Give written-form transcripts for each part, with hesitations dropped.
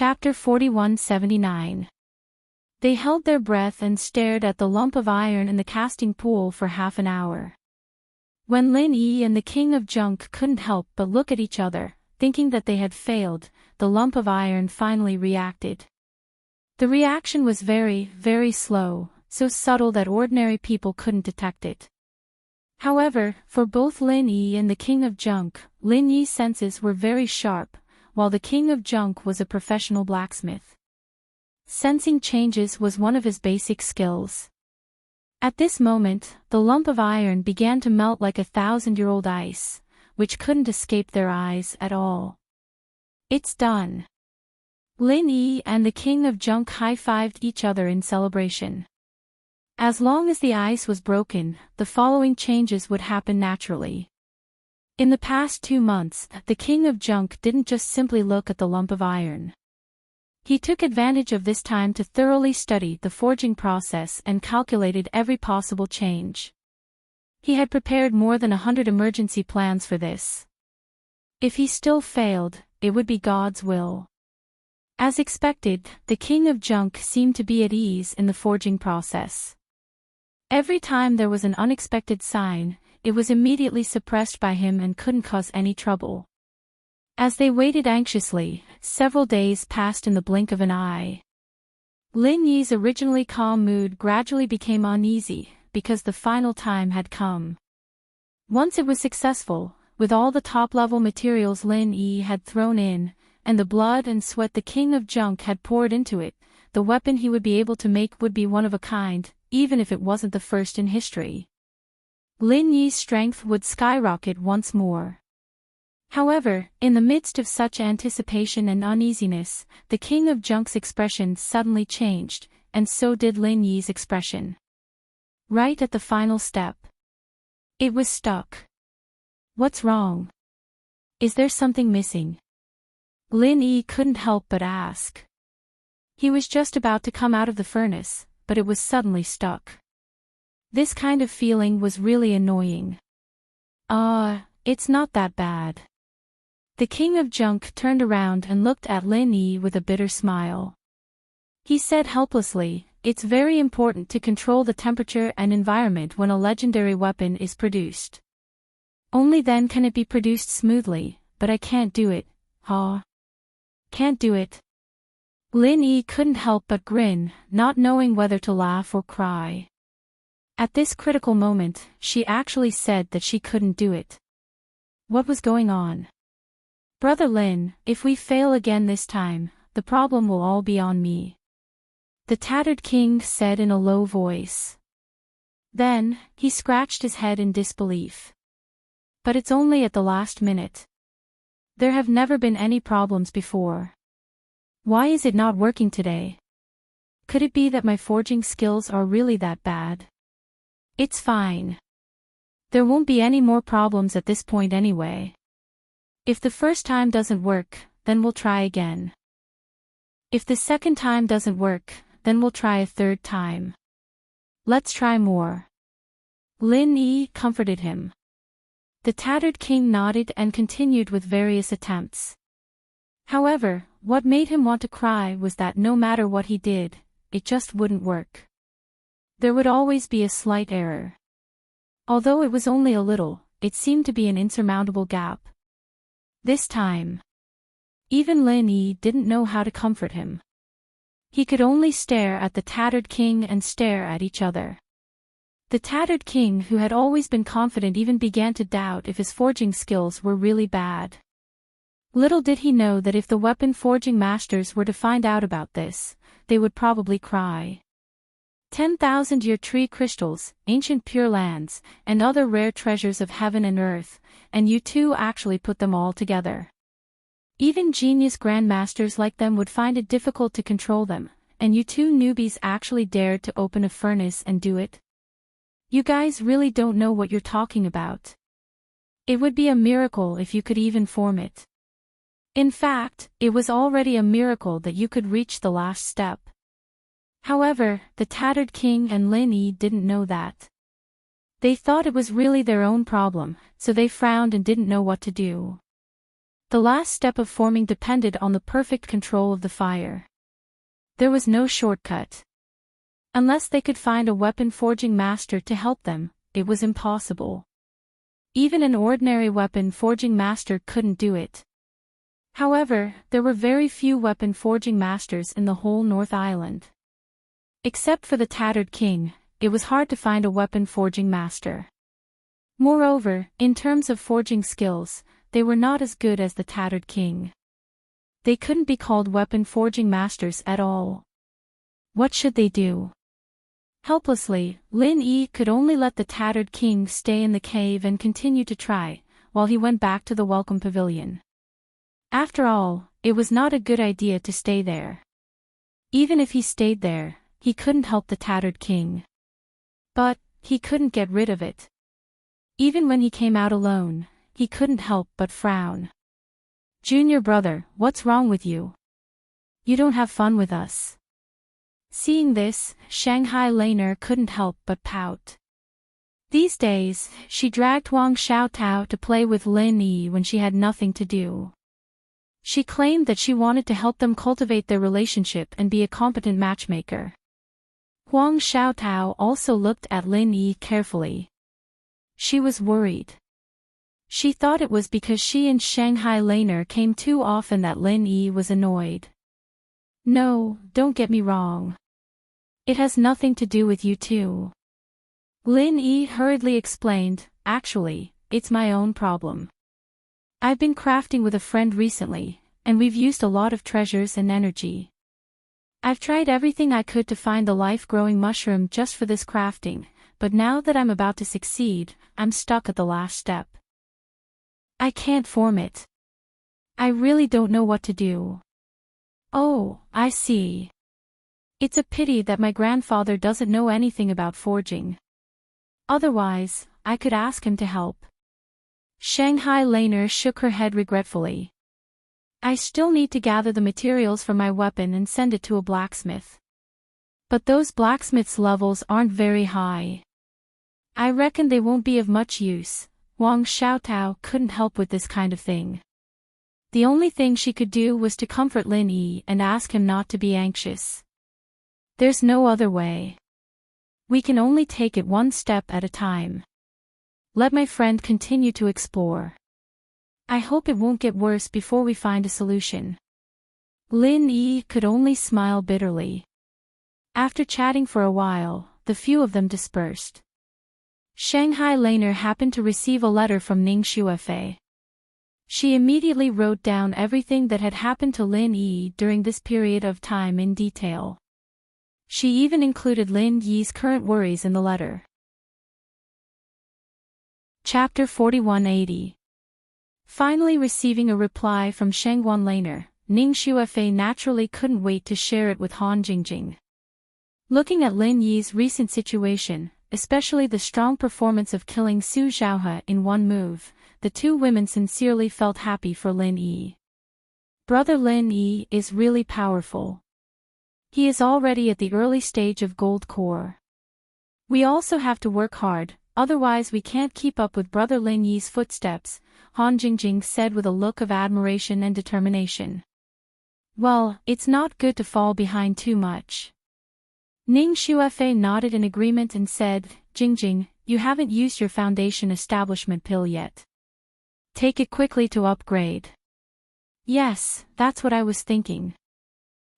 Chapter 4179. They held their breath and stared at the lump of iron in the casting pool for half an hour. When Lin Yi and the King of Junk couldn't help but look at each other, thinking that they had failed, the lump of iron finally reacted. The reaction was very, very slow, so subtle that ordinary people couldn't detect it. However, for both Lin Yi and the King of Junk, Lin Yi's senses were very sharp, while the King of Junk was a professional blacksmith. Sensing changes was one of his basic skills. At this moment, the lump of iron began to melt like 1,000-year-old ice, which couldn't escape their eyes at all. It's done. Lin Yi and the King of Junk high-fived each other in celebration. As long as the ice was broken, the following changes would happen naturally. In the past 2 months, the King of Junk didn't just simply look at the lump of iron. He took advantage of this time to thoroughly study the forging process and calculated every possible change. He had prepared more than 100 emergency plans for this. If he still failed, it would be God's will. As expected, the King of Junk seemed to be at ease in the forging process. Every time there was an unexpected sign, it was immediately suppressed by him and couldn't cause any trouble. As they waited anxiously, several days passed in the blink of an eye. Lin Yi's originally calm mood gradually became uneasy, because the final time had come. Once it was successful, with all the top-level materials Lin Yi had thrown in, and the blood and sweat the King of Junk had poured into it, the weapon he would be able to make would be one of a kind, even if it wasn't the first in history. Lin Yi's strength would skyrocket once more. However, in the midst of such anticipation and uneasiness, the King of Junk's expression suddenly changed, and so did Lin Yi's expression. Right at the final step. It was stuck. What's wrong? Is there something missing? Lin Yi couldn't help but ask. He was just about to come out of the furnace, but it was suddenly stuck. This kind of feeling was really annoying. It's not that bad. The King of Junk turned around and looked at Lin Yi with a bitter smile. He said helplessly, "It's very important to control the temperature and environment when a legendary weapon is produced. Only then can it be produced smoothly, but I can't do it, Can't do it." Lin Yi couldn't help but grin, not knowing whether to laugh or cry. At this critical moment, she actually said that she couldn't do it. What was going on? "Brother Lin, if we fail again this time, the problem will all be on me," the tattered king said in a low voice. Then, he scratched his head in disbelief. "But it's only at the last minute. There have never been any problems before. Why is it not working today? Could it be that my forging skills are really that bad? It's fine. There won't be any more problems at this point anyway. If the first time doesn't work, then we'll try again. If the second time doesn't work, then we'll try a third time. Let's try more." Lin Yi comforted him. The tattered king nodded and continued with various attempts. However, what made him want to cry was that no matter what he did, it just wouldn't work. There would always be a slight error. Although it was only a little, it seemed to be an insurmountable gap. This time, even Lin Yi didn't know how to comfort him. He could only stare at the tattered king and stare at each other. The tattered king, who had always been confident, even began to doubt if his forging skills were really bad. Little did he know that if the weapon forging masters were to find out about this, they would probably cry. 10,000-year tree crystals, ancient pure lands, and other rare treasures of heaven and earth, and you two actually put them all together. Even genius grandmasters like them would find it difficult to control them, and you two newbies actually dared to open a furnace and do it? You guys really don't know what you're talking about. It would be a miracle if you could even form it. In fact, it was already a miracle that you could reach the last step. However, the tattered king and Lin Yi didn't know that. They thought it was really their own problem, so they frowned and didn't know what to do. The last step of forming depended on the perfect control of the fire. There was no shortcut. Unless they could find a weapon forging master to help them, it was impossible. Even an ordinary weapon forging master couldn't do it. However, there were very few weapon forging masters in the whole North Island. Except for the Tattered King, it was hard to find a weapon forging master. Moreover, in terms of forging skills, they were not as good as the Tattered King. They couldn't be called weapon forging masters at all. What should they do? Helplessly, Lin Yi could only let the Tattered King stay in the cave and continue to try, while he went back to the Welcome Pavilion. After all, it was not a good idea to stay there. Even if he stayed there, he couldn't help the Tattered King. But, he couldn't get rid of it. Even when he came out alone, he couldn't help but frown. "Junior brother, what's wrong with you? You don't have fun with us." Seeing this, Shanghai Laner couldn't help but pout. These days, she dragged Huang Xiaotao to play with Lin Yi when she had nothing to do. She claimed that she wanted to help them cultivate their relationship and be a competent matchmaker. Huang Xiaotao also looked at Lin Yi carefully. She was worried. She thought it was because she and Shanghai Laner came too often that Lin Yi was annoyed. "No, don't get me wrong. It has nothing to do with you two." Lin Yi hurriedly explained, "Actually, it's my own problem. I've been crafting with a friend recently, and we've used a lot of treasures and energy. I've tried everything I could to find the life-growing mushroom just for this crafting, but now that I'm about to succeed, I'm stuck at the last step. I can't form it. I really don't know what to do." "Oh, I see. It's a pity that my grandfather doesn't know anything about forging. Otherwise, I could ask him to help." Shanghai Laner shook her head regretfully. "I still need to gather the materials for my weapon and send it to a blacksmith. But those blacksmiths' levels aren't very high. I reckon they won't be of much use." Huang Xiaotao couldn't help with this kind of thing. The only thing she could do was to comfort Lin Yi and ask him not to be anxious. "There's no other way. We can only take it one step at a time. Let my friend continue to explore. I hope it won't get worse before we find a solution." Lin Yi could only smile bitterly. After chatting for a while, the few of them dispersed. Shanghai Laner happened to receive a letter from Ning Xuefei. She immediately wrote down everything that had happened to Lin Yi during this period of time in detail. She even included Lin Yi's current worries in the letter. Chapter 4180. Finally receiving a reply from Shengguan Laner, Ning Xuefei naturally couldn't wait to share it with Han Jingjing. Looking at Lin Yi's recent situation, especially the strong performance of killing Su Zhaohe in one move, the two women sincerely felt happy for Lin Yi. Brother Lin Yi is really powerful. He is already at the early stage of Gold Core. We also have to work hard, otherwise we can't keep up with Brother Lin Yi's footsteps, Han Jingjing said with a look of admiration and determination. Well, it's not good to fall behind too much. Ning Xuefei nodded in agreement and said, "Jingjing, you haven't used your foundation establishment pill yet. Take it quickly to upgrade." "Yes, that's what I was thinking.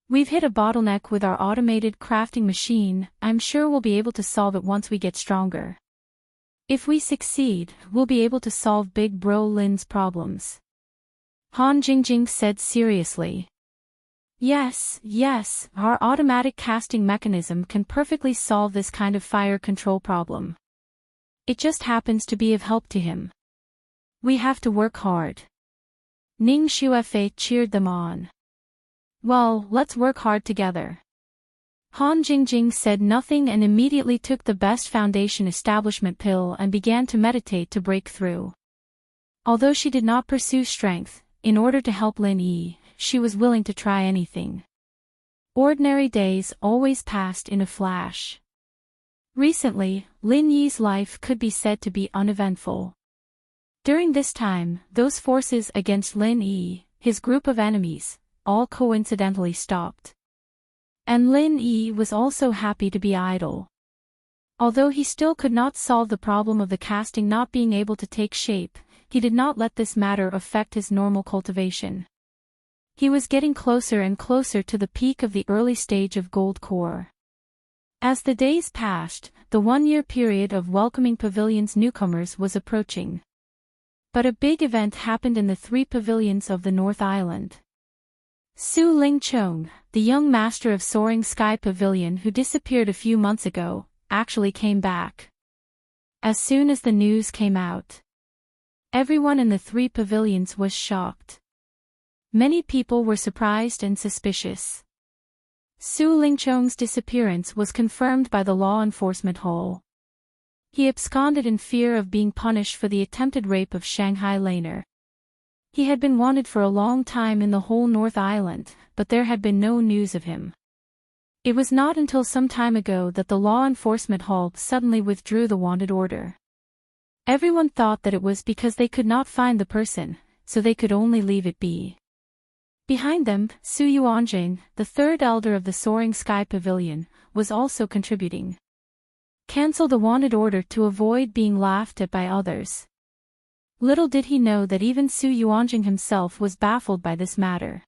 We've hit a bottleneck with our automated crafting machine. I'm sure we'll be able to solve it once we get stronger. If we succeed, we'll be able to solve Big Bro Lin's problems." Han Jingjing said seriously. Yes, our automatic casting mechanism can perfectly solve this kind of fire control problem. It just happens to be of help to him. We have to work hard." Ning Xuefei cheered them on. "Well, let's work hard together." Han Jingjing said nothing and immediately took the best foundation establishment pill and began to meditate to break through. Although she did not pursue strength, in order to help Lin Yi, she was willing to try anything. Ordinary days always passed in a flash. Recently, Lin Yi's life could be said to be uneventful. During this time, those forces against Lin Yi, his group of enemies, all coincidentally stopped. And Lin Yi was also happy to be idle. Although he still could not solve the problem of the casting not being able to take shape, he did not let this matter affect his normal cultivation. He was getting closer and closer to the peak of the early stage of Gold Core. As the days passed, the 1-year period of welcoming Pavilion's newcomers was approaching. But a big event happened in the 3 pavilions of the North Island. Su Lingchong, the young master of Soaring Sky Pavilion who disappeared a few months ago, actually came back. As soon as the news came out, everyone in the 3 pavilions was shocked. Many people were surprised and suspicious. Su Lingchong's disappearance was confirmed by the law enforcement hall. He absconded in fear of being punished for the attempted rape of Shanghai Laner. He had been wanted for a long time in the whole North Island, but there had been no news of him. It was not until some time ago that the law enforcement hall suddenly withdrew the wanted order. Everyone thought that it was because they could not find the person, so they could only leave it be. Behind them, Su Yuanjing, the 3rd elder of the Soaring Sky Pavilion, was also contributing. Cancel the wanted order to avoid being laughed at by others. Little did he know that even Su Yuanjing himself was baffled by this matter.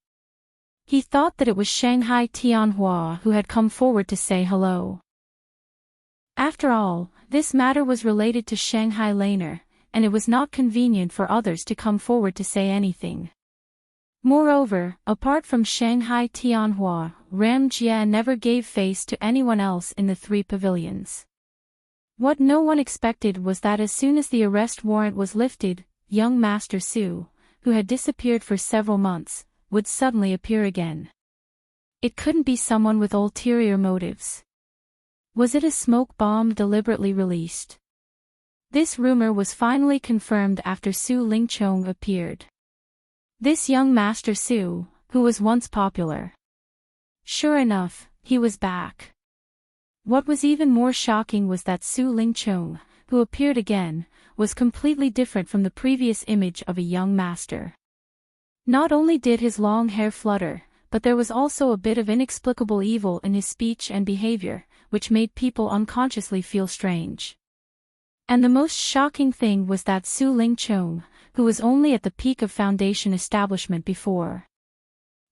He thought that it was Shanghai Tianhua who had come forward to say hello. After all, this matter was related to Shanghai Laner, and it was not convenient for others to come forward to say anything. Moreover, apart from Shanghai Tianhua, Ram Jie never gave face to anyone else in the 3 pavilions. What no one expected was that as soon as the arrest warrant was lifted, young Master Su, who had disappeared for several months, would suddenly appear again. It couldn't be someone with ulterior motives. Was it a smoke bomb deliberately released? This rumor was finally confirmed after Su Lingchong appeared. This young Master Su, who was once popular. Sure enough, he was back. What was even more shocking was that Su Lingchong, who appeared again, was completely different from the previous image of a young master. Not only did his long hair flutter, but there was also a bit of inexplicable evil in his speech and behavior, which made people unconsciously feel strange. And the most shocking thing was that Su Lingchong, who was only at the peak of Foundation establishment before.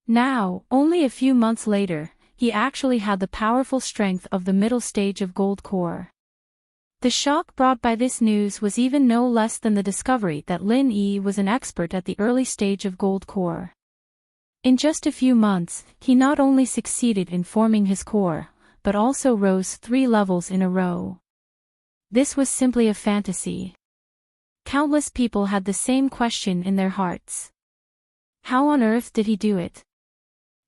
Now, only a few months later, he actually had the powerful strength of the middle stage of Gold Core. The shock brought by this news was even no less than the discovery that Lin Yi was an expert at the early stage of Gold Core. In just a few months, he not only succeeded in forming his core, but also rose 3 levels in a row. This was simply a fantasy. Countless people had the same question in their hearts. How on earth did he do it?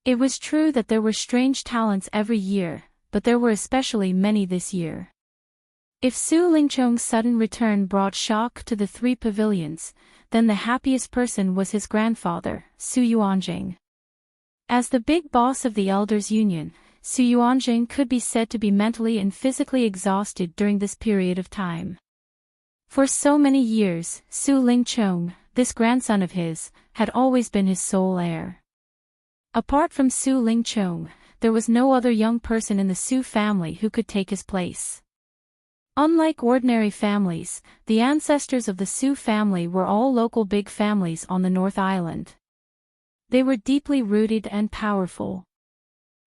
It was true that there were strange talents every year, but there were especially many this year. If Su Lingchong's sudden return brought shock to the 3 pavilions, then the happiest person was his grandfather, Su Yuanjing. As the big boss of the Elders' Union, Su Yuanjing could be said to be mentally and physically exhausted during this period of time. For so many years, Su Lingchong, this grandson of his, had always been his sole heir. Apart from Su Lingchong, there was no other young person in the Su family who could take his place. Unlike ordinary families, the ancestors of the Su family were all local big families on the North Island. They were deeply rooted and powerful.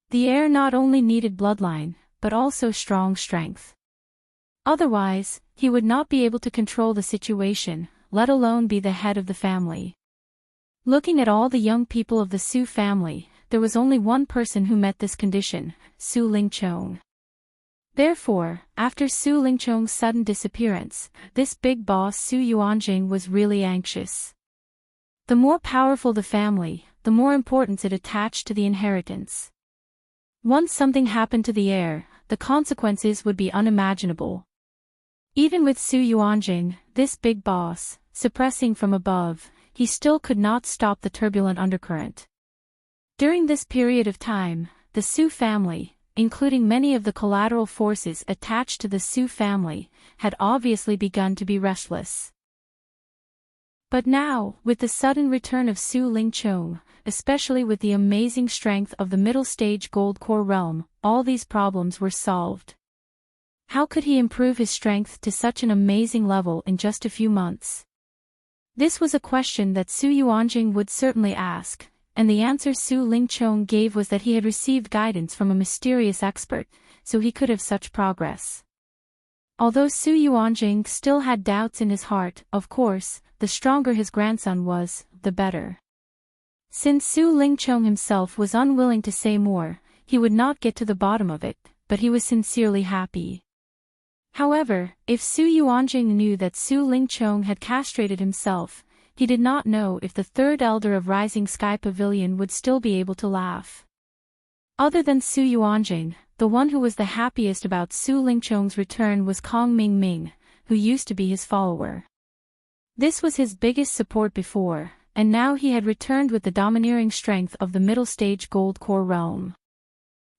The heir not only needed bloodline, but also strong strength. Otherwise, he would not be able to control the situation, let alone be the head of the family. Looking at all the young people of the Su family, there was only one person who met this condition, Su Lingchong. Therefore, after Su Lingchong's sudden disappearance, this big boss Su Yuanjing was really anxious. The more powerful the family, the more importance it attached to the inheritance. Once something happened to the heir, the consequences would be unimaginable. Even with Su Yuanjing, this big boss, suppressing from above, he still could not stop the turbulent undercurrent. During this period of time, the Su family, including many of the collateral forces attached to the Su family, had obviously begun to be restless. But now, with the sudden return of Su Lingqiong, especially with the amazing strength of the middle stage gold core realm, all these problems were solved. How could he improve his strength to such an amazing level in just a few months? This was a question that Su Yuanjing would certainly ask, and the answer Su Lingqiong gave was that he had received guidance from a mysterious expert, so he could have such progress. Although Su Yuanjing still had doubts in his heart, of course, the stronger his grandson was, the better. Since Su Lingqiong himself was unwilling to say more, he would not get to the bottom of it, but he was sincerely happy. However, if Su Yuanjing knew that Su Lingqiong had castrated himself, he did not know if the third elder of Rising Sky Pavilion would still be able to laugh. Other than Su Yuanjing, the one who was the happiest about Su Lingqiong's return was Kong Mingming, who used to be his follower. This was his biggest support before, and now he had returned with the domineering strength of the middle stage gold core realm.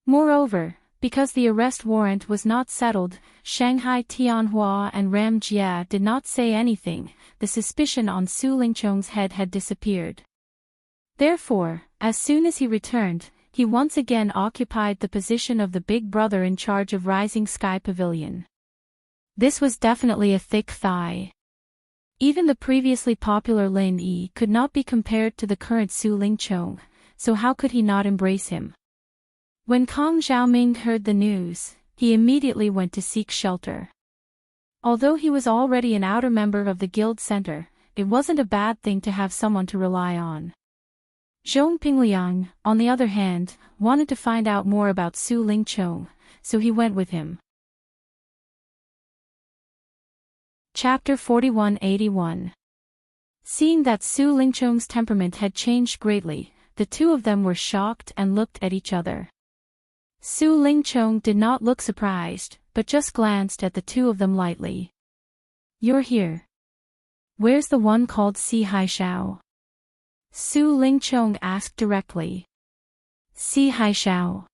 Moreover, because the arrest warrant was not settled, Shanghai Tianhua and Ram Jia did not say anything, the suspicion on Su Lingqiong's head had disappeared. Therefore, as soon as he returned, he once again occupied the position of the big brother in charge of Rising Sky Pavilion. This was definitely a thick thigh. Even the previously popular Lin Yi could not be compared to the current Su Lingqiong, so how could he not embrace him? When Kong Xiaoming heard the news, he immediately went to seek shelter. Although he was already an outer member of the guild center, it wasn't a bad thing to have someone to rely on. Zhong Pingliang, on the other hand, wanted to find out more about Su Lingqiong, so he went with him. Chapter 4181. Seeing that Su Lingqiong's temperament had changed greatly, the two of them were shocked and looked at each other. Su Lingqiong did not look surprised, but just glanced at the two of them lightly. "You're here. Where's the one called Si Haishao?" Su Lingqiong asked directly. Si Haishao.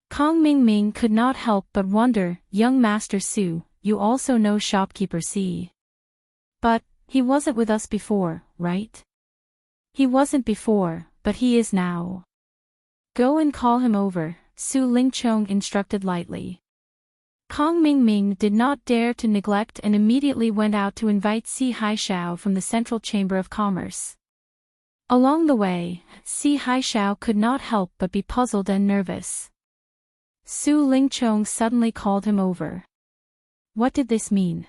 Kong Mingming could not help but wonder, "Young Master Su, you also know shopkeeper Si. But, he wasn't with us before, right?" "He wasn't before, but he is now. Go and call him over," Su Lingqiong instructed lightly. Kong Mingming did not dare to neglect and immediately went out to invite Si Haishao from the Central Chamber of Commerce. Along the way, Si Haishao could not help but be puzzled and nervous. Su Lingqiong suddenly called him over. What did this mean?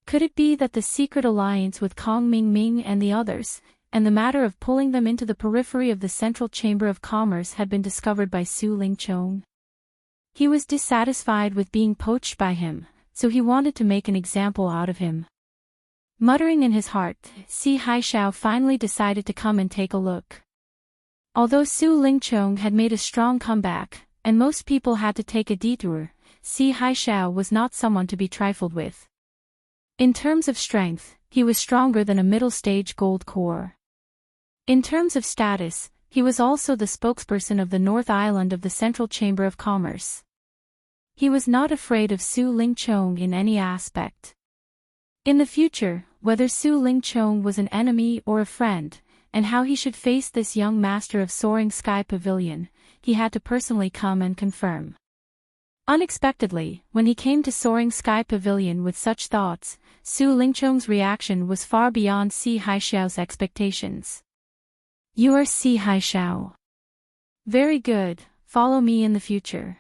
Could it be that the secret alliance with Kong Mingming and the others, and the matter of pulling them into the periphery of the Central Chamber of Commerce had been discovered by Su Lingqiong? He was dissatisfied with being poached by him, so he wanted to make an example out of him. Muttering in his heart, Si Haishao finally decided to come and take a look. Although Su Lingqiong had made a strong comeback, and most people had to take a detour, Si Haishao was not someone to be trifled with. In terms of strength, he was stronger than a middle-stage gold core. In terms of status, he was also the spokesperson of the North Island of the Central Chamber of Commerce. He was not afraid of Su Lingqiong in any aspect. In the future, whether Su Lingqiong was an enemy or a friend, and how he should face this young master of Soaring Sky Pavilion, he had to personally come and confirm. Unexpectedly, when he came to Soaring Sky Pavilion with such thoughts, Su Lingqiong's reaction was far beyond Si Haishao's expectations. "You are Si Haishao. Very good, follow me in the future."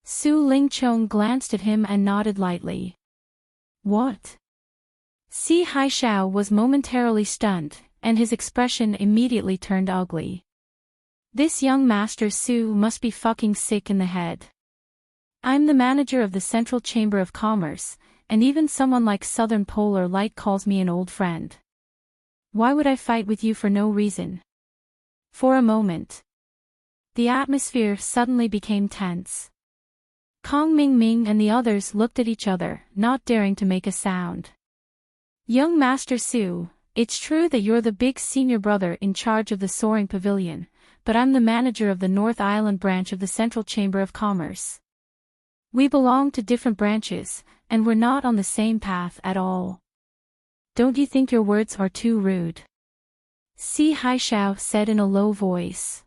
Su Lingqiong glanced at him and nodded lightly. "What?" Si Haishao was momentarily stunned, and his expression immediately turned ugly. This young Master Su must be fucking sick in the head. "I'm the manager of the Central Chamber of Commerce, and even someone like Southern Polar Light calls me an old friend. Why would I fight with you for no reason?" For a moment, the atmosphere suddenly became tense. Kong Mingming and the others looked at each other, not daring to make a sound. "Young Master Su, it's true that you're the big senior brother in charge of the Soaring Pavilion, but I'm the manager of the North Island branch of the Central Chamber of Commerce. We belong to different branches, and we're not on the same path at all." Don't you think your words are too rude? Si Haishao said in a low voice.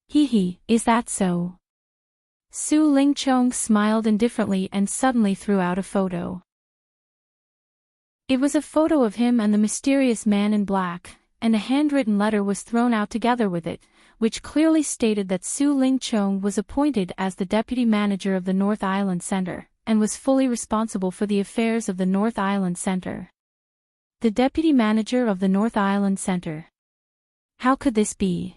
Hee, is that so? Su Lingchong smiled indifferently and suddenly threw out a photo. It was a photo of him and the mysterious man in black, and a handwritten letter was thrown out together with it, which clearly stated that Su Lingchong was appointed as the deputy manager of the North Island Center, and was fully responsible for the affairs of the North Island Center. The deputy manager of the North Island Center. How could this be?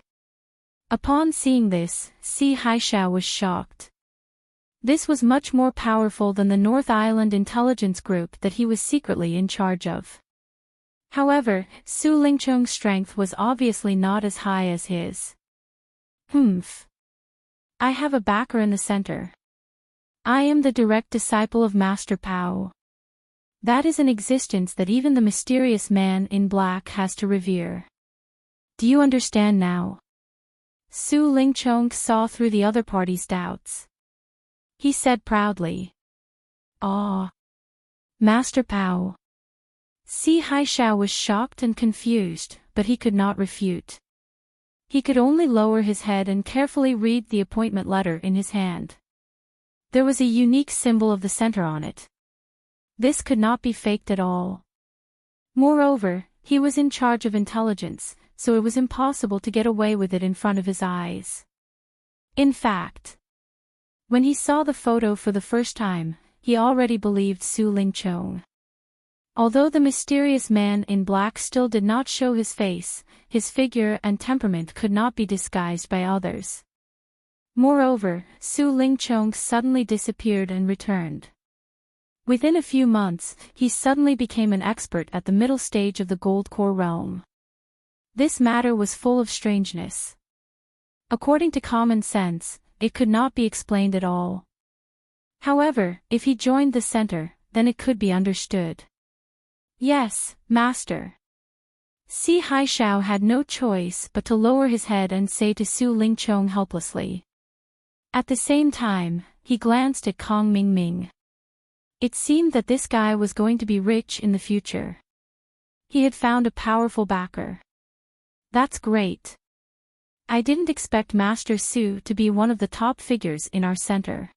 Upon seeing this, Si Haishao was shocked. This was much more powerful than the North Island intelligence group that he was secretly in charge of. However, Su Lingchong's strength was obviously not as high as his. I have a backer in the center. I am the direct disciple of Master Pao. That is an existence that even the mysterious man in black has to revere. Do you understand now? Su Lingchong saw through the other party's doubts. He said proudly. Ah. Master Pao. Si Haishao was shocked and confused, but he could not refute. He could only lower his head and carefully read the appointment letter in his hand. There was a unique symbol of the center on it. This could not be faked at all. Moreover, he was in charge of intelligence, so it was impossible to get away with it in front of his eyes. In fact, when he saw the photo for the first time, he already believed Su Lingchong. Although the mysterious man in black still did not show his face, his figure and temperament could not be disguised by others. Moreover, Su Lingchong suddenly disappeared and returned. Within a few months, he suddenly became an expert at the middle stage of the Gold Core realm. This matter was full of strangeness. According to common sense, it could not be explained at all. However, if he joined the center, then it could be understood. Yes, Master. Si Haishao had no choice but to lower his head and say to Su Lingchong helplessly. At the same time, he glanced at Kong Mingming. It seemed that this guy was going to be rich in the future. He had found a powerful backer. That's great. I didn't expect Master Su to be one of the top figures in our center.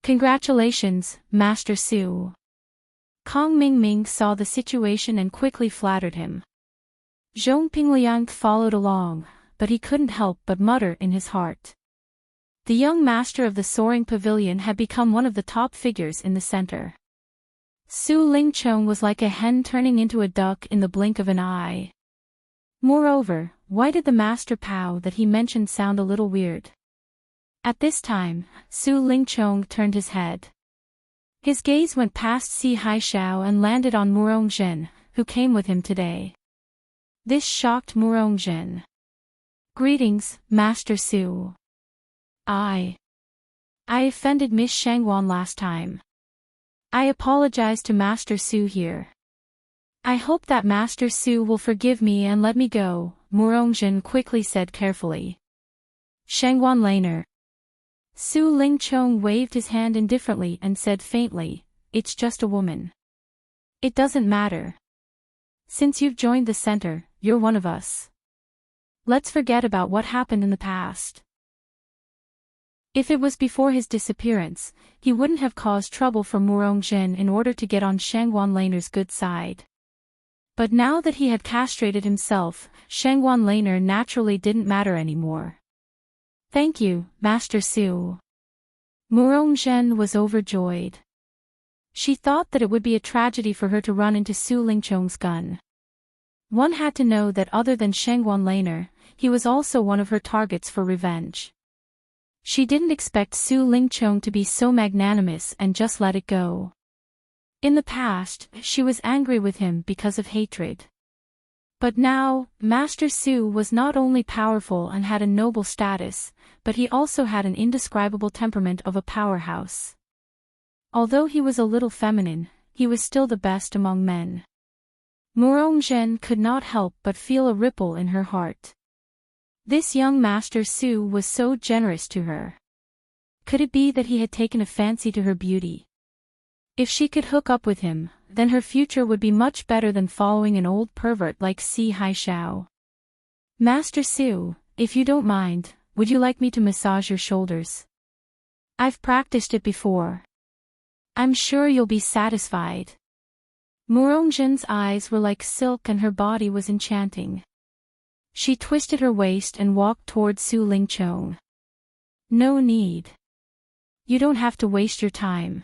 Congratulations, Master Su. Kong Mingming saw the situation and quickly flattered him. Zhong Pingliang followed along, but he couldn't help but mutter in his heart. The young master of the soaring pavilion had become one of the top figures in the center. Su Lingchong was like a hen turning into a duck in the blink of an eye. Moreover, why did the Master Pao that he mentioned sound a little weird? At this time, Su Lingchong turned his head. His gaze went past Si Haishao and landed on Murongzhen, who came with him today. This shocked Murongzhen. Greetings, Master Su. I offended Miss Shangwan last time. I apologize to Master Su here. I hope that Master Su will forgive me and let me go, Murongzhen quickly said carefully. Shangwan Laner. Su Lingchong waved his hand indifferently and said faintly, it's just a woman. It doesn't matter. Since you've joined the center, you're one of us. Let's forget about what happened in the past. If it was before his disappearance, he wouldn't have caused trouble for Murongzhen in order to get on Shangwan Laner's good side. But now that he had castrated himself, Shangwan Laner naturally didn't matter anymore. Thank you, Master Su. Murongzhen was overjoyed. She thought that it would be a tragedy for her to run into Su Lingchong's gun. One had to know that other than Shangwan Laner, he was also one of her targets for revenge. She didn't expect Su Lingchong to be so magnanimous and just let it go. In the past, she was angry with him because of hatred. But now, Master Su was not only powerful and had a noble status, but he also had an indescribable temperament of a powerhouse. Although he was a little feminine, he was still the best among men. Murongzhen could not help but feel a ripple in her heart. This young Master Su was so generous to her. Could it be that he had taken a fancy to her beauty? If she could hook up with him, then her future would be much better than following an old pervert like Si Haishao. Master Su, if you don't mind, would you like me to massage your shoulders? I've practiced it before. I'm sure you'll be satisfied. Murongjin's eyes were like silk and her body was enchanting. She twisted her waist and walked toward Su Lingchong. No need. You don't have to waste your time.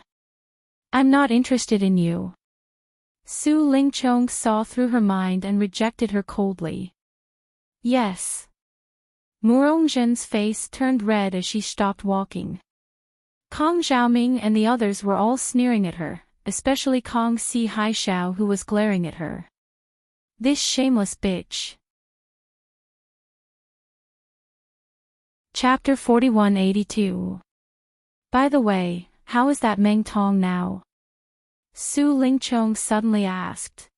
I'm not interested in you. Su Lingchong saw through her mind and rejected her coldly. Yes. Murongjin's face turned red as she stopped walking. Kong Xiaoming and the others were all sneering at her, especially Kong Si Haishao who was glaring at her. This shameless bitch. Chapter 4182. By the way, how is that Meng Tong now? Su Lingchong suddenly asked.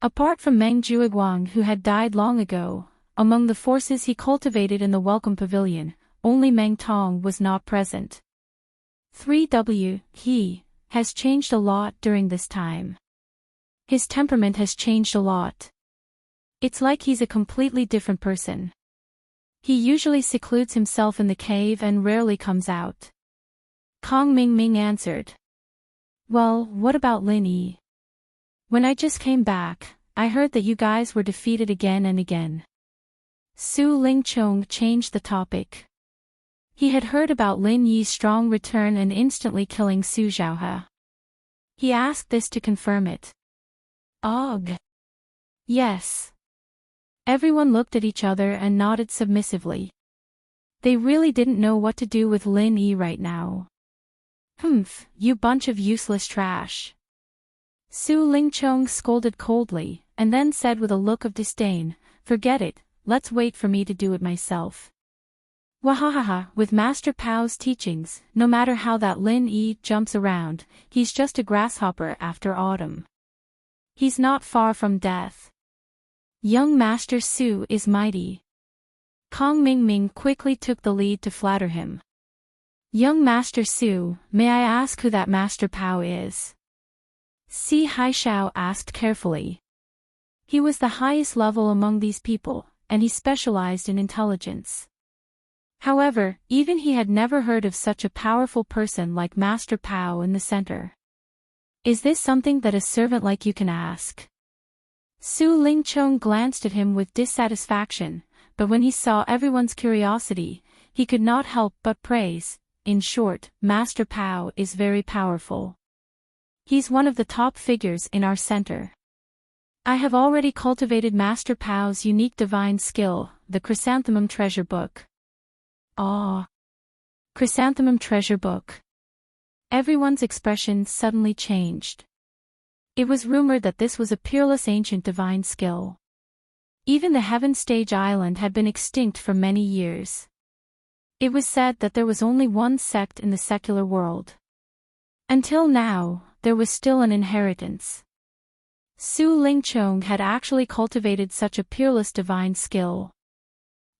Apart from Meng Juiguang who had died long ago, among the forces he cultivated in the Welcome Pavilion, only Meng Tong was not present. 3W, he has changed a lot during this time. His temperament has changed a lot. It's like he's a completely different person. He usually secludes himself in the cave and rarely comes out. Kong Mingming answered. Well, what about Lin Yi? When I just came back, I heard that you guys were defeated again and again. Su Lingchong changed the topic. He had heard about Lin Yi's strong return and instantly killing Su Zhaohe. He asked this to confirm it. Ugh. Yes. Everyone looked at each other and nodded submissively. They really didn't know what to do with Lin Yi right now. Humph, you bunch of useless trash. Su Lingchong scolded coldly, and then said with a look of disdain, forget it, let's wait for me to do it myself. Wahahaha, with Master Pao's teachings, no matter how that Lin Yi jumps around, he's just a grasshopper after autumn. He's not far from death. Young Master Su is mighty. Kong Mingming quickly took the lead to flatter him. Young Master Su, may I ask who that Master Pao is? Si Haishao asked carefully. He was the highest level among these people, and he specialized in intelligence. However, even he had never heard of such a powerful person like Master Pao in the center. Is this something that a servant like you can ask? Su Lingchong glanced at him with dissatisfaction, but when he saw everyone's curiosity, he could not help but praise. In short, Master Pao is very powerful. He's one of the top figures in our center. I have already cultivated Master Pao's unique divine skill, the Chrysanthemum Treasure Book. Ah! Chrysanthemum Treasure Book. Everyone's expression suddenly changed. It was rumored that this was a peerless ancient divine skill. Even the Heaven Stage Island had been extinct for many years. It was said that there was only one sect in the secular world. Until now, there was still an inheritance. Su Lingchong had actually cultivated such a peerless divine skill.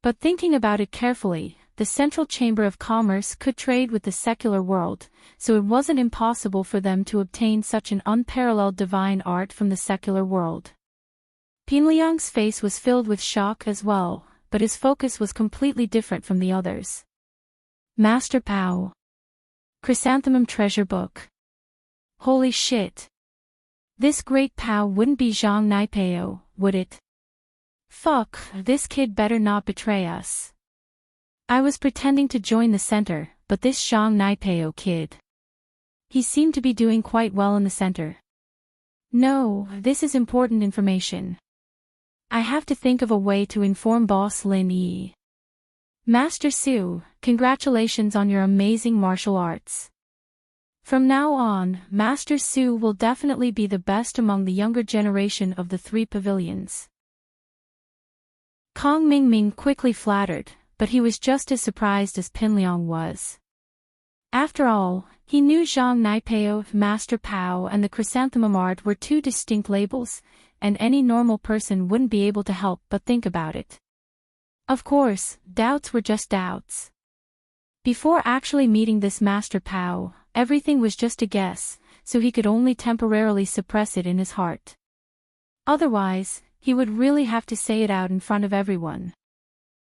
But thinking about it carefully, the Central Chamber of Commerce could trade with the secular world, so it wasn't impossible for them to obtain such an unparalleled divine art from the secular world. Pinliang's face was filled with shock as well, but his focus was completely different from the others. Master Pao. Chrysanthemum Treasure Book. Holy shit. This great Pao wouldn't be Zhang Naipeo, would it? Fuck, this kid better not betray us. I was pretending to join the center, but this Zhang Naipeo kid. He seemed to be doing quite well in the center. No, this is important information. I have to think of a way to inform Boss Lin Yi. Master Su, congratulations on your amazing martial arts. From now on, Master Su will definitely be the best among the younger generation of the three pavilions. Kong Mingming quickly flattered, but he was just as surprised as Pinliang was. After all, he knew Zhang Naipeo, Master Pao and the Chrysanthemum Art were two distinct labels, and any normal person wouldn't be able to help but think about it. Of course, doubts were just doubts. Before actually meeting this Master Pao, everything was just a guess, so he could only temporarily suppress it in his heart. Otherwise, he would really have to say it out in front of everyone.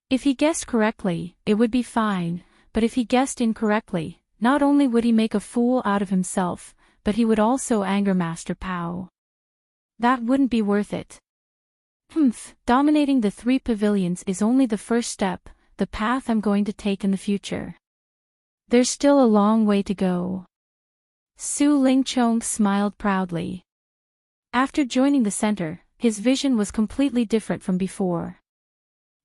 If he guessed correctly, it would be fine, but if he guessed incorrectly, not only would he make a fool out of himself, but he would also anger Master Pao. That wouldn't be worth it. Dominating the 3 pavilions is only the first step, the path I'm going to take in the future. There's still a long way to go. Su Lingchong smiled proudly. After joining the center, his vision was completely different from before.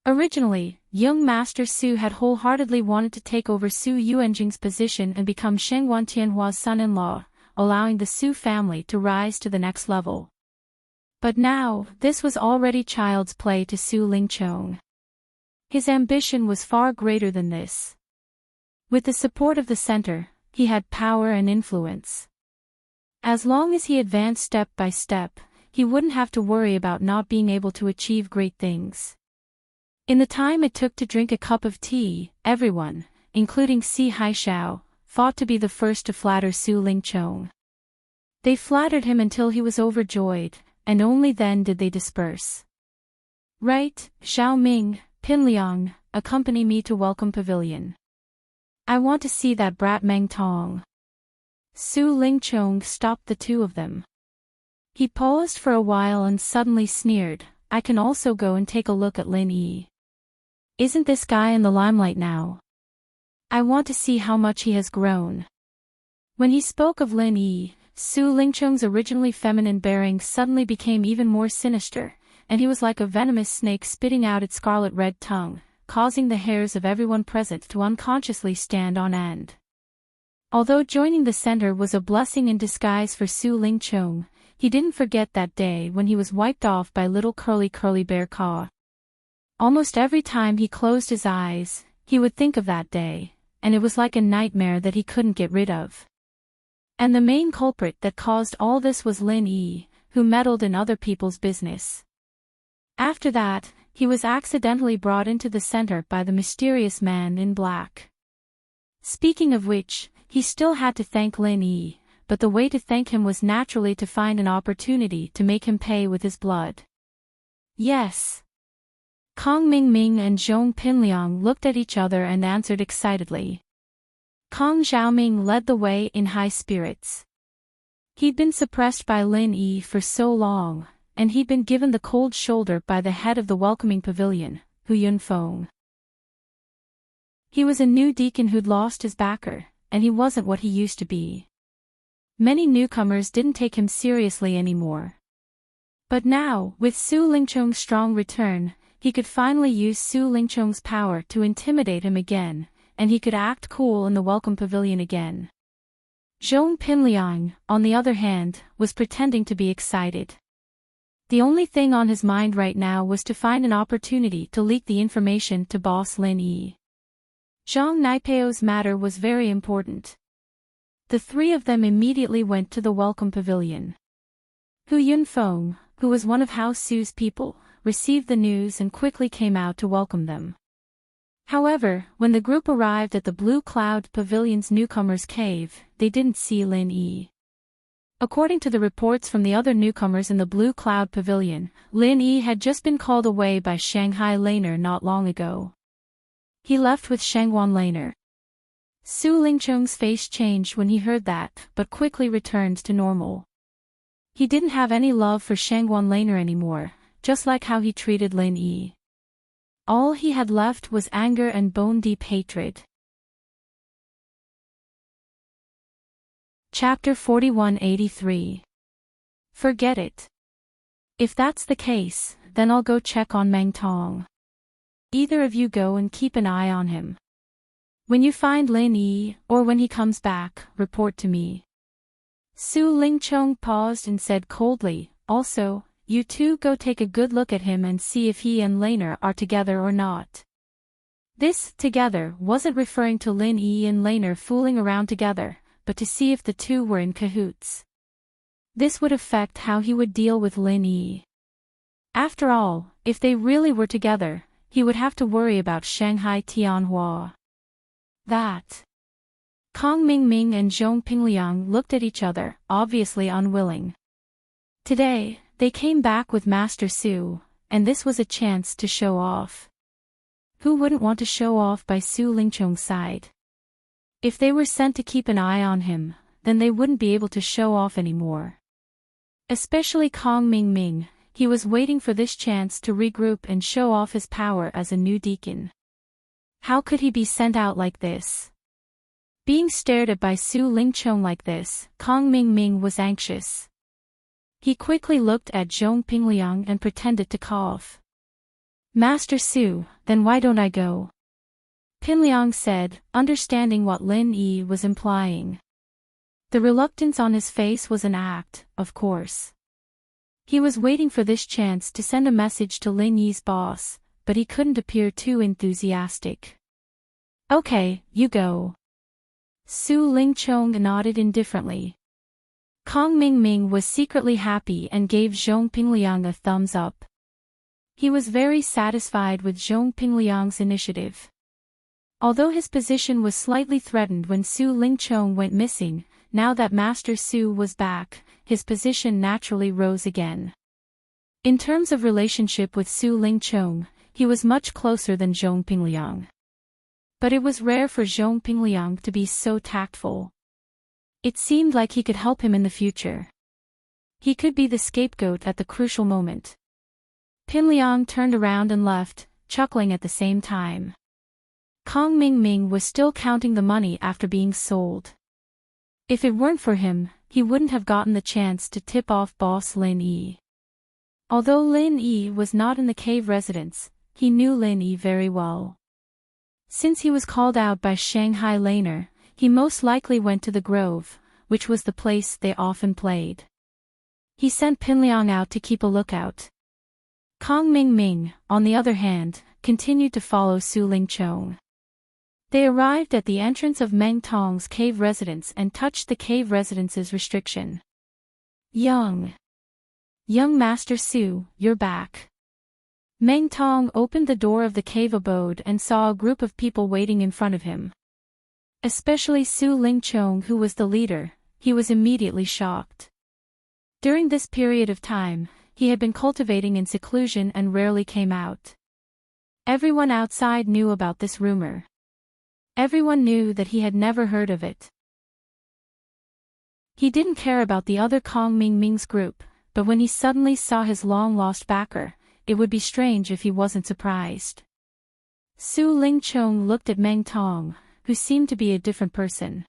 Originally, young Master Su had wholeheartedly wanted to take over Su Yuanjing's position and become Shengwan Tianhua's son-in-law, allowing the Su family to rise to the next level. But now, this was already child's play to Su Lingchong. His ambition was far greater than this. With the support of the center, he had power and influence. As long as he advanced step by step, he wouldn't have to worry about not being able to achieve great things. In the time it took to drink a cup of tea, everyone, including Si Haishao, fought to be the first to flatter Su Lingchong. They flattered him until he was overjoyed, and only then did they disperse. Right, Xiao Ming, Pinliang, accompany me to Welcome Pavilion. I want to see that brat Meng Tong. Su Lingchong stopped the 2 of them. He paused for a while and suddenly sneered, I can also go and take a look at Lin Yi. Isn't this guy in the limelight now? I want to see how much he has grown. When he spoke of Lin Yi, Su Lingchong's originally feminine bearing suddenly became even more sinister, and he was like a venomous snake spitting out its scarlet-red tongue, causing the hairs of everyone present to unconsciously stand on end. Although joining the center was a blessing in disguise for Su Lingchong, he didn't forget that day when he was wiped off by little curly bear Ka. Almost every time he closed his eyes, he would think of that day, and it was like a nightmare that he couldn't get rid of. And the main culprit that caused all this was Lin Yi, who meddled in other people's business. After that, he was accidentally brought into the center by the mysterious man in black. Speaking of which, he still had to thank Lin Yi, but the way to thank him was naturally to find an opportunity to make him pay with his blood. Yes. Kong Mingming and Zhong Pinliang looked at each other and answered excitedly. Kong Xiaoming led the way in high spirits. He'd been suppressed by Lin Yi for so long, and he'd been given the cold shoulder by the head of the welcoming pavilion, Hu Yunfeng. He was a new deacon who'd lost his backer, and he wasn't what he used to be. Many newcomers didn't take him seriously anymore. But now, with Su Lingchong's strong return, he could finally use Su Lingchong's power to intimidate him again, and he could act cool in the welcome pavilion again. Zhong Pinliang, on the other hand, was pretending to be excited. The only thing on his mind right now was to find an opportunity to leak the information to boss Lin Yi. Zhang Naipeo's matter was very important. The 3 of them immediately went to the welcome pavilion. Hu Yunfeng, who was one of House Su's people, received the news and quickly came out to welcome them. However, when the group arrived at the Blue Cloud Pavilion's newcomers' cave, they didn't see Lin Yi. According to the reports from the other newcomers in the Blue Cloud Pavilion, Lin Yi had just been called away by Shanghai Laner not long ago. He left with Shangwan Laner. Su Lingchong's face changed when he heard that, but quickly returned to normal. He didn't have any love for Shangwan Laner anymore, just like how he treated Lin Yi. All he had left was anger and bone-deep hatred. Chapter 4183. Forget it. If that's the case, then I'll go check on Meng Tong. Either of you go and keep an eye on him. When you find Lin Yi, or when he comes back, report to me. Su Lingchong paused and said coldly, also, you 2 go take a good look at him and see if he and Laner are together or not. This, together, wasn't referring to Lin Yi and Laner fooling around together, but to see if the 2 were in cahoots. This would affect how he would deal with Lin Yi. After all, if they really were together, he would have to worry about Shanghai Tianhua. That Kong Mingming and Zhong Pingliang looked at each other, obviously unwilling. Today, they came back with Master Su, and this was a chance to show off. Who wouldn't want to show off by Su Lingchong's side? If they were sent to keep an eye on him, then they wouldn't be able to show off anymore. Especially Kong Mingming, he was waiting for this chance to regroup and show off his power as a new deacon. How could he be sent out like this? Being stared at by Su Lingchong like this, Kong Mingming was anxious. He quickly looked at Zhong Pingliang and pretended to cough. Master Su, then why don't I go? Pingliang said, understanding what Lin Yi was implying. The reluctance on his face was an act, of course. He was waiting for this chance to send a message to Lin Yi's boss, but he couldn't appear too enthusiastic. Okay, you go. Su Lingchong nodded indifferently. Kong Mingming was secretly happy and gave Zhong Pingliang a thumbs up. He was very satisfied with Zhong Pingliang's initiative. Although his position was slightly threatened when Su Lingchong went missing, now that Master Su was back, his position naturally rose again. In terms of relationship with Su Lingchong, he was much closer than Zhong Pingliang. But it was rare for Zhong Pingliang to be so tactful. It seemed like he could help him in the future. He could be the scapegoat at the crucial moment. Pingliang turned around and left, chuckling at the same time. Kong Mingming was still counting the money after being sold. If it weren't for him, he wouldn't have gotten the chance to tip off boss Lin Yi. Although Lin Yi was not in the cave residence, he knew Lin Yi very well. Since he was called out by Shanghai Laner, he most likely went to the Grove, which was the place they often played. He sent Pingliang out to keep a lookout. Kong Mingming, on the other hand, continued to follow Su Lingchong. They arrived at the entrance of Meng Tong's cave residence and touched the cave residence's restriction. Young Master Su, you're back. Meng Tong opened the door of the cave abode and saw a group of people waiting in front of him. Especially Su Lingchong, who was the leader, he was immediately shocked. During this period of time, he had been cultivating in seclusion and rarely came out. Everyone outside knew about this rumor. Everyone knew that he had never heard of it. He didn't care about the other Kong Mingming's group, but when he suddenly saw his long-lost backer, it would be strange if he wasn't surprised. Su Lingchong looked at Meng Tong, who seemed to be a different person.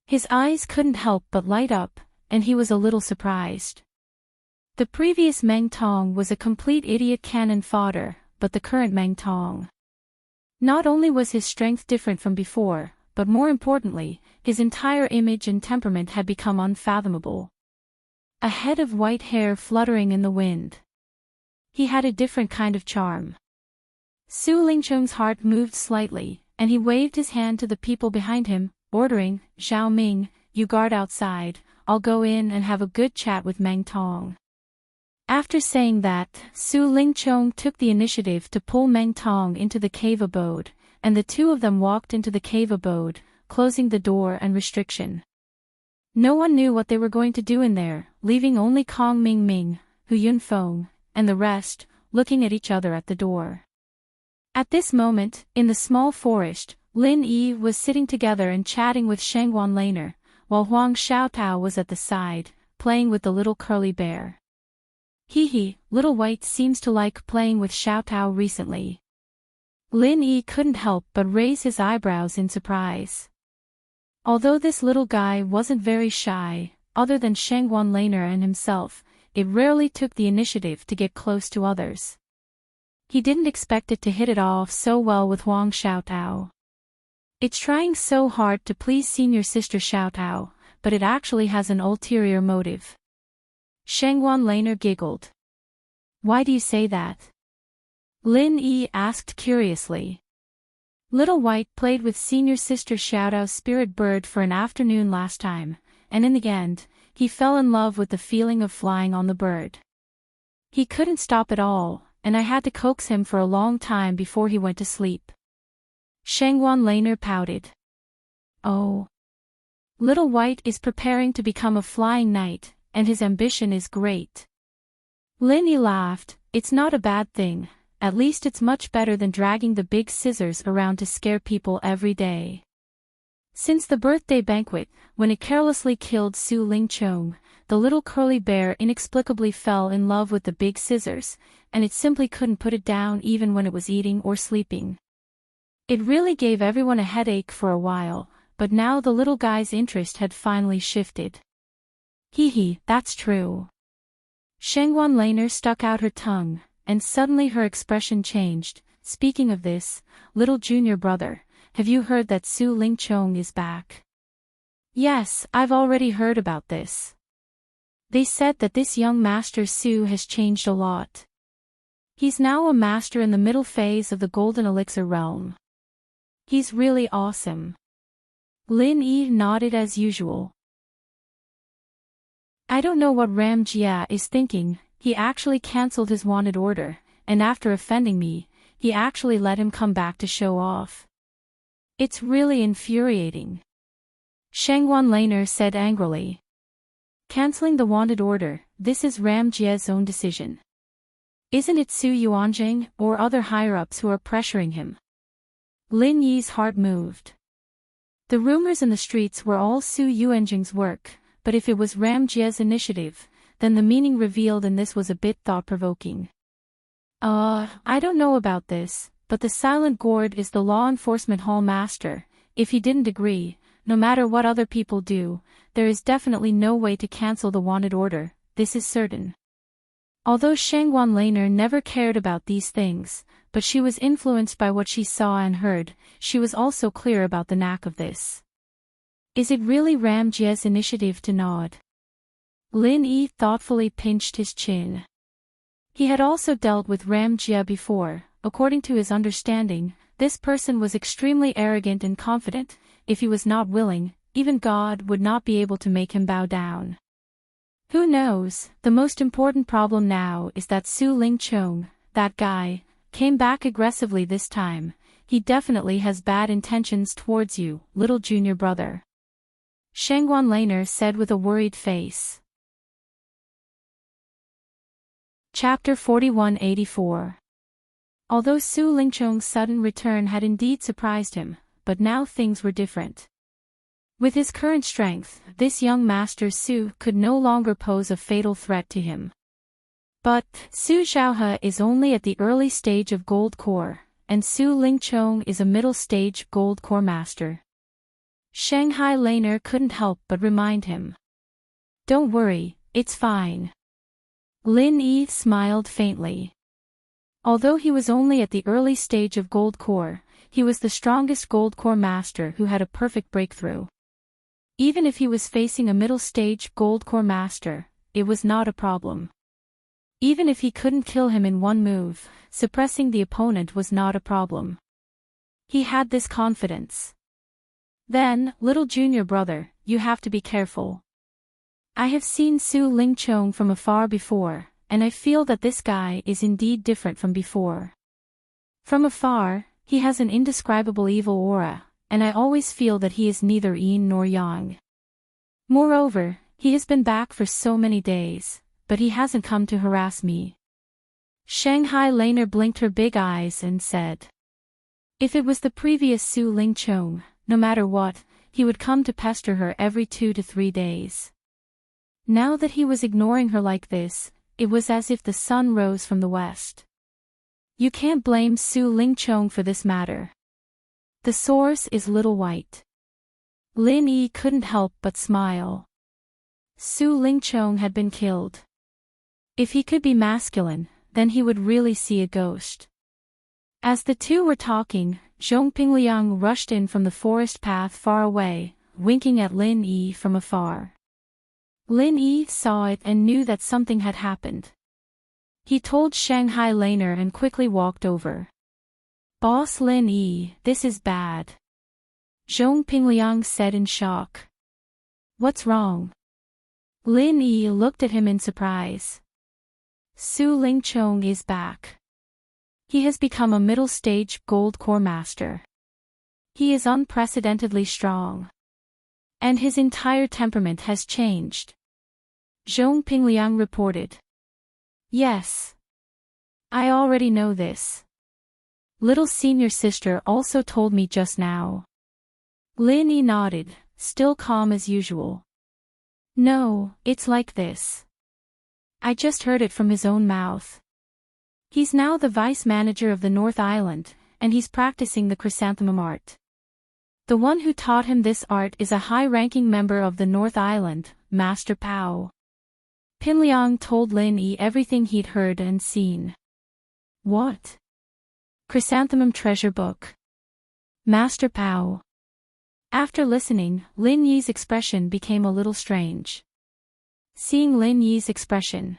His eyes couldn't help but light up, and he was a little surprised. The previous Meng Tong was a complete idiot cannon fodder, but the current Meng Tong. Not only was his strength different from before, but more importantly, his entire image and temperament had become unfathomable. A head of white hair fluttering in the wind. He had a different kind of charm. Su Lingchong's heart moved slightly, and he waved his hand to the people behind him, ordering, Zhao Ming, you guard outside, I'll go in and have a good chat with Meng Tong. After saying that, Su Lingchong took the initiative to pull Meng Tong into the cave abode, and the two of them walked into the cave abode, closing the door and restriction. No one knew what they were going to do in there, leaving only Kong Mingming, Hu Yunfeng, and the rest, looking at each other at the door. At this moment, in the small forest, Lin Yi was sitting together and chatting with Shangguan Laner, while Huang Xiaotao was at the side, playing with the little curly bear. Hee, Little White seems to like playing with Xiaotao recently. Lin Yi couldn't help but raise his eyebrows in surprise. Although this little guy wasn't very shy, other than Shangguan Laner and himself, it rarely took the initiative to get close to others. He didn't expect it to hit it off so well with Huang Xiaotao. It's trying so hard to please senior sister Xiaotao, but it actually has an ulterior motive. Shangguan Laner giggled. Why do you say that? Lin Yi asked curiously. Little White played with senior sister Xiaotao's spirit bird for an afternoon last time, and in the end, he fell in love with the feeling of flying on the bird. He couldn't stop at all, and I had to coax him for a long time before he went to sleep. Shangguan Laner pouted. Oh. Little White is preparing to become a flying knight, and his ambition is great. Lin Yi laughed. It's not a bad thing, at least it's much better than dragging the big scissors around to scare people every day. Since the birthday banquet, when it carelessly killed Su Lingchong, the little curly bear inexplicably fell in love with the big scissors, and it simply couldn't put it down even when it was eating or sleeping. It really gave everyone a headache for a while, but now the little guy's interest had finally shifted. Hee, that's true. Shengwan Laner stuck out her tongue, and suddenly her expression changed. Speaking of this, little junior brother, have you heard that Su Lingchong is back? Yes, I've already heard about this. They said that this young Master Su has changed a lot. He's now a master in the middle phase of the Golden Elixir realm. He's really awesome. Lin Yi nodded as usual. I don't know what Ram Jia is thinking. He actually cancelled his wanted order, and after offending me, he actually let him come back to show off. It's really infuriating. Shengwan Laner said angrily. Cancelling the wanted order, this is Ram Jia's own decision. Isn't it Su Yuanjing or other higher-ups who are pressuring him? Lin Yi's heart moved. The rumors in the streets were all Su Yuanjing's work, but if it was Ram Jia's initiative, then the meaning revealed in this was a bit thought-provoking. I don't know about this, but the Silent Gourd is the law enforcement hall master. If he didn't agree, no matter what other people do, there is definitely no way to cancel the wanted order, this is certain. Although Shengwan Laner never cared about these things, but she was influenced by what she saw and heard, she was also clear about the knack of this. Is it really Ram Jia's initiative to nod? Lin Yi thoughtfully pinched his chin. He had also dealt with Ram Jia before. According to his understanding, this person was extremely arrogant and confident. If he was not willing, even God would not be able to make him bow down. Who knows, the most important problem now is that Su Lingchong, that guy, came back aggressively this time. He definitely has bad intentions towards you, little junior brother. Shengwan Laner said with a worried face. Chapter 4184. Although Su Lingchong's sudden return had indeed surprised him, but now things were different. With his current strength, this young Master Su could no longer pose a fatal threat to him. But, Su Xiaohe is only at the early stage of Gold Core, and Su Lingchong is a middle stage Gold Core Master. Shanghai Laner couldn't help but remind him. Don't worry, it's fine. Lin Yi smiled faintly. Although he was only at the early stage of Gold Core, he was the strongest Gold Core Master who had a perfect breakthrough. Even if he was facing a middle stage Gold Core Master, it was not a problem. Even if he couldn't kill him in one move, suppressing the opponent was not a problem. He had this confidence. Then, little junior brother, you have to be careful. I have seen Su Lingchong from afar before, and I feel that this guy is indeed different from before. From afar, he has an indescribable evil aura, and I always feel that he is neither yin nor yang. Moreover, he has been back for so many days, but he hasn't come to harass me. Shanghai Laner blinked her big eyes and said. If it was the previous Su Lingchong, no matter what, he would come to pester her every 2 to 3 days. Now that he was ignoring her like this, it was as if the sun rose from the west. You can't blame Su Lingchong for this matter. The source is Little White. Lin Yi couldn't help but smile. Su Lingchong had been killed. If he could be masculine, then he would really see a ghost. As the two were talking, Zhongping Liang rushed in from the forest path far away, winking at Lin Yi from afar. Lin Yi saw it and knew that something had happened. He told Shanghai Laner and quickly walked over. Boss Lin Yi, this is bad. Zhongping Liang said in shock. What's wrong? Lin Yi looked at him in surprise. Su Lingchong is back. He has become a middle-stage Gold Core Master. He is unprecedentedly strong. And his entire temperament has changed. Zhong Pingliang reported. Yes. I already know this. Little senior sister also told me just now. Lin Yi nodded, still calm as usual. No, it's like this. I just heard it from his own mouth. He's now the vice manager of the North Island, and he's practicing the chrysanthemum art. The one who taught him this art is a high-ranking member of the North Island, Master Pao. Pinliang told Lin Yi everything he'd heard and seen. What? Chrysanthemum treasure book. Master Pao. After listening, Lin Yi's expression became a little strange. Seeing Lin Yi's expression,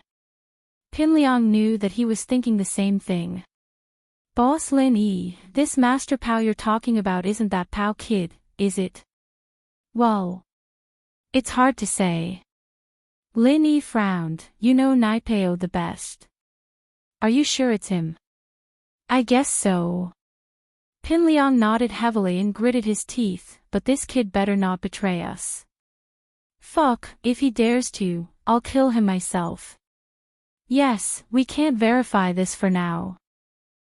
Pinliang knew that he was thinking the same thing. Boss Lin Yi, this Master Pao you're talking about isn't that Pao kid, is it? Well, it's hard to say. Lin Yi frowned, you know Naipeo the best. Are you sure it's him? I guess so. Pinliang nodded heavily and gritted his teeth, but this kid better not betray us. Fuck, if he dares to, I'll kill him myself. Yes, we can't verify this for now.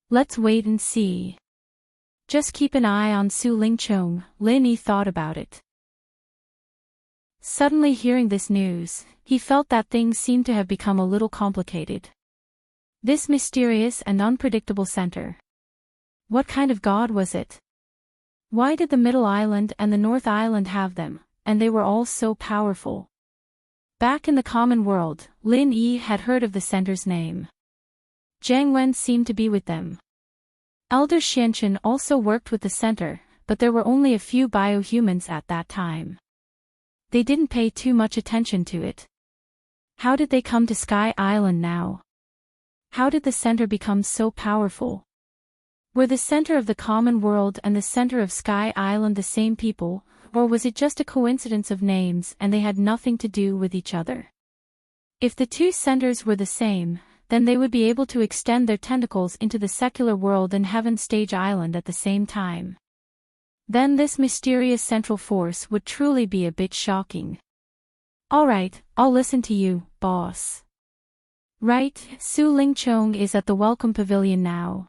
Let's wait and see. Just keep an eye on Su Lingchong, Lin Yi thought about it. Suddenly hearing this news, he felt that things seemed to have become a little complicated. This mysterious and unpredictable center. What kind of god was it? Why did the Middle Island and the North Island have them, and they were all so powerful? Back in the common world, Lin Yi had heard of the center's name. Jiang Wen seemed to be with them. Elder Xianchen also worked with the center, but there were only a few biohumans at that time. They didn't pay too much attention to it. How did they come to Sky Island now? How did the center become so powerful? Were the center of the common world and the center of Sky Island the same people, or was it just a coincidence of names and they had nothing to do with each other? If the two centers were the same, then they would be able to extend their tentacles into the secular world and Heaven Stage Island at the same time. Then this mysterious central force would truly be a bit shocking. Alright, I'll listen to you, boss. Right, Su Lingchong is at the Welcome Pavilion now.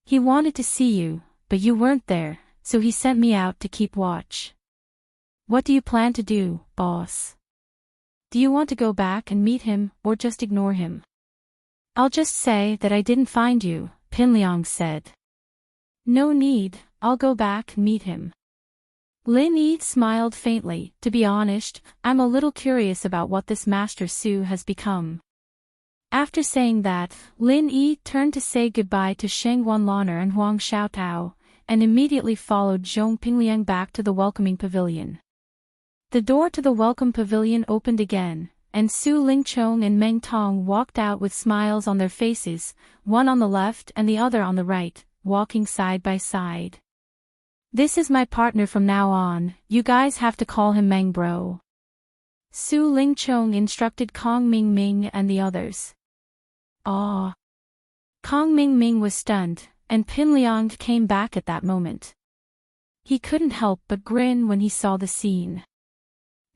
He wanted to see you, but you weren't there, so he sent me out to keep watch. What do you plan to do, boss? Do you want to go back and meet him, or just ignore him? I'll just say that I didn't find you, Pinliang said. No need, I'll go back and meet him. Lin Yi smiled faintly. To be honest, I'm a little curious about what this Master Su has become. After saying that, Lin Yi turned to say goodbye to Sheng Wanlaner and Huang Xiaotao, and immediately followed Zhong Pingliang back to the welcoming pavilion. The door to the welcome pavilion opened again, and Su Lingchong and Meng Tong walked out with smiles on their faces, one on the left and the other on the right, walking side by side. This is my partner from now on, you guys have to call him Meng bro. Su Lingchong instructed Kong Ming Ming and the others. Ah. Kong Ming Ming was stunned, and Pinliang came back at that moment. He couldn't help but grin when he saw the scene.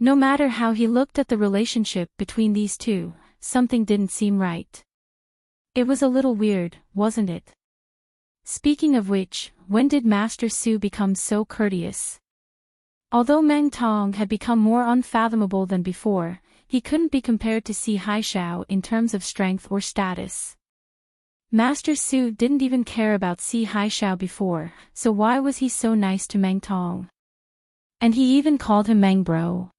No matter how he looked at the relationship between these two, something didn't seem right. It was a little weird, wasn't it? Speaking of which, when did Master Su become so courteous? Although Meng Tong had become more unfathomable than before, he couldn't be compared to Si Haishao in terms of strength or status. Master Su didn't even care about Si Haishao before, so why was he so nice to Meng Tong? And he even called him Meng bro.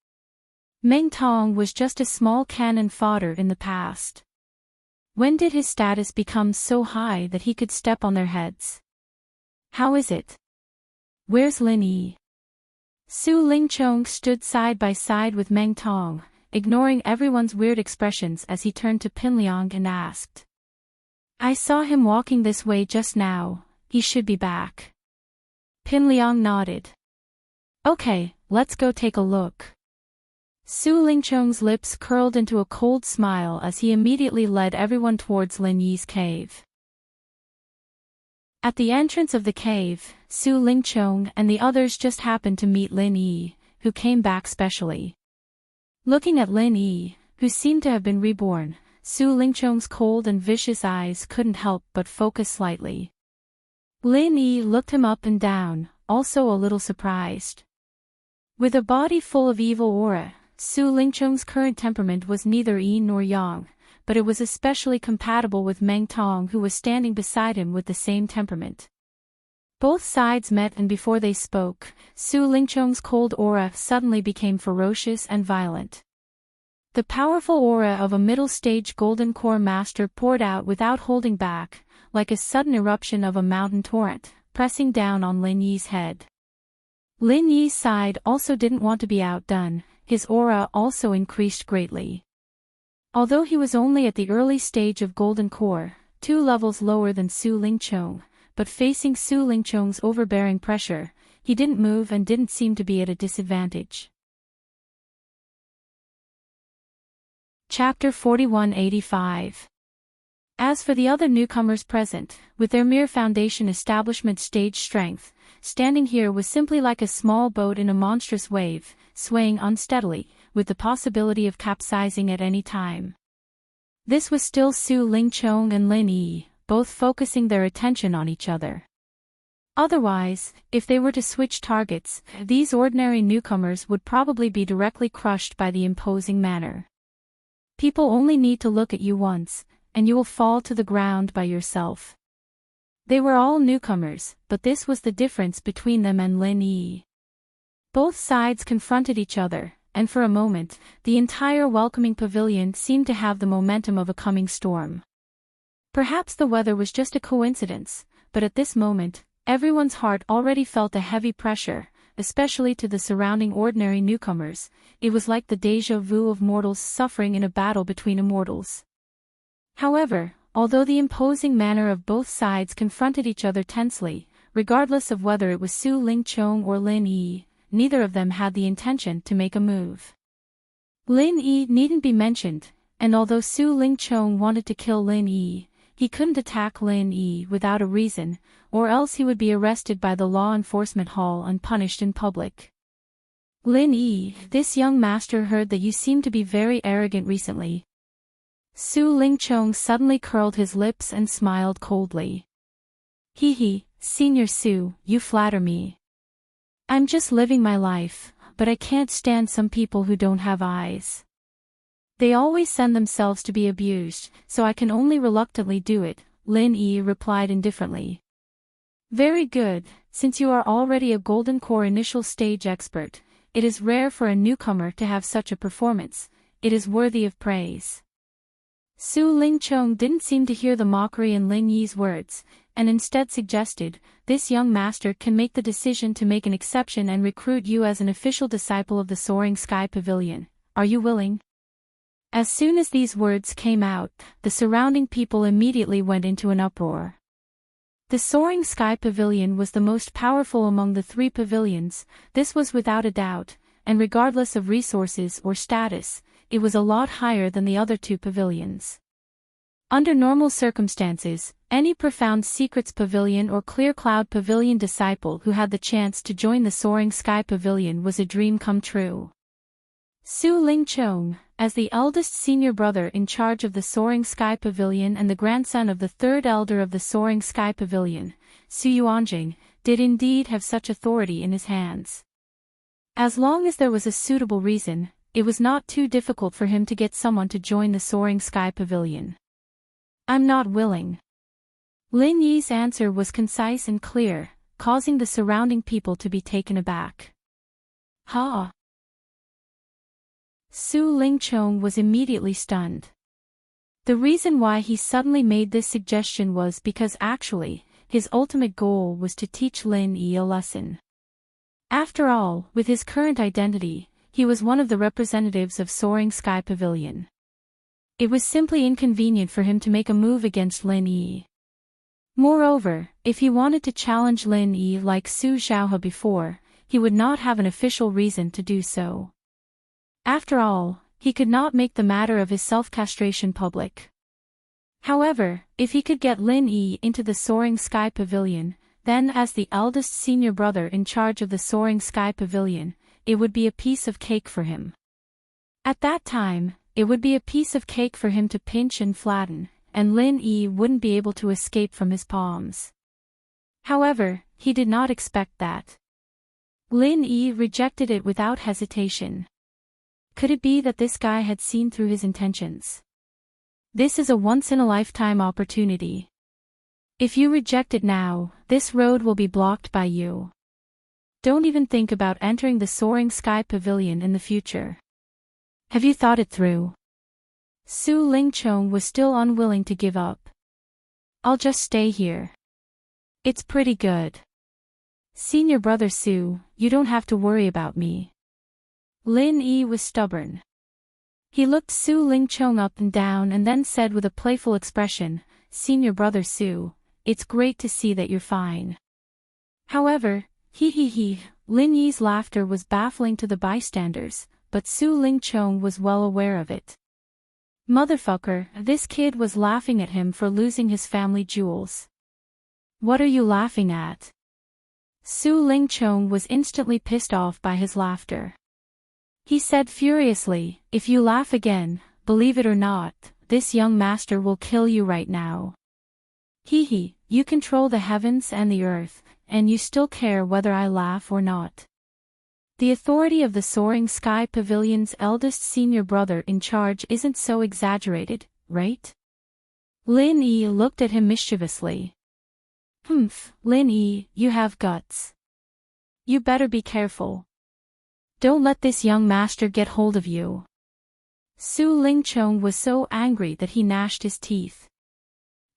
Meng Tong was just a small cannon fodder in the past. When did his status become so high that he could step on their heads? How is it? Where's Lin Yi? Su Lingchong stood side by side with Meng Tong, ignoring everyone's weird expressions as he turned to Pinliang and asked. I saw him walking this way just now, he should be back. Pinliang nodded. Okay, let's go take a look. Su Lingchong's lips curled into a cold smile as he immediately led everyone towards Lin Yi's cave. At the entrance of the cave, Su Lingchong and the others just happened to meet Lin Yi, who came back specially. Looking at Lin Yi, who seemed to have been reborn, Su Lingchong's cold and vicious eyes couldn't help but focus slightly. Lin Yi looked him up and down, also a little surprised. With a body full of evil aura, Su Lingchong's current temperament was neither yin nor yang, but it was especially compatible with Meng Tong, who was standing beside him with the same temperament. Both sides met, and before they spoke, Su Lingchong's cold aura suddenly became ferocious and violent. The powerful aura of a middle-stage golden core master poured out without holding back, like a sudden eruption of a mountain torrent, pressing down on Lin Yi's head. Lin Yi's side also didn't want to be outdone, his aura also increased greatly. Although he was only at the early stage of golden core, 2 levels lower than Su Lingchong, but facing Su Lingchong's overbearing pressure, he didn't move and didn't seem to be at a disadvantage. Chapter 4185. As for the other newcomers present, with their mere foundation establishment stage strength, standing here was simply like a small boat in a monstrous wave, swaying unsteadily, with the possibility of capsizing at any time. This was still Su Lingchong and Lin Yi, both focusing their attention on each other. Otherwise, if they were to switch targets, these ordinary newcomers would probably be directly crushed by the imposing manner. People only need to look at you once, and you will fall to the ground by yourself. They were all newcomers, but this was the difference between them and Lin Yi. Both sides confronted each other, and for a moment, the entire welcoming pavilion seemed to have the momentum of a coming storm. Perhaps the weather was just a coincidence, but at this moment, everyone's heart already felt a heavy pressure, especially to the surrounding ordinary newcomers. It was like the déjà vu of mortals suffering in a battle between immortals. However, although the imposing manner of both sides confronted each other tensely, regardless of whether it was Su Lingchong or Lin Yi, neither of them had the intention to make a move. Lin Yi needn't be mentioned, and although Su Lingchong wanted to kill Lin Yi, he couldn't attack Lin Yi without a reason, or else he would be arrested by the law enforcement hall and punished in public. Lin Yi, this young master heard that you seem to be very arrogant recently. Su Lingchong suddenly curled his lips and smiled coldly. He, Senior Su, you flatter me. I'm just living my life, but I can't stand some people who don't have eyes. They always send themselves to be abused, so I can only reluctantly do it, Lin Yi replied indifferently. Very good, since you are already a golden core initial stage expert, it is rare for a newcomer to have such a performance, it is worthy of praise. Su Lingchong didn't seem to hear the mockery in Lin Yi's words, and instead suggested, this young master can make the decision to make an exception and recruit you as an official disciple of the Soaring Sky Pavilion. Are you willing? As soon as these words came out, the surrounding people immediately went into an uproar. The Soaring Sky Pavilion was the most powerful among the 3 pavilions, this was without a doubt, and regardless of resources or status, it was a lot higher than the other 2 pavilions. Under normal circumstances, any Profound Secrets Pavilion or Clear Cloud Pavilion disciple who had the chance to join the Soaring Sky Pavilion was a dream come true. Su Lingchong, as the eldest senior brother in charge of the Soaring Sky Pavilion and the grandson of the 3rd elder of the Soaring Sky Pavilion, Su Yuanjing, did indeed have such authority in his hands. As long as there was a suitable reason, it was not too difficult for him to get someone to join the Soaring Sky Pavilion. I'm not willing. Lin Yi's answer was concise and clear, causing the surrounding people to be taken aback. Ha! Su Lingchong was immediately stunned. The reason why he suddenly made this suggestion was because actually, his ultimate goal was to teach Lin Yi a lesson. After all, with his current identity, he was one of the representatives of Soaring Sky Pavilion. It was simply inconvenient for him to make a move against Lin Yi. Moreover, if he wanted to challenge Lin Yi like Su Xiaohe before, he would not have an official reason to do so. After all, he could not make the matter of his self-castration public. However, if he could get Lin Yi into the Soaring Sky Pavilion, then as the eldest senior brother in charge of the Soaring Sky Pavilion, it would be a piece of cake for him. At that time, it would be a piece of cake for him to pinch and flatten, and Lin Yi wouldn't be able to escape from his palms. However, he did not expect that. Lin Yi rejected it without hesitation. Could it be that this guy had seen through his intentions? This is a once-in-a-lifetime opportunity. If you reject it now, this road will be blocked by you. Don't even think about entering the Soaring Sky Pavilion in the future. Have you thought it through? Su Lingchong was still unwilling to give up. I'll just stay here. It's pretty good. Senior brother Su, you don't have to worry about me. Lin Yi was stubborn. He looked Su Lingchong up and down and then said with a playful expression, Senior brother Su, it's great to see that you're fine. However, Lin Yi's laughter was baffling to the bystanders, but Su Lingchong was well aware of it. Motherfucker, this kid was laughing at him for losing his family jewels. What are you laughing at? Su Lingchong was instantly pissed off by his laughter. He said furiously, if you laugh again, believe it or not, this young master will kill you right now. You control the heavens and the earth, and you still care whether I laugh or not. The authority of the Soaring Sky Pavilion's eldest senior brother in charge isn't so exaggerated, right? Lin Yi looked at him mischievously. Lin Yi, you have guts. You better be careful. Don't let this young master get hold of you. Su Lingchong was so angry that he gnashed his teeth.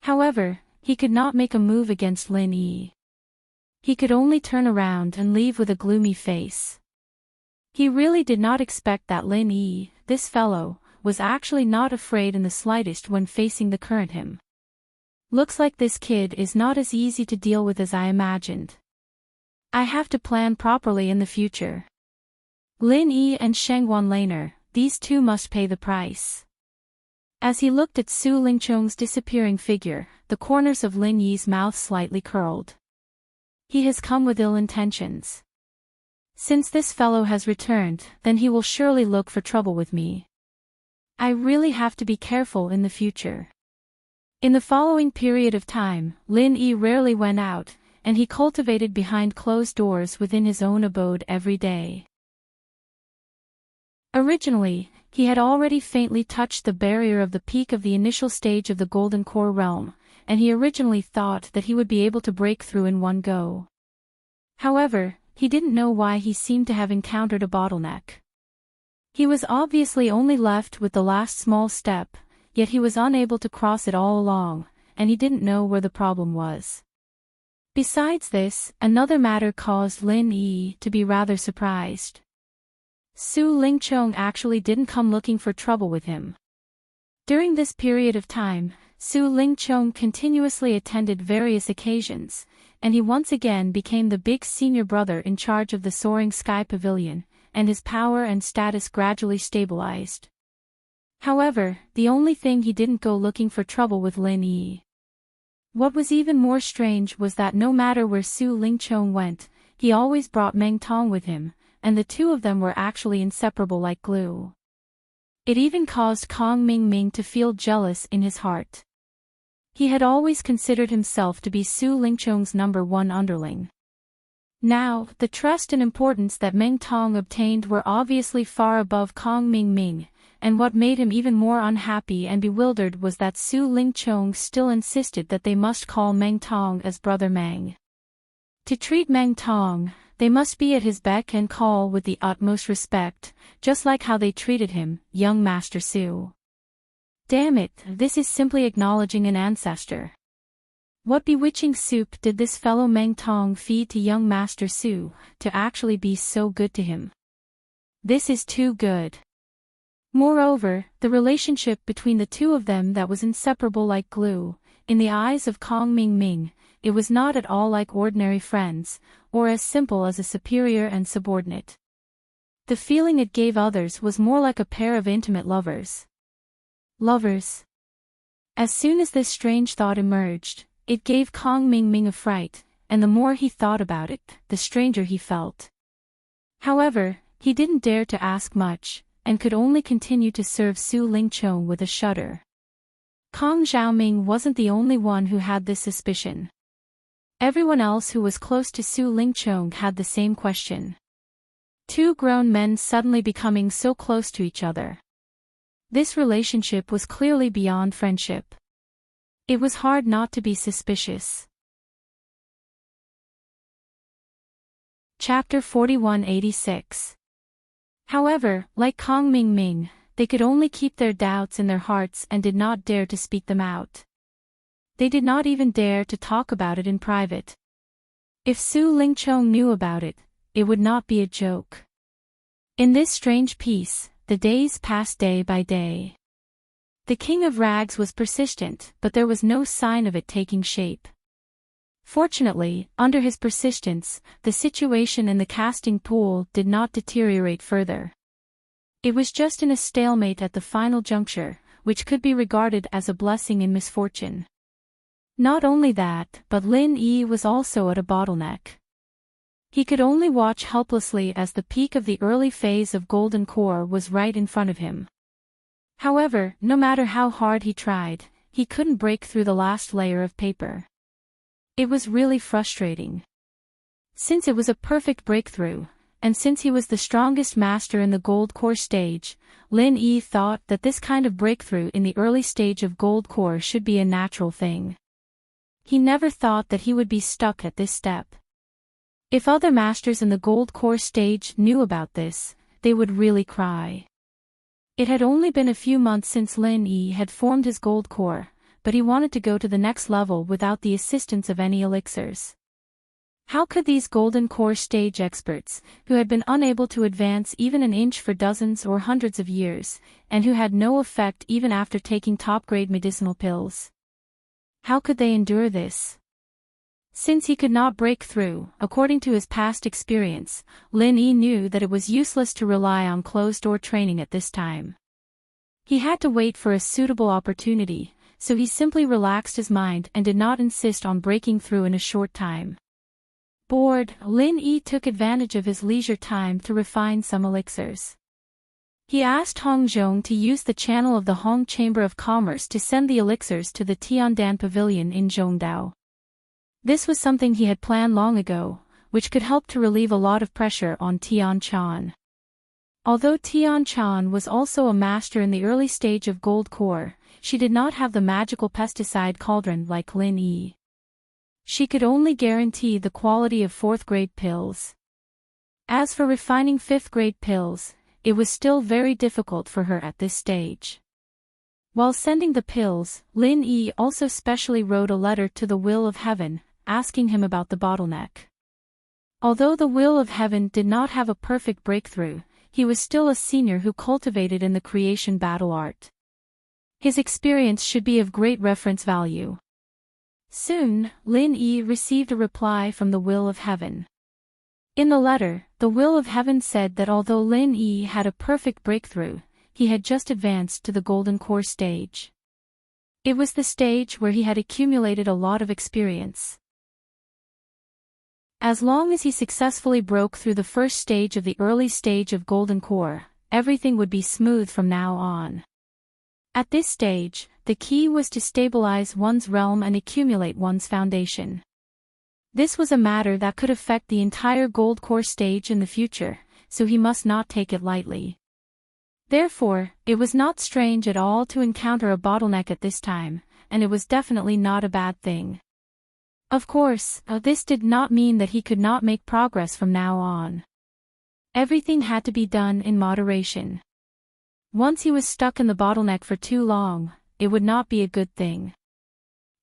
However, he could not make a move against Lin Yi. He could only turn around and leave with a gloomy face. He really did not expect that Lin Yi, this fellow, was actually not afraid in the slightest when facing the current him. Looks like this kid is not as easy to deal with as I imagined. I have to plan properly in the future. Lin Yi and Shengwan Laner, these two must pay the price. As he looked at Su Lingchong's disappearing figure, the corners of Lin Yi's mouth slightly curled. He has come with ill intentions. Since this fellow has returned, then he will surely look for trouble with me. I really have to be careful in the future. In the following period of time, Lin Yi rarely went out, and he cultivated behind closed doors within his own abode every day. Originally, he had already faintly touched the barrier of the peak of the initial stage of the Golden Core realm, and he originally thought that he would be able to break through in one go. However, he didn't know why he seemed to have encountered a bottleneck. He was obviously only left with the last small step, yet he was unable to cross it all along, and he didn't know where the problem was. Besides this, another matter caused Lin Yi to be rather surprised. Su Lingchong actually didn't come looking for trouble with him. During this period of time, Su Lingchong continuously attended various occasions, and he once again became the big senior brother in charge of the Soaring Sky Pavilion, and his power and status gradually stabilized. However, the only thing he didn't go looking for trouble with Lin Yi. What was even more strange was that no matter where Su Lingchong went, he always brought Meng Tong with him, and the two of them were actually inseparable like glue. It even caused Kong Ming to feel jealous in his heart. He had always considered himself to be Su Lingchong's #1 underling. Now, the trust and importance that Meng Tong obtained were obviously far above Kong Ming, and what made him even more unhappy and bewildered was that Su Lingchong still insisted that they must call Meng Tong as Brother Meng. To treat Meng Tong, they must be at his beck and call with the utmost respect, just like how they treated him, young Master Su. Damn it, this is simply acknowledging an ancestor. What bewitching soup did this fellow Meng Tong feed to young Master Su, to actually be so good to him? This is too good. Moreover, the relationship between the two of them that was inseparable like glue, in the eyes of Kong Ming, it was not at all like ordinary friends, or as simple as a superior and subordinate. The feeling it gave others was more like a pair of intimate lovers. As soon as this strange thought emerged, it gave Kong Ming a fright, and the more he thought about it, the stranger he felt. However, He didn't dare to ask much, and could only continue to serve Su Lingchong with a shudder. Kong Xiaoming wasn't the only one who had this suspicion. Everyone else who was close to Su Lingchong had the same question. Two grown men suddenly becoming so close to each other. This relationship was clearly beyond friendship. It was hard not to be suspicious. Chapter 4186. However, like Kong Mingming, they could only keep their doubts in their hearts and did not dare to speak them out. They did not even dare to talk about it in private. If Su Lingchong knew about it, it would not be a joke. In this strange peace, the days passed day by day. The King of Rags was persistent, but there was no sign of it taking shape. Fortunately, under his persistence, the situation in the casting pool did not deteriorate further. It was just in a stalemate at the final juncture, which could be regarded as a blessing in misfortune. Not only that, but Lin Yi was also at a bottleneck. He could only watch helplessly as the peak of the early phase of Golden Core was right in front of him. However, no matter how hard he tried, he couldn't break through the last layer of paper. It was really frustrating. Since it was a perfect breakthrough, and since he was the strongest master in the Gold Core stage, Lin Yi thought that this kind of breakthrough in the early stage of Gold Core should be a natural thing. He never thought that he would be stuck at this step. If other masters in the Gold Core stage knew about this, they would really cry. It had only been a few months since Lin Yi had formed his Gold Core, but he wanted to go to the next level without the assistance of any elixirs. How could these Golden Core stage experts, who had been unable to advance even an inch for dozens or hundreds of years, and who had no effect even after taking top-grade medicinal pills, how could they endure this? Since he could not break through, according to his past experience, Lin Yi knew that it was useless to rely on closed-door training at this time. He had to wait for a suitable opportunity, so he simply relaxed his mind and did not insist on breaking through in a short time. Bored, Lin Yi took advantage of his leisure time to refine some elixirs. He asked Hong Zhong to use the channel of the Hong Chamber of Commerce to send the elixirs to the Tiandan Pavilion in Zhongdao. This was something he had planned long ago, which could help to relieve a lot of pressure on Tian Chan. Although Tian Chan was also a master in the early stage of Gold Core, she did not have the magical pesticide cauldron like Lin Yi. She could only guarantee the quality of 4th-grade pills. As for refining 5th-grade pills, it was still very difficult for her at this stage. While sending the pills, Lin Yi also specially wrote a letter to the Will of Heaven, asking him about the bottleneck. Although the Will of Heaven did not have a perfect breakthrough, he was still a senior who cultivated in the creation battle art. His experience should be of great reference value. Soon, Lin Yi received a reply from the Will of Heaven. In the letter, the Will of Heaven said that although Lin Yi had a perfect breakthrough, he had just advanced to the Golden Core stage. It was the stage where he had accumulated a lot of experience. As long as he successfully broke through the first stage of the early stage of Golden Core, everything would be smooth from now on. At this stage, the key was to stabilize one's realm and accumulate one's foundation. This was a matter that could affect the entire Gold Core stage in the future, so he must not take it lightly. Therefore, it was not strange at all to encounter a bottleneck at this time, and it was definitely not a bad thing. Of course, this did not mean that he could not make progress from now on. Everything had to be done in moderation. Once he was stuck in the bottleneck for too long, it would not be a good thing.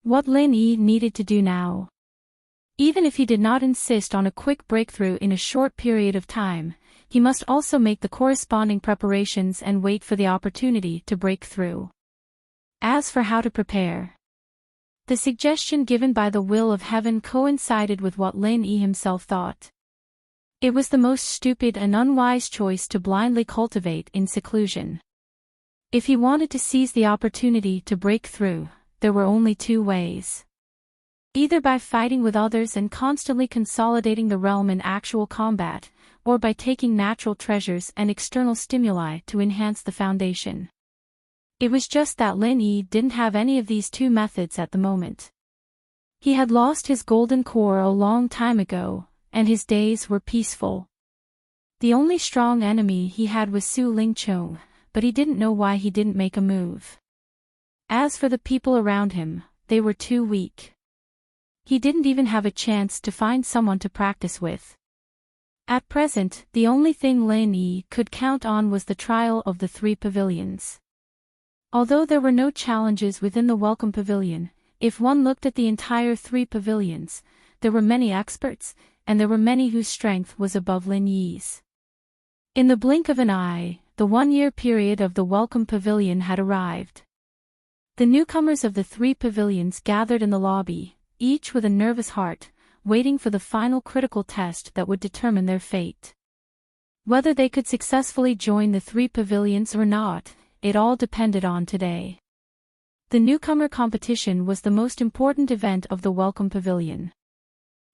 What Lin Yi needed to do now? Even if he did not insist on a quick breakthrough in a short period of time, he must also make the corresponding preparations and wait for the opportunity to break through. As for how to prepare, the suggestion given by the Will of Heaven coincided with what Lin Yi himself thought. It was the most stupid and unwise choice to blindly cultivate in seclusion. If he wanted to seize the opportunity to break through, there were only two ways. Either by fighting with others and constantly consolidating the realm in actual combat, or by taking natural treasures and external stimuli to enhance the foundation. It was just that Lin Yi didn't have any of these two methods at the moment. He had lost his golden core a long time ago, and his days were peaceful. The only strong enemy he had was Su Lingqiong, but he didn't know why he didn't make a move. As for the people around him, they were too weak. He didn't even have a chance to find someone to practice with. At present, the only thing Lin Yi could count on was the trial of the 3 pavilions. Although there were no challenges within the Welcome Pavilion, if one looked at the entire 3 pavilions, there were many experts, and there were many whose strength was above Lin Yi's. In the blink of an eye, the 1-year period of the Welcome Pavilion had arrived. The newcomers of the 3 pavilions gathered in the lobby, each with a nervous heart, waiting for the final critical test that would determine their fate. Whether they could successfully join the 3 pavilions or not, it all depended on today. The newcomer competition was the most important event of the Welcome Pavilion.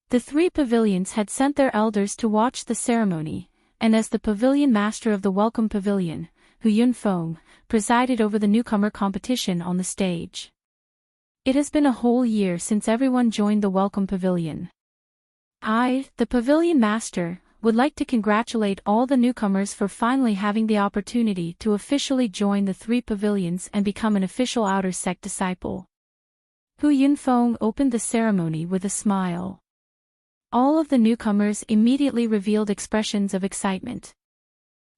The 3 pavilions had sent their elders to watch the ceremony, and as the pavilion master of the Welcome Pavilion, Hu Yunfeng, presided over the newcomer competition on the stage. It has been a whole year since everyone joined the Welcome Pavilion. I, the pavilion master, would like to congratulate all the newcomers for finally having the opportunity to officially join the 3 pavilions and become an official outer sect disciple. Hu Yunfeng opened the ceremony with a smile. All of the newcomers immediately revealed expressions of excitement.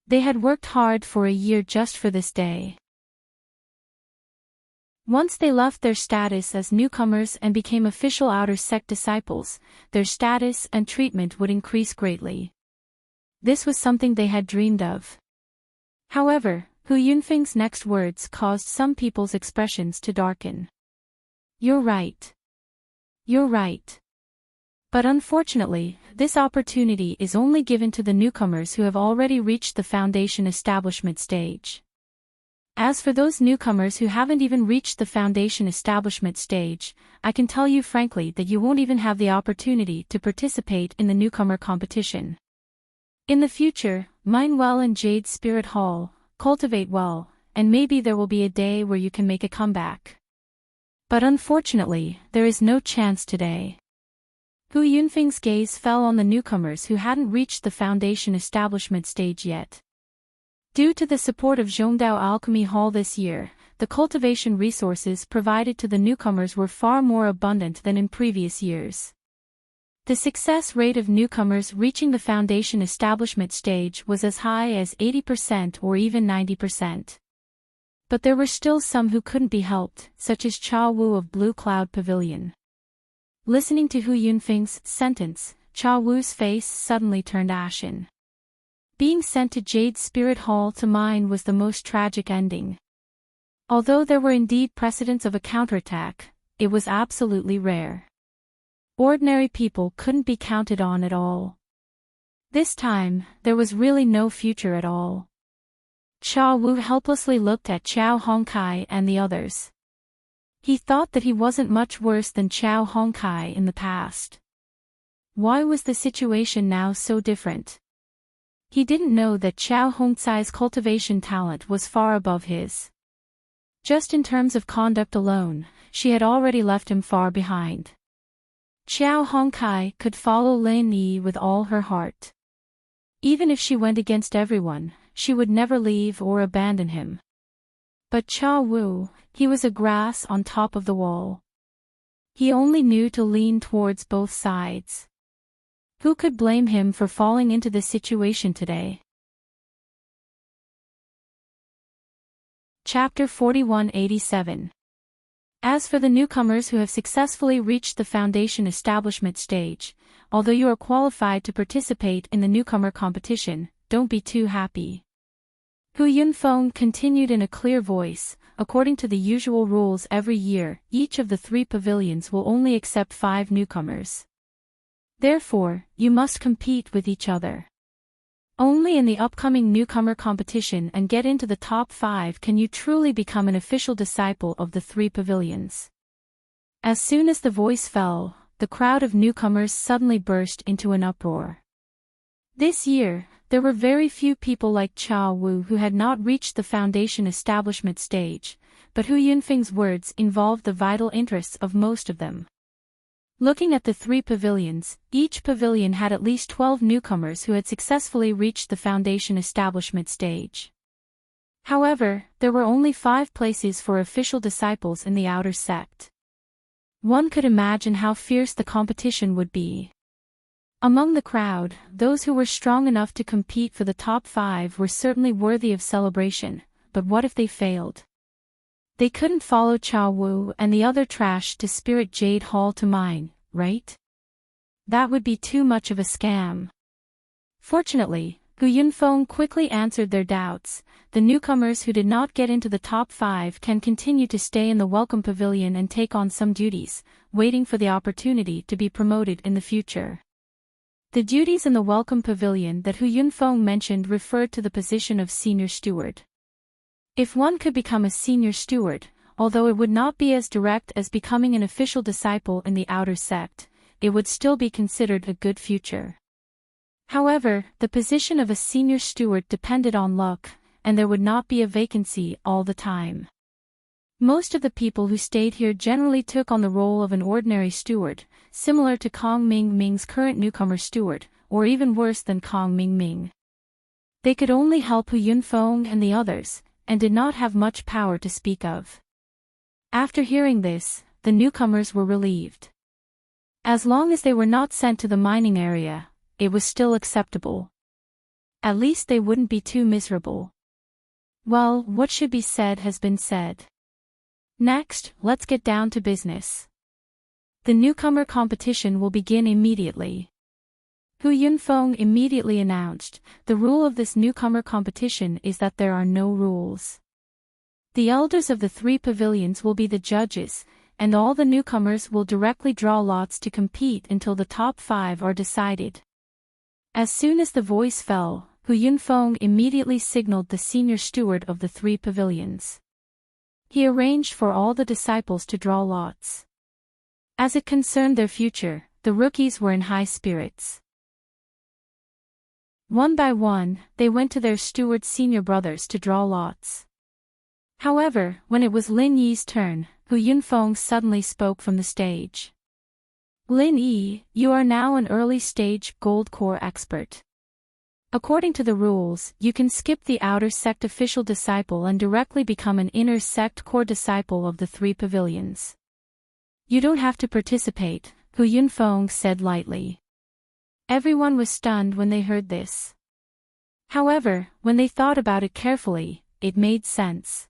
They had worked hard for a year just for this day. Once they left their status as newcomers and became official outer sect disciples, their status and treatment would increase greatly. This was something they had dreamed of. However, Hu Yunfeng's next words caused some people's expressions to darken. "You're right. You're right. But unfortunately, this opportunity is only given to the newcomers who have already reached the foundation establishment stage. As for those newcomers who haven't even reached the foundation establishment stage, I can tell you frankly that you won't even have the opportunity to participate in the newcomer competition. In the future, mine well in Jade Spirit Hall, cultivate well, and maybe there will be a day where you can make a comeback. But unfortunately, there is no chance today." Hu Yunfeng's gaze fell on the newcomers who hadn't reached the foundation establishment stage yet. Due to the support of Zhongdao Alchemy Hall this year, the cultivation resources provided to the newcomers were far more abundant than in previous years. The success rate of newcomers reaching the foundation establishment stage was as high as 80% or even 90%. But there were still some who couldn't be helped, such as Cha Wu of Blue Cloud Pavilion. Listening to Hu Yunfeng's sentence, Cha Wu's face suddenly turned ashen. Being sent to Jade Spirit Hall to mine was the most tragic ending. Although there were indeed precedents of a counterattack, it was absolutely rare. Ordinary people couldn't be counted on at all. This time, there was really no future at all. Cha Wu helplessly looked at Chao Hongkai and the others. He thought that he wasn't much worse than Chao Hongkai in the past. Why was the situation now so different? He didn't know that Chao Hongcai's cultivation talent was far above his. Just in terms of conduct alone, she had already left him far behind. Chao Hongkai could follow Lin Yi with all her heart. Even if she went against everyone, she would never leave or abandon him. But Cha Wu, he was a grass on top of the wall. He only knew to lean towards both sides. Who could blame him for falling into this situation today? Chapter 4187. As for the newcomers who have successfully reached the foundation establishment stage, although you are qualified to participate in the newcomer competition, don't be too happy. Hu Yunfeng continued in a clear voice. According to the usual rules every year, each of the 3 pavilions will only accept 5 newcomers. Therefore, you must compete with each other. Only in the upcoming newcomer competition and get into the top 5 can you truly become an official disciple of the 3 pavilions. As soon as the voice fell, the crowd of newcomers suddenly burst into an uproar. This year, there were very few people like Cha Wu who had not reached the foundation establishment stage, but Hu Yunfeng's words involved the vital interests of most of them. Looking at the 3 pavilions, each pavilion had at least 12 newcomers who had successfully reached the foundation establishment stage. However, there were only 5 places for official disciples in the outer sect. One could imagine how fierce the competition would be. Among the crowd, those who were strong enough to compete for the top 5 were certainly worthy of celebration, but what if they failed? They couldn't follow Cha Wu and the other trash to Spirit Jade Hall to mine, right? That would be too much of a scam. Fortunately, Hu Yunfeng quickly answered their doubts. The newcomers who did not get into the top 5 can continue to stay in the Welcome Pavilion and take on some duties, waiting for the opportunity to be promoted in the future. The duties in the Welcome Pavilion that Hu Yunfeng mentioned referred to the position of Senior Steward. If one could become a Senior Steward, although it would not be as direct as becoming an official disciple in the outer sect, it would still be considered a good future. However, the position of a Senior Steward depended on luck, and there would not be a vacancy all the time. Most of the people who stayed here generally took on the role of an ordinary steward, similar to Kong Ming Ming's current newcomer steward, or even worse than Kong Ming Ming. They could only help Hu Yunfeng and the others, and did not have much power to speak of. After hearing this, the newcomers were relieved. As long as they were not sent to the mining area, it was still acceptable. At least they wouldn't be too miserable. Well, what should be said has been said. Next, let's get down to business. The newcomer competition will begin immediately. Hu Yunfeng immediately announced, the rule of this newcomer competition is that there are no rules. The elders of the 3 pavilions will be the judges, and all the newcomers will directly draw lots to compete until the top 5 are decided. As soon as the voice fell, Hu Yunfeng immediately signaled the senior steward of the 3 pavilions. He arranged for all the disciples to draw lots. As it concerned their future, the rookies were in high spirits. One by one, they went to their steward's senior brothers to draw lots. However, when it was Lin Yi's turn, Hu Yunfeng suddenly spoke from the stage. Lin Yi, you are now an early-stage Gold Core expert. According to the rules, you can skip the outer sect official disciple and directly become an inner sect core disciple of the 3 pavilions. You don't have to participate, Hu Yunfeng said lightly. Everyone was stunned when they heard this. However, when they thought about it carefully, it made sense.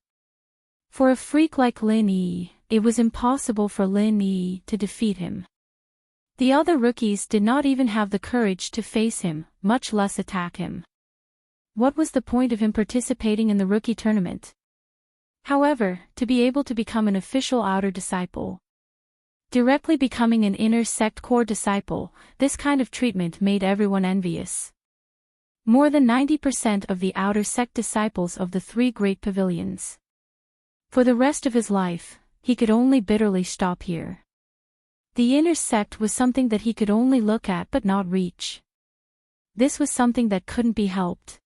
For a freak like Lin Yi, it was impossible for Lin Yi to defeat him. The other rookies did not even have the courage to face him, much less attack him. What was the point of him participating in the rookie tournament? However, to be able to become an official outer disciple, directly becoming an inner sect core disciple, this kind of treatment made everyone envious. More than 90% of the outer sect disciples of the 3 great pavilions. For the rest of his life, he could only bitterly stop here. The inner sect was something that he could only look at but not reach. This was something that couldn't be helped.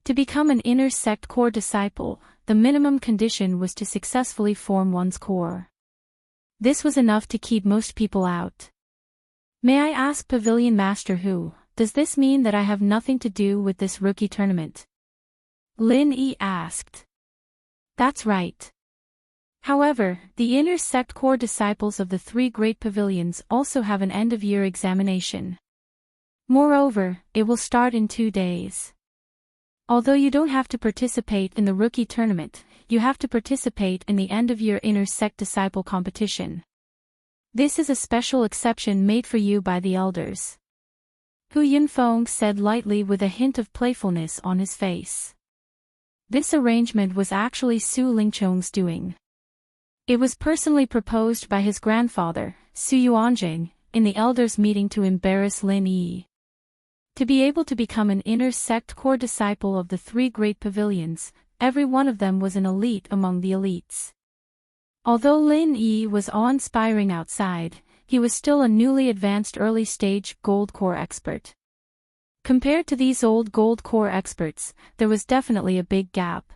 To become an inner sect core disciple, the minimum condition was to successfully form one's core. This was enough to keep most people out. May I ask Pavilion Master Hu, does this mean that I have nothing to do with this rookie tournament? Lin Yi asked. That's right. However, the inner sect core disciples of the 3 great pavilions also have an end-of-year examination. Moreover, it will start in 2 days. Although you don't have to participate in the rookie tournament, you have to participate in the end-of-year inner sect disciple competition. This is a special exception made for you by the elders. Hu Yunfeng said lightly with a hint of playfulness on his face. This arrangement was actually Su Lingchong's doing. It was personally proposed by his grandfather, Su Yuanjing, in the elders' meeting to embarrass Lin Yi. To be able to become an inner sect core disciple of the 3 great pavilions, every one of them was an elite among the elites. Although Lin Yi was awe-inspiring outside, he was still a newly advanced early-stage gold core expert. Compared to these old gold core experts, there was definitely a big gap.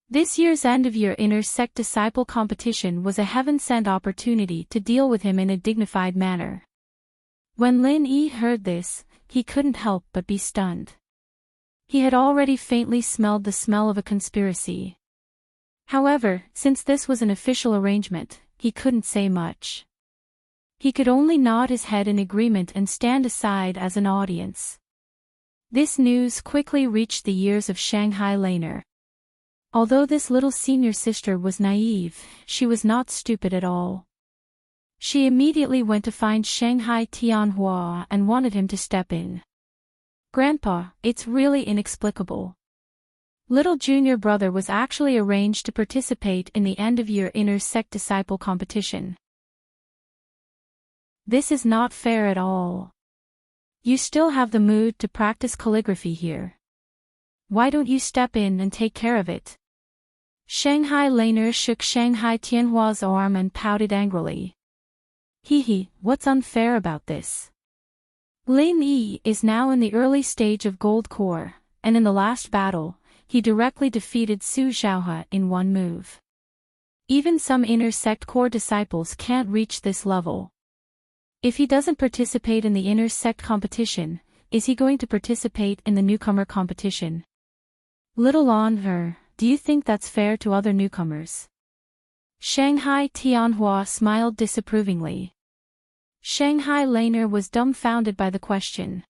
This year's end-of-year inner sect disciple competition was a heaven-sent opportunity to deal with him in a dignified manner. When Lin Yi heard this, he couldn't help but be stunned. He had already faintly smelled the smell of a conspiracy. However, since this was an official arrangement, he couldn't say much. He could only nod his head in agreement and stand aside as an audience. This news quickly reached the ears of Shanghai Laner. Although this little senior sister was naive, she was not stupid at all. She immediately went to find Shanghai Tianhua and wanted him to step in. "Grandpa, it's really inexplicable. Little junior brother was actually arranged to participate in the end-of-year inner sect disciple competition. This is not fair at all. You still have the mood to practice calligraphy here. Why don't you step in and take care of it?" Shanghai Laner shook Shanghai Tianhua's arm and pouted angrily. "Hee, what's unfair about this? Lin Yi is now in the early stage of Gold Core, and in the last battle, he directly defeated Su Xiaohe in one move. Even some inner sect core disciples can't reach this level. If he doesn't participate in the inner sect competition, is he going to participate in the newcomer competition? Little on, do you think that's fair to other newcomers?" Shanghai Tianhua smiled disapprovingly. Shanghai Laner was dumbfounded by the question.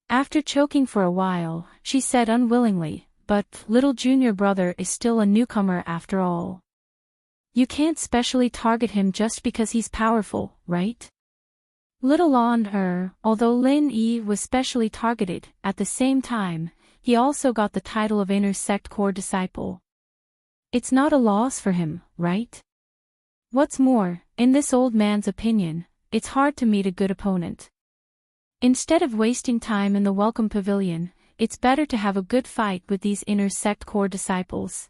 After choking for a while, she said unwillingly, "But, little junior brother is still a newcomer after all. You can't specially target him just because he's powerful, right?" Little on, although Lin Yi was specially targeted, at the same time, he also got the title of inner sect core disciple. It's not a loss for him, right? What's more, in this old man's opinion, it's hard to meet a good opponent. Instead of wasting time in the welcome pavilion, it's better to have a good fight with these inner sect core disciples.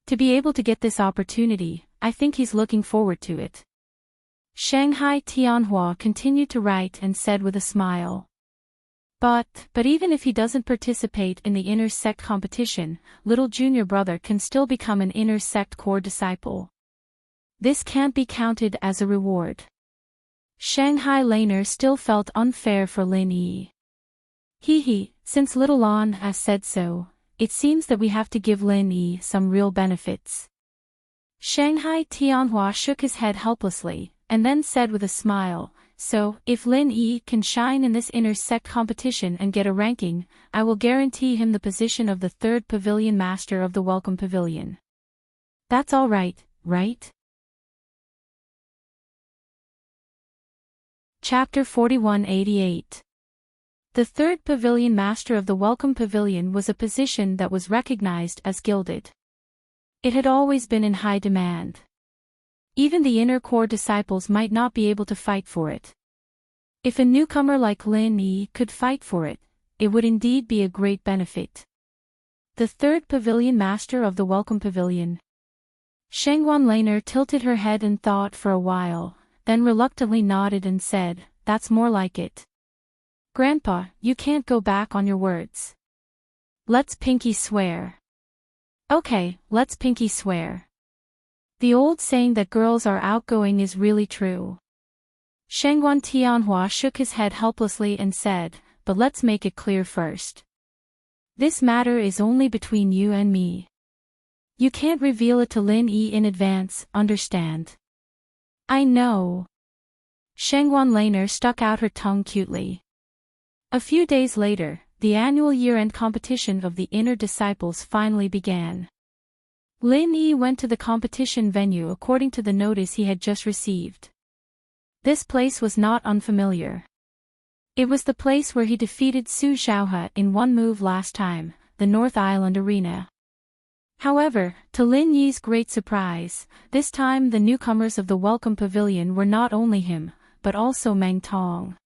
To be able to get this opportunity, I think he's looking forward to it. Shanghai Tianhua continued to write and said with a smile. But even if he doesn't participate in the inner sect competition, little junior brother can still become an inner sect core disciple. This can't be counted as a reward. Shanghai Laner still felt unfair for Lin Yi. Since little on has said so, it seems that we have to give Lin Yi some real benefits. Shanghai Tianhua shook his head helplessly, and then said with a smile, "So, if Lin Yi can shine in this inner sect competition and get a ranking, I will guarantee him the position of the third pavilion master of the Welcome Pavilion. That's all right, right?" Chapter 4188. The third pavilion master of the Welcome Pavilion was a position that was recognized as gilded. It had always been in high demand. Even the inner core disciples might not be able to fight for it. If a newcomer like Lin Yi could fight for it, it would indeed be a great benefit. The third pavilion master of the Welcome Pavilion. Shangguan Laner tilted her head in thought for a while, then reluctantly nodded and said, "That's more like it. Grandpa, you can't go back on your words. Let's pinky swear." "Okay, let's pinky swear. The old saying that girls are outgoing is really true." Shangguan Tianhua shook his head helplessly and said, "But let's make it clear first. This matter is only between you and me. You can't reveal it to Lin Yi in advance, understand?" "I know." Shangguan Laner stuck out her tongue cutely. A few days later, the annual year-end competition of the inner disciples finally began. Lin Yi went to the competition venue according to the notice he had just received. This place was not unfamiliar. It was the place where he defeated Su Xiaohe in one move last time, the North Island Arena. However, to Lin Yi's great surprise, this time the newcomers of the Welcome Pavilion were not only him, but also Meng Tong.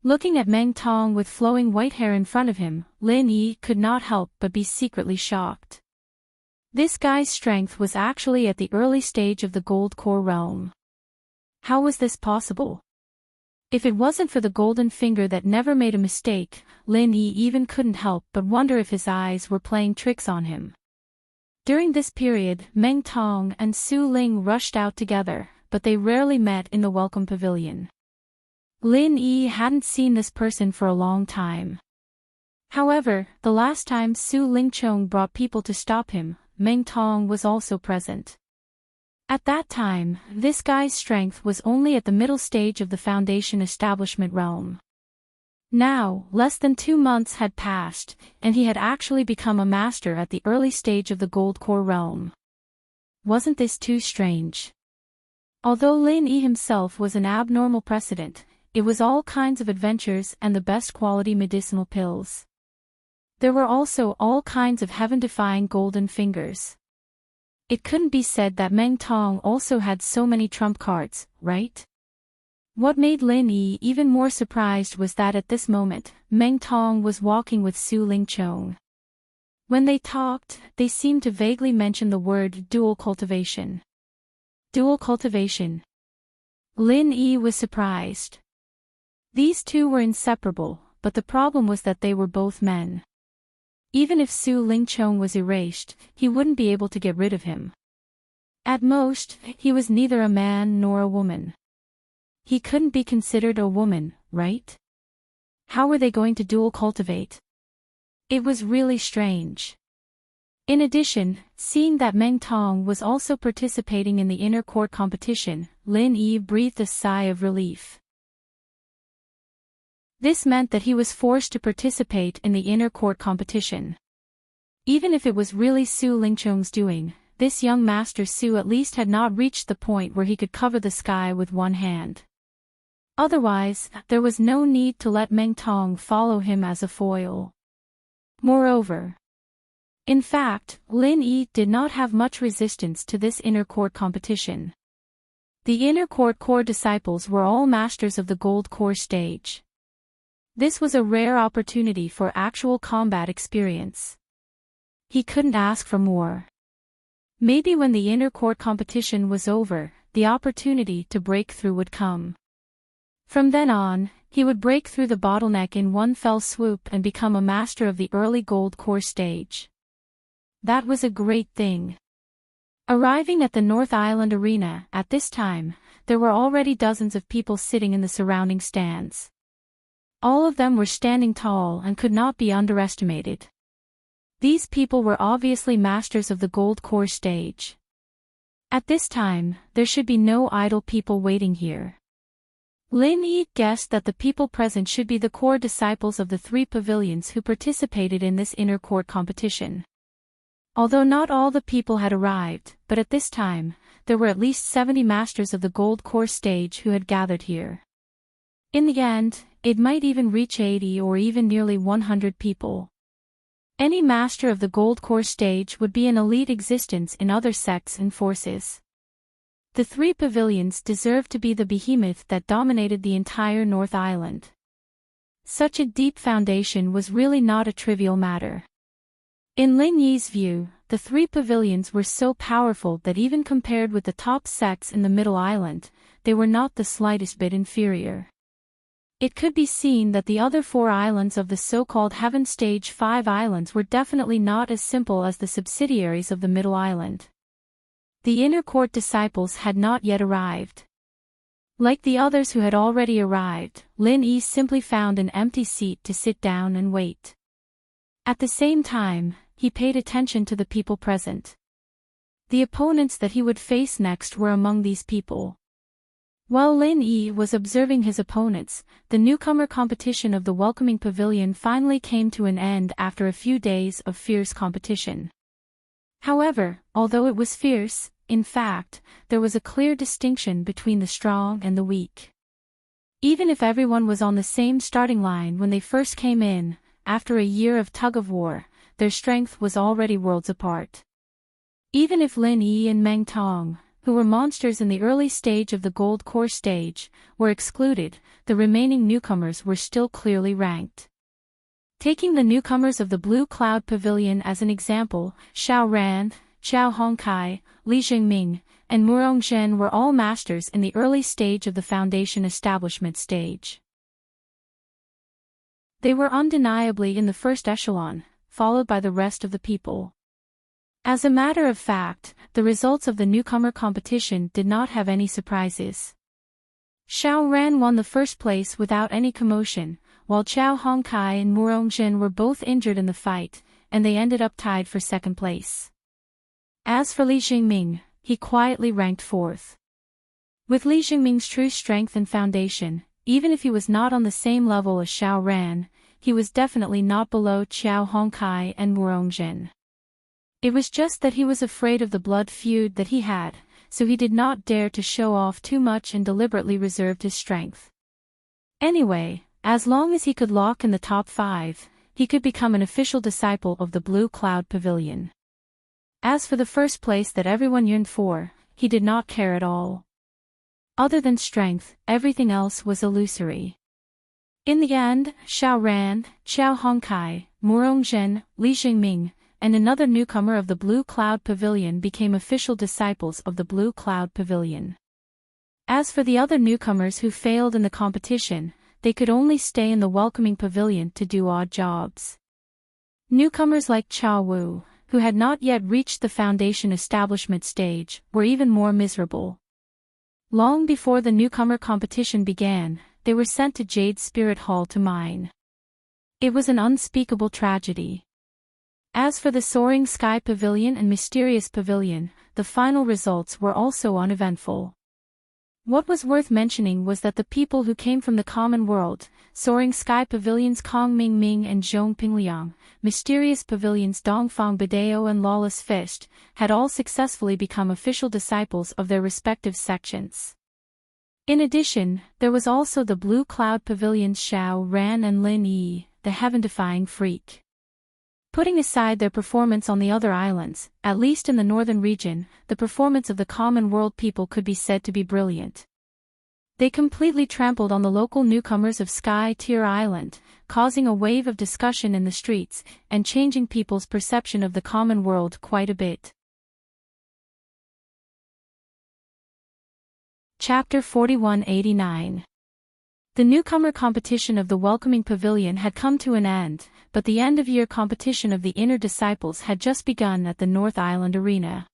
Looking at Meng Tong with flowing white hair in front of him, Lin Yi could not help but be secretly shocked. This guy's strength was actually at the early stage of the Gold Core realm. How was this possible? If it wasn't for the golden finger that never made a mistake, Lin Yi even couldn't help but wonder if his eyes were playing tricks on him. During this period, Meng Tong and Su Ling rushed out together, but they rarely met in the welcome pavilion. Lin Yi hadn't seen this person for a long time. However, the last time Su Lingchong brought people to stop him, Meng Tong was also present. At that time, this guy's strength was only at the middle stage of the Foundation establishment realm. Now, less than 2 months had passed, and he had actually become a master at the early stage of the Gold Core realm. Wasn't this too strange? Although Lin Yi himself was an abnormal precedent, it was all kinds of adventures and the best quality medicinal pills. There were also all kinds of heaven-defying golden fingers. It couldn't be said that Meng Tong also had so many trump cards, right? What made Lin Yi even more surprised was that at this moment, Meng Tong was walking with Su Lingchong. When they talked, they seemed to vaguely mention the word dual cultivation. Dual cultivation. Lin Yi was surprised. These two were inseparable, but the problem was that they were both men. Even if Su Lingchong was erased, he wouldn't be able to get rid of him. At most, he was neither a man nor a woman. He couldn't be considered a woman, right? How were they going to dual cultivate? It was really strange. In addition, seeing that Meng Tong was also participating in the inner court competition, Lin Yi breathed a sigh of relief. This meant that he was forced to participate in the inner court competition. Even if it was really Su Lingchong's doing, this young Master Su at least had not reached the point where he could cover the sky with one hand. Otherwise, there was no need to let Meng Tong follow him as a foil. Moreover, in fact, Lin Yi did not have much resistance to this inner court competition. The inner court core disciples were all masters of the gold core stage. This was a rare opportunity for actual combat experience. He couldn't ask for more. Maybe when the inner court competition was over, the opportunity to break through would come. From then on, he would break through the bottleneck in one fell swoop and become a master of the early gold core stage. That was a great thing. Arriving at the North Island Arena, at this time, there were already dozens of people sitting in the surrounding stands. All of them were standing tall and could not be underestimated. These people were obviously masters of the gold core stage. At this time, there should be no idle people waiting here. Lin Yi guessed that the people present should be the core disciples of the 3 pavilions who participated in this inner court competition. Although not all the people had arrived, but at this time, there were at least 70 masters of the gold core stage who had gathered here. In the end, it might even reach 80 or even nearly 100 people. Any master of the gold core stage would be an elite existence in other sects and forces. The 3 pavilions deserved to be the behemoth that dominated the entire North Island. Such a deep foundation was really not a trivial matter. In Lin Yi's view, the 3 pavilions were so powerful that even compared with the top sects in the Middle Island, they were not the slightest bit inferior. It could be seen that the other 4 islands of the so-called Heaven Stage 5 islands were definitely not as simple as the subsidiaries of the Middle Island. The inner court disciples had not yet arrived. Like the others who had already arrived, Lin Yi simply found an empty seat to sit down and wait. At the same time, he paid attention to the people present. The opponents that he would face next were among these people. While Lin Yi was observing his opponents, the newcomer competition of the welcoming pavilion finally came to an end after a few days of fierce competition. However, although it was fierce, in fact, there was a clear distinction between the strong and the weak. Even if everyone was on the same starting line when they first came in, after a year of tug-of-war, their strength was already worlds apart. Even if Lin Yi and Meng Tong, who were monsters in the early stage of the gold core stage, were excluded, the remaining newcomers were still clearly ranked. Taking the newcomers of the Blue Cloud Pavilion as an example, Xiao Ran, Xiao Hongkai, Li Jingming, and Murongzhen were all masters in the early stage of the foundation establishment stage. They were undeniably in the first echelon, followed by the rest of the people. As a matter of fact, the results of the newcomer competition did not have any surprises. Xiao Ran won the first place without any commotion, while Chao Hongkai and Murongzhen were both injured in the fight, and they ended up tied for second place. As for Li Jingming, he quietly ranked fourth. With Li Jingming's true strength and foundation, even if he was not on the same level as Xiao Ran, he was definitely not below Chao Hongkai and Murongzhen. It was just that he was afraid of the blood feud that he had, so he did not dare to show off too much and deliberately reserved his strength. Anyway, as long as he could lock in the top 5, he could become an official disciple of the Blue Cloud Pavilion. As for the first place that everyone yearned for, he did not care at all. Other than strength, everything else was illusory. In the end, Xiao Ran, Chao Hongkai, Murongzhen, Li Jingming, and another newcomer of the Blue Cloud Pavilion became official disciples of the Blue Cloud Pavilion. As for the other newcomers who failed in the competition, they could only stay in the welcoming pavilion to do odd jobs. Newcomers like Cha Wu, who had not yet reached the foundation establishment stage, were even more miserable. Long before the newcomer competition began, they were sent to Jade Spirit Hall to mine. It was an unspeakable tragedy. As for the Soaring Sky Pavilion and Mysterious Pavilion, the final results were also uneventful. What was worth mentioning was that the people who came from the common world, Soaring Sky Pavilions Kong Ming Ming and Zhong Pingliang, Mysterious Pavilions Dongfang Badeo and Lawless Fist, had all successfully become official disciples of their respective sections. In addition, there was also the Blue Cloud Pavilions Xiao Ran and Lin Yi, the heaven-defying freak. Putting aside their performance on the other islands, at least in the northern region, the performance of the common world people could be said to be brilliant. They completely trampled on the local newcomers of Sky Tier Island, causing a wave of discussion in the streets, and changing people's perception of the common world quite a bit. Chapter 4189. The newcomer competition of the Welcoming Pavilion had come to an end, but the end-of-year competition of the inner disciples had just begun at the North Island Arena.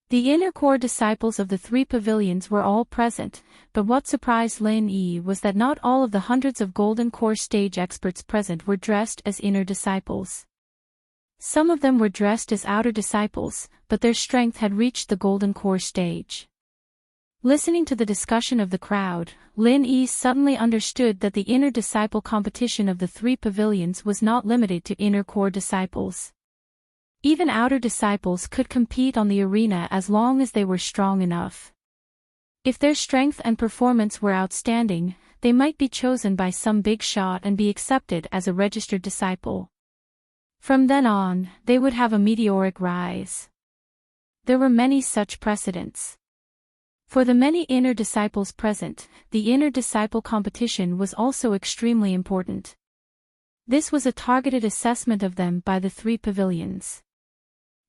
The inner core disciples of the 3 pavilions were all present, but what surprised Lin Yi was that not all of the hundreds of Golden Core stage experts present were dressed as inner disciples. Some of them were dressed as outer disciples, but their strength had reached the Golden Core stage. Listening to the discussion of the crowd, Lin Yi suddenly understood that the inner disciple competition of the 3 pavilions was not limited to inner core disciples. Even outer disciples could compete on the arena as long as they were strong enough. If their strength and performance were outstanding, they might be chosen by some big shot and be accepted as a registered disciple. From then on, they would have a meteoric rise. There were many such precedents. For the many inner disciples present, the inner disciple competition was also extremely important. This was a targeted assessment of them by the 3 pavilions.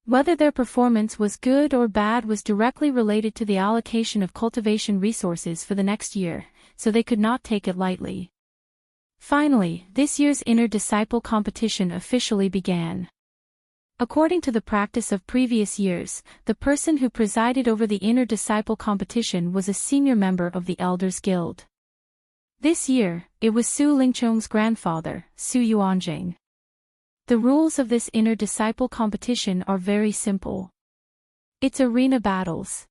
Whether their performance was good or bad was directly related to the allocation of cultivation resources for the next year, so they could not take it lightly. Finally, this year's inner disciple competition officially began. According to the practice of previous years, the person who presided over the inner disciple competition was a senior member of the Elders Guild. This year, it was Su Lingchong's grandfather, Su Yuanjing. The rules of this inner disciple competition are very simple. It's arena battles.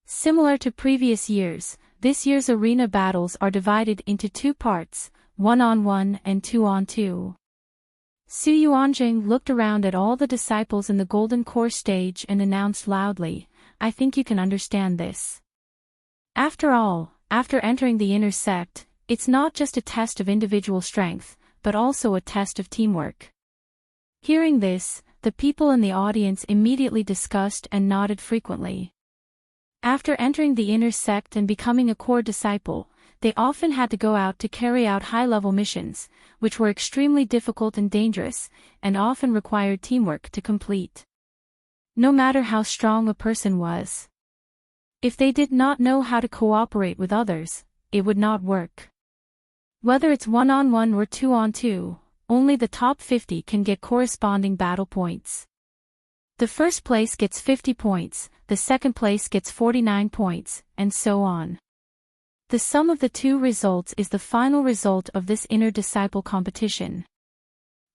Similar to previous years, this year's arena battles are divided into 2 parts, 1-on-1 and 2-on-2. Su Yuanjing looked around at all the disciples in the Golden Core stage and announced loudly, "I think you can understand this. After all, after entering the inner sect, it's not just a test of individual strength, but also a test of teamwork." Hearing this, the people in the audience immediately discussed and nodded frequently. After entering the inner sect and becoming a core disciple, they often had to go out to carry out high-level missions, which were extremely difficult and dangerous, and often required teamwork to complete. No matter how strong a person was. If they did not know how to cooperate with others, it would not work. Whether it's 1-on-1 or 2-on-2, only the top 50 can get corresponding battle points. The first place gets 50 points, the second place gets 49 points, and so on. The sum of the two results is the final result of this inner disciple competition.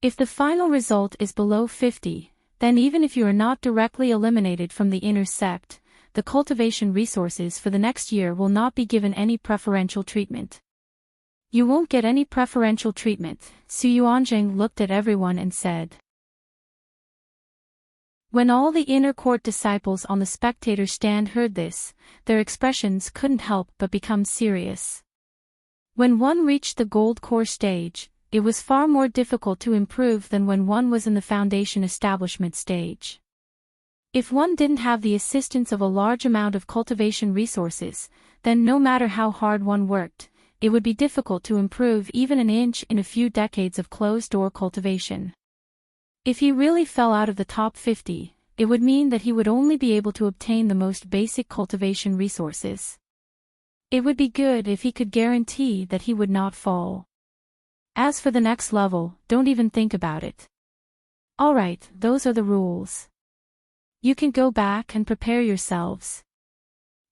If the final result is below 50, then even if you are not directly eliminated from the inner sect, the cultivation resources for the next year will not be given any preferential treatment. You won't get any preferential treatment, Su Yuanjing looked at everyone and said. When all the inner court disciples on the spectator stand heard this, their expressions couldn't help but become serious. When one reached the gold core stage, it was far more difficult to improve than when one was in the foundation establishment stage. If one didn't have the assistance of a large amount of cultivation resources, then no matter how hard one worked, it would be difficult to improve even an inch in a few decades of closed-door cultivation. If he really fell out of the top 50, it would mean that he would only be able to obtain the most basic cultivation resources. It would be good if he could guarantee that he would not fall. As for the next level, don't even think about it. Alright, those are the rules. You can go back and prepare yourselves.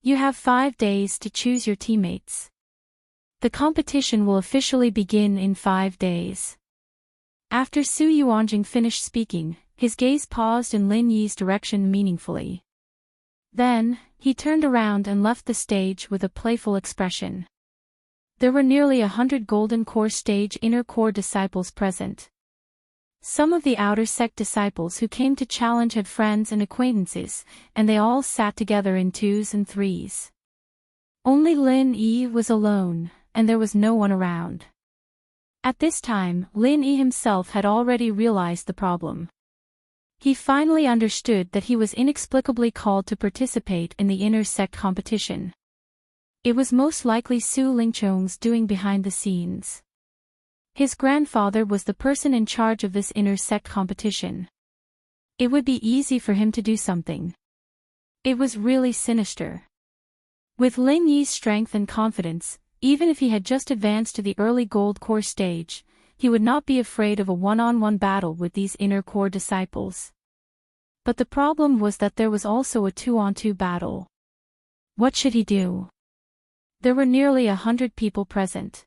You have 5 days to choose your teammates. The competition will officially begin in 5 days. After Su Yuanjing finished speaking, his gaze paused in Lin Yi's direction meaningfully. Then, he turned around and left the stage with a playful expression. There were nearly 100 Golden Core Stage Inner Core disciples present. Some of the outer sect disciples who came to challenge had friends and acquaintances, and they all sat together in 2s and 3s. Only Lin Yi was alone, and there was no one around. At this time, Lin Yi himself had already realized the problem. He finally understood that he was inexplicably called to participate in the inner sect competition. It was most likely Su Lingchong's doing behind the scenes. His grandfather was the person in charge of this inner sect competition. It would be easy for him to do something. It was really sinister. With Lin Yi's strength and confidence, even if he had just advanced to the early gold core stage, he would not be afraid of a one-on-one battle with these inner core disciples. But the problem was that there was also a 2-on-2 battle. What should he do? There were nearly 100 people present.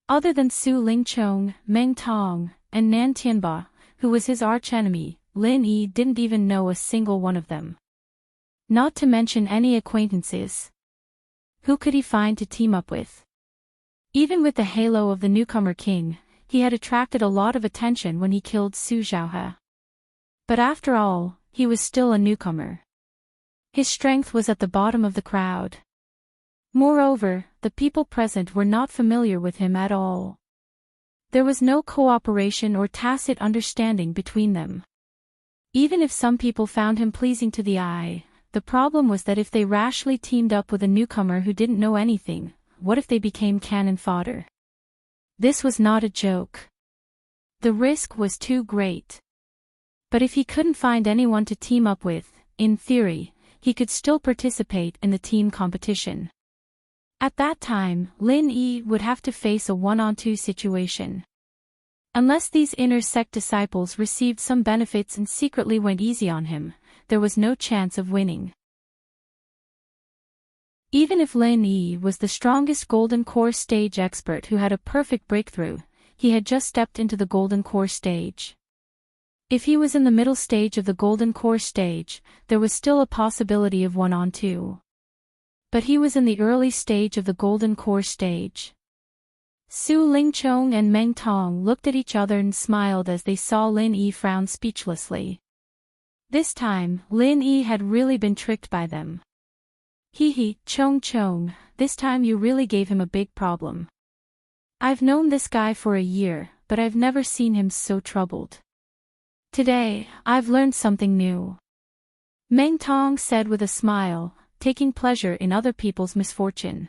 Other than Su Lingchong, Meng Tong, and Nan Tianba, who was his archenemy, Lin Yi didn't even know a single one of them. Not to mention any acquaintances. Who could he find to team up with? Even with the halo of the newcomer king, he had attracted a lot of attention when he killed Su Zhaohe. But after all, he was still a newcomer. His strength was at the bottom of the crowd. Moreover, the people present were not familiar with him at all. There was no cooperation or tacit understanding between them. Even if some people found him pleasing to the eye, the problem was that if they rashly teamed up with a newcomer who didn't know anything, what if they became cannon fodder? This was not a joke. The risk was too great. But if he couldn't find anyone to team up with, in theory, he could still participate in the team competition. At that time, Lin Yi would have to face a 1-on-2 situation. Unless these inner sect disciples received some benefits and secretly went easy on him, there was no chance of winning. Even if Lin Yi was the strongest Golden Core Stage expert who had a perfect breakthrough, he had just stepped into the Golden Core Stage. If he was in the middle stage of the Golden Core Stage, there was still a possibility of 1-on-2. But he was in the early stage of the Golden Core Stage. Su Lingchong and Meng Tong looked at each other and smiled as they saw Lin Yi frown speechlessly. This time, Lin Yi had really been tricked by them. Hee, Chong, this time you really gave him a big problem. I've known this guy for a year, but I've never seen him so troubled. Today, I've learned something new. Meng Tong said with a smile, taking pleasure in other people's misfortune.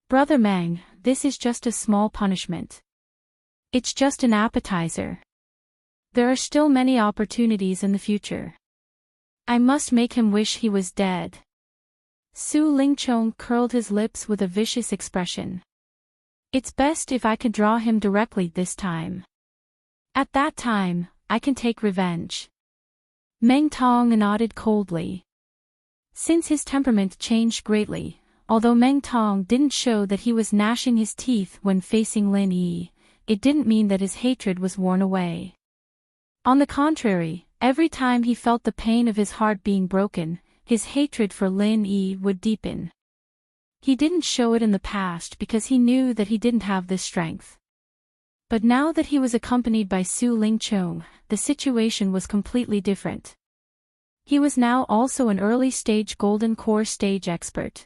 Brother Meng, this is just a small punishment. It's just an appetizer. There are still many opportunities in the future. I must make him wish he was dead. Su Lingchong curled his lips with a vicious expression. It's best if I can draw him directly this time. At that time, I can take revenge. Meng Tong nodded coldly. Since his temperament changed greatly, although Meng Tong didn't show that he was gnashing his teeth when facing Lin Yi, it didn't mean that his hatred was worn away. On the contrary, every time he felt the pain of his heart being broken, his hatred for Lin Yi would deepen. He didn't show it in the past because he knew that he didn't have this strength. But now that he was accompanied by Su Lingchong, the situation was completely different. He was now also an early-stage Golden Core stage expert.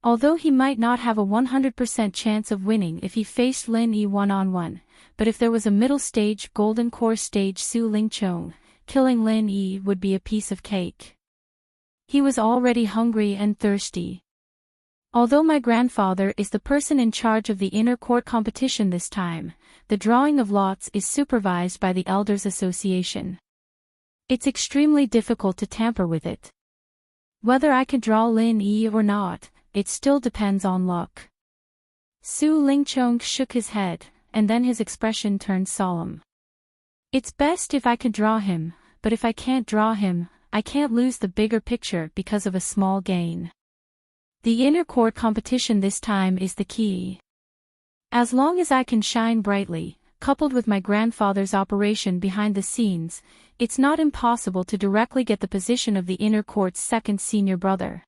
Although he might not have a 100% chance of winning if he faced Lin Yi one-on-one, but if there was a middle-stage Golden Core stage Su Lingchong, killing Lin Yi would be a piece of cake. He was already hungry and thirsty. Although my grandfather is the person in charge of the inner court competition this time, the drawing of lots is supervised by the Elders Association. It's extremely difficult to tamper with it. Whether I can draw Lin Yi or not, it still depends on luck. Su Lingchong shook his head, and then his expression turned solemn. It's best if I can draw him, but if I can't draw him, I can't lose the bigger picture because of a small gain. The inner court competition this time is the key. As long as I can shine brightly, coupled with my grandfather's operation behind the scenes, it's not impossible to directly get the position of the inner court's second senior brother.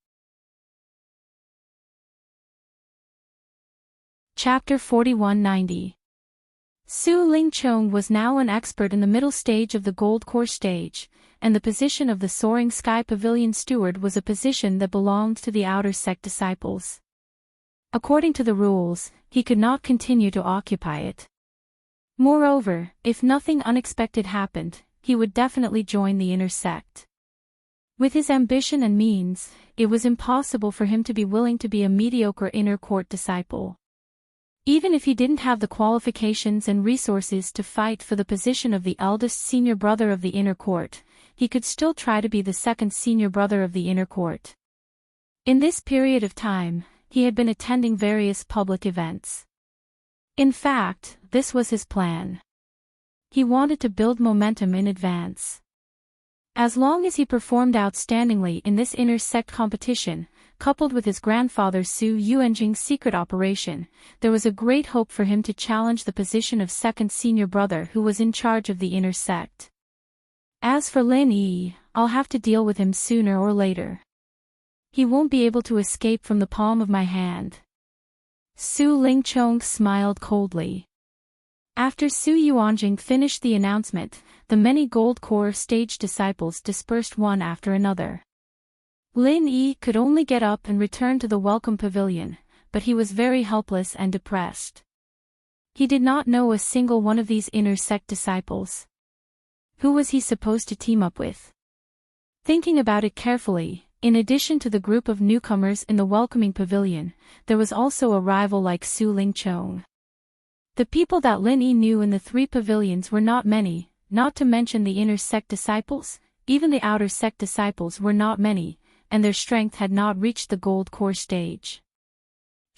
Chapter 4190. Su Lingchong was now an expert in the middle stage of the Gold Core stage, and the position of the Soaring Sky Pavilion Steward was a position that belonged to the outer sect disciples. According to the rules, he could not continue to occupy it. Moreover, if nothing unexpected happened, he would definitely join the inner sect. With his ambition and means, it was impossible for him to be willing to be a mediocre inner court disciple. Even if he didn't have the qualifications and resources to fight for the position of the eldest senior brother of the inner court, he could still try to be the second senior brother of the inner court. In this period of time, he had been attending various public events. In fact, this was his plan. He wanted to build momentum in advance. As long as he performed outstandingly in this inner sect competition, coupled with his grandfather Su Yuanjing's secret operation, there was a great hope for him to challenge the position of second senior brother who was in charge of the inner sect. As for Lin Yi, I'll have to deal with him sooner or later. He won't be able to escape from the palm of my hand. Su Lingchong smiled coldly. After Su Yuanjing finished the announcement, the many Gold Core stage disciples dispersed one after another. Lin Yi could only get up and return to the welcome pavilion, but he was very helpless and depressed. He did not know a single one of these inner sect disciples. Who was he supposed to team up with? Thinking about it carefully, in addition to the group of newcomers in the welcoming pavilion, there was also a rival like Su Lingchong. The people that Lin Yi knew in the three pavilions were not many, not to mention the inner sect disciples, even the outer sect disciples were not many, and their strength had not reached the Gold Core stage.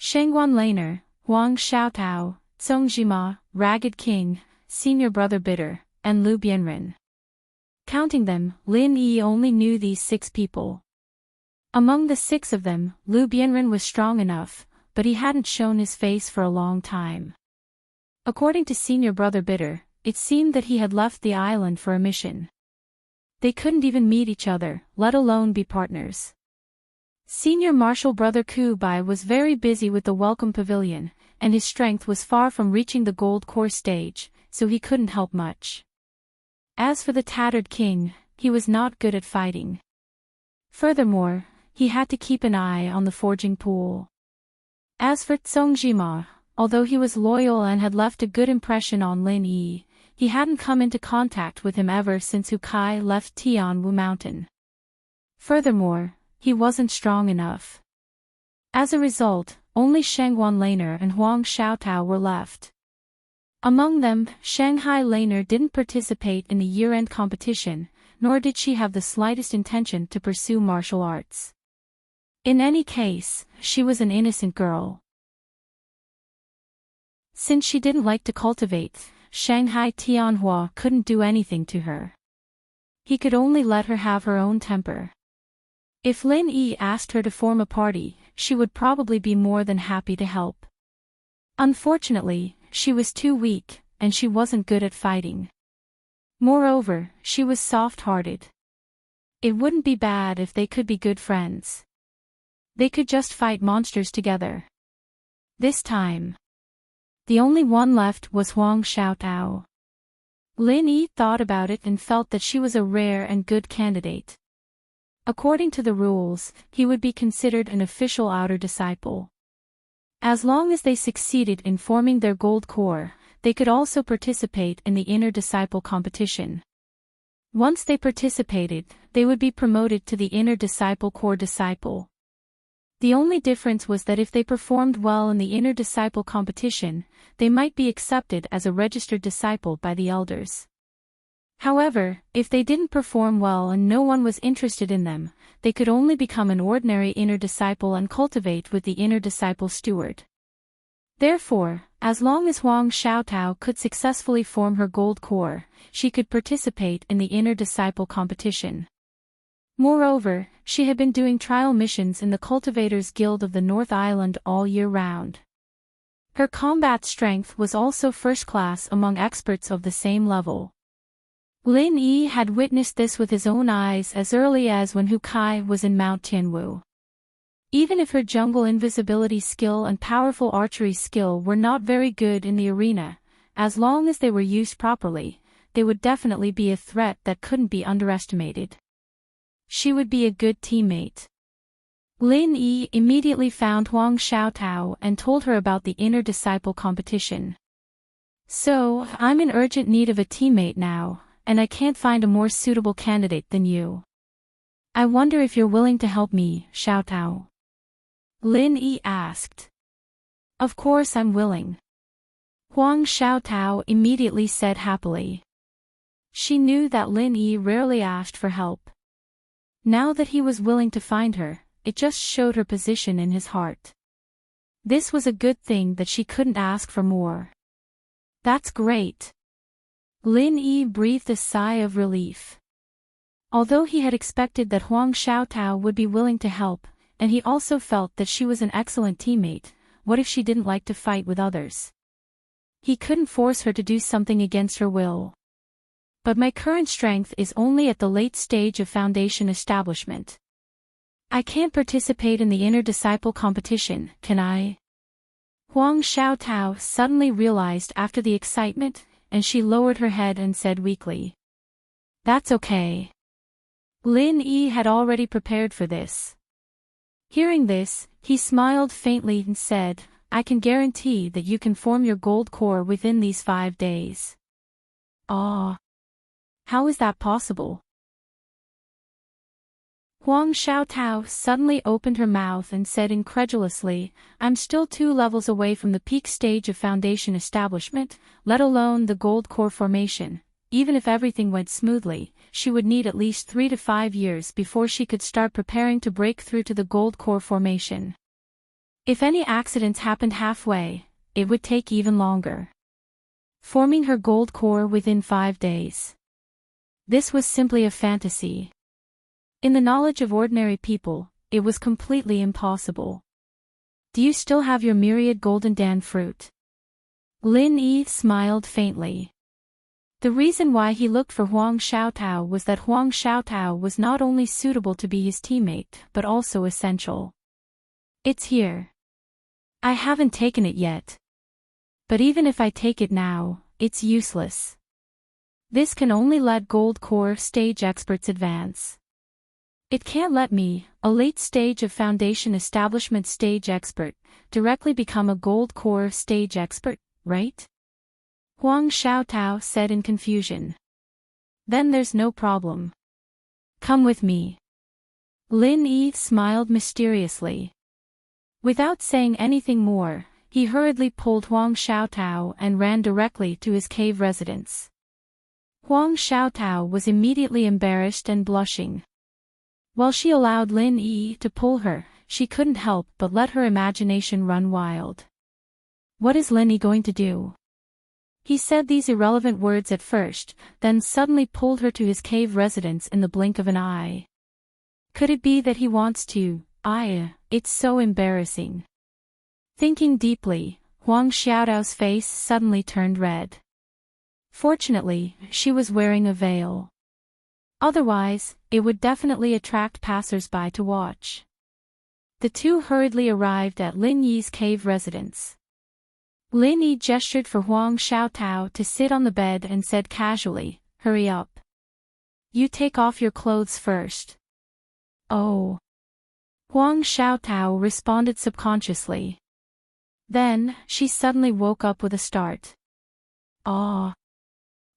Shengguan Laner, Huang Xiaotao, Cong Jima, Ragged King, Senior Brother Bitter, and Lu Bianren. Counting them, Lin Yi only knew these 6 people. Among the 6 of them, Lu Bianren was strong enough, but he hadn't shown his face for a long time. According to Senior Brother Bitter, it seemed that he had left the island for a mission. They couldn't even meet each other, let alone be partners. Senior Martial Brother Kubai was very busy with the welcome pavilion, and his strength was far from reaching the Gold Core stage, so he couldn't help much. As for the Tattered King, he was not good at fighting. Furthermore, he had to keep an eye on the forging pool. As for Cong Jima, although he was loyal and had left a good impression on Lin Yi, he hadn't come into contact with him ever since Hu Kai left Tianwu Mountain. Furthermore, he wasn't strong enough. As a result, only Shengguan Laner and Huang Xiaotao were left. Among them, Shanghai Laner didn't participate in the year-end competition, nor did she have the slightest intention to pursue martial arts. In any case, she was an innocent girl. Since she didn't like to cultivate, Shanghai Tianhua couldn't do anything to her. He could only let her have her own temper. If Lin Yi asked her to form a party, she would probably be more than happy to help. Unfortunately, she was too weak, and she wasn't good at fighting. Moreover, she was soft-hearted. It wouldn't be bad if they could be good friends. They could just fight monsters together. This time, the only one left was Huang Xiaotao. Lin Yi thought about it and felt that she was a rare and good candidate. According to the rules, he would be considered an official outer disciple. As long as they succeeded in forming their gold core, they could also participate in the inner disciple competition. Once they participated, they would be promoted to the inner disciple core disciple. The only difference was that if they performed well in the inner disciple competition, they might be accepted as a registered disciple by the elders. However, if they didn't perform well and no one was interested in them, they could only become an ordinary inner disciple and cultivate with the inner disciple steward. Therefore, as long as Huang Xiaotao could successfully form her gold core, she could participate in the inner disciple competition. Moreover, she had been doing trial missions in the Cultivators Guild of the North Island all year round. Her combat strength was also first class among experts of the same level. Lin Yi had witnessed this with his own eyes as early as when Hu Kai was in Mount Tianwu. Even if her jungle invisibility skill and powerful archery skill were not very good in the arena, as long as they were used properly, they would definitely be a threat that couldn't be underestimated. She would be a good teammate. Lin Yi immediately found Huang Xiaotao and told her about the inner disciple competition. So, I'm in urgent need of a teammate now, and I can't find a more suitable candidate than you. I wonder if you're willing to help me, Xiaotao. Lin Yi asked. Of course I'm willing. Huang Xiaotao immediately said happily. She knew that Lin Yi rarely asked for help. Now that he was willing to find her, it just showed her position in his heart. This was a good thing that she couldn't ask for more. That's great. Lin Yi breathed a sigh of relief. Although he had expected that Huang Xiaotao would be willing to help, and he also felt that she was an excellent teammate, what if she didn't like to fight with others? He couldn't force her to do something against her will. But my current strength is only at the late stage of foundation establishment. I can't participate in the inner disciple competition, can I? Huang Xiaotao suddenly realized after the excitement, and she lowered her head and said weakly. That's okay. Lin Yi had already prepared for this. Hearing this, he smiled faintly and said, I can guarantee that you can form your gold core within these 5 days. Ah. How is that possible? Huang Xiaotao suddenly opened her mouth and said incredulously, I'm still 2 levels away from the peak stage of foundation establishment, let alone the gold core formation. Even if everything went smoothly, she would need at least 3 to 5 years before she could start preparing to break through to the gold core formation. If any accidents happened halfway, it would take even longer. Forming her gold core within 5 days. This was simply a fantasy. In the knowledge of ordinary people, it was completely impossible. Do you still have your myriad golden dan fruit? Lin Yi smiled faintly. The reason why he looked for Huang Xiaotao was that Huang Xiaotao was not only suitable to be his teammate but also essential. It's here. I haven't taken it yet. But even if I take it now, it's useless. This can only let gold core stage experts advance. It can't let me, a late stage of foundation establishment stage expert, directly become a gold core stage expert, right? Huang Xiaotao said in confusion. Then there's no problem. Come with me. Lin Yi smiled mysteriously. Without saying anything more, he hurriedly pulled Huang Xiaotao and ran directly to his cave residence. Huang Xiaotao was immediately embarrassed and blushing. While she allowed Lin Yi to pull her, she couldn't help but let her imagination run wild. What is Lin Yi going to do? He said these irrelevant words at first, then suddenly pulled her to his cave residence in the blink of an eye. Could it be that he wants to? It's so embarrassing. Thinking deeply, Huang Xiaodao's face suddenly turned red. Fortunately, she was wearing a veil. Otherwise, it would definitely attract passers-by to watch. The two hurriedly arrived at Lin Yi's cave residence. Lin Yi gestured for Huang Xiaotao to sit on the bed and said casually, "Hurry up. You take off your clothes first." "Oh." Huang Xiaotao responded subconsciously. Then, she suddenly woke up with a start. "Ah.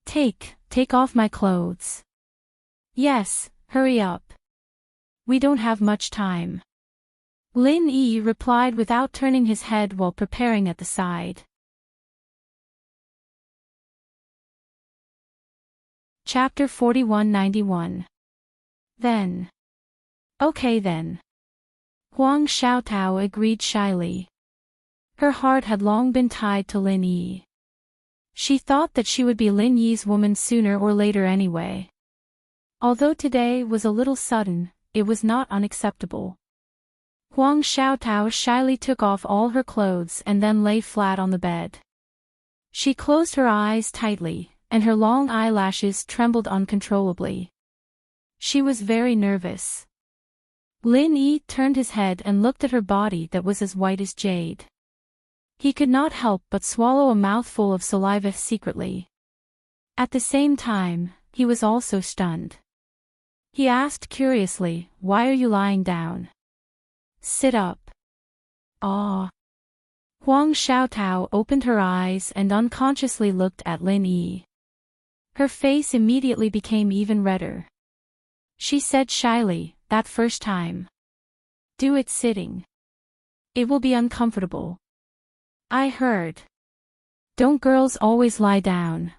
Take off my clothes." "Yes, hurry up. We don't have much time." Lin Yi replied without turning his head while preparing at the side. Chapter 4191. Then. Okay then. Huang Xiaotao agreed shyly. Her heart had long been tied to Lin Yi. She thought that she would be Lin Yi's woman sooner or later anyway. Although today was a little sudden, it was not unacceptable. Huang Xiaotao shyly took off all her clothes and then lay flat on the bed. She closed her eyes tightly, and her long eyelashes trembled uncontrollably. She was very nervous. Lin Yi turned his head and looked at her body that was as white as jade. He could not help but swallow a mouthful of saliva secretly. At the same time, he was also stunned. He asked curiously, "Why are you lying down? Sit up." "Ah." Huang Xiaotao opened her eyes and unconsciously looked at Lin Yi. Her face immediately became even redder. She said shyly, "That first time. Do it sitting. It will be uncomfortable." "I heard. Don't girls always lie down?"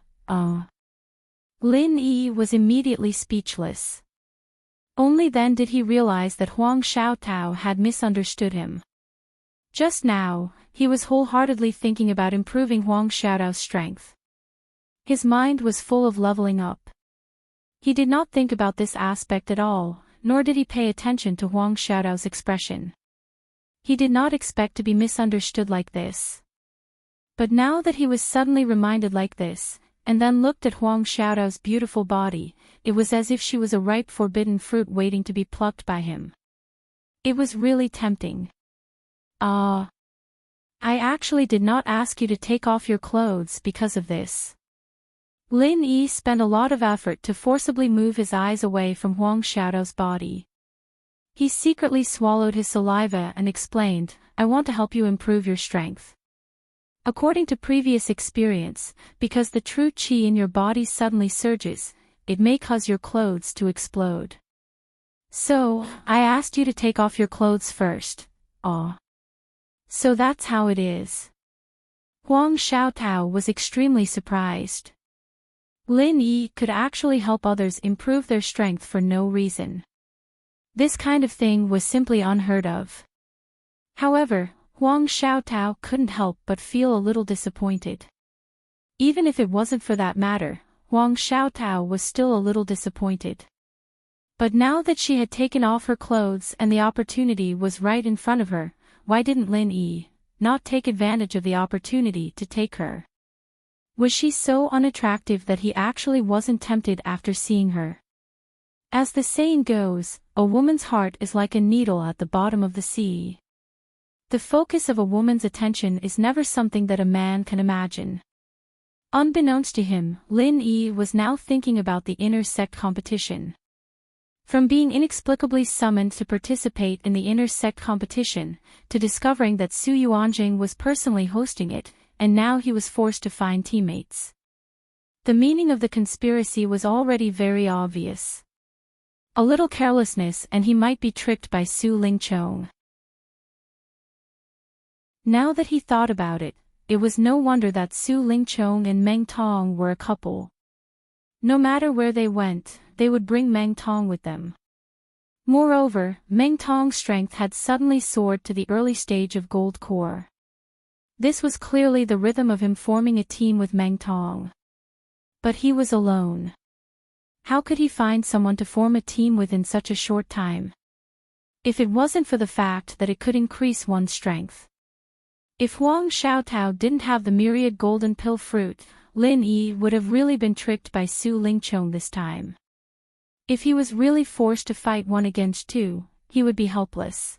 Lin Yi was immediately speechless. Only then did he realize that Huang Xiaotao had misunderstood him. Just now, he was wholeheartedly thinking about improving Huang Xiaodao's strength. His mind was full of leveling up. He did not think about this aspect at all, nor did he pay attention to Huang Xiaodao's expression. He did not expect to be misunderstood like this. But now that he was suddenly reminded like this, and then looked at Huang Xiaodao's beautiful body, it was as if she was a ripe forbidden fruit waiting to be plucked by him. It was really tempting. "I actually did not ask you to take off your clothes because of this." Lin Yi spent a lot of effort to forcibly move his eyes away from Huang Xiaodao's body. He secretly swallowed his saliva and explained, "I want to help you improve your strength. According to previous experience, because the true qi in your body suddenly surges, it may cause your clothes to explode. So, I asked you to take off your clothes first." So that's how it is. Huang Xiaotao was extremely surprised. Lin Yi could actually help others improve their strength for no reason. This kind of thing was simply unheard of. However, Huang Xiaotao couldn't help but feel a little disappointed. Even if it wasn't for that matter, Huang Xiaotao was still a little disappointed. But now that she had taken off her clothes and the opportunity was right in front of her, why didn't Lin Yi not take advantage of the opportunity to take her? Was she so unattractive that he actually wasn't tempted after seeing her? As the saying goes, a woman's heart is like a needle at the bottom of the sea. The focus of a woman's attention is never something that a man can imagine. Unbeknownst to him, Lin Yi was now thinking about the inner sect competition. From being inexplicably summoned to participate in the inner sect competition, to discovering that Su Yuanjing was personally hosting it, and now he was forced to find teammates. The meaning of the conspiracy was already very obvious. A little carelessness and he might be tricked by Su Lingchong. Now that he thought about it, it was no wonder that Su Lingchong and Meng Tong were a couple. No matter where they went, they would bring Meng Tong with them. Moreover, Meng Tong's strength had suddenly soared to the early stage of gold core. This was clearly the rhythm of him forming a team with Meng Tong. But he was alone. How could he find someone to form a team with in such a short time? If it wasn't for the fact that it could increase one's strength. If Huang Xiaotao didn't have the myriad golden pill fruit, Lin Yi would have really been tricked by Su Lingqiong this time. If he was really forced to fight 1 against 2, he would be helpless.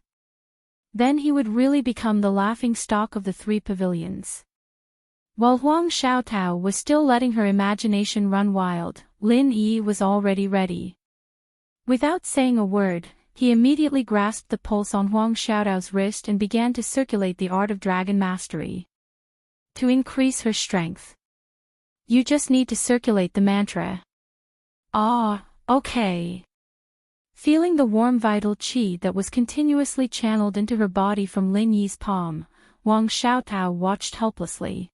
Then he would really become the laughing stock of the 3 pavilions. While Huang Xiaotao was still letting her imagination run wild, Lin Yi was already ready. Without saying a word, he immediately grasped the pulse on Huang Xiaotao's wrist and began to circulate the art of dragon mastery. To increase her strength. You just need to circulate the mantra. Ah, okay. Feeling the warm vital qi that was continuously channeled into her body from Lin Yi's palm, Huang Xiaotao watched helplessly.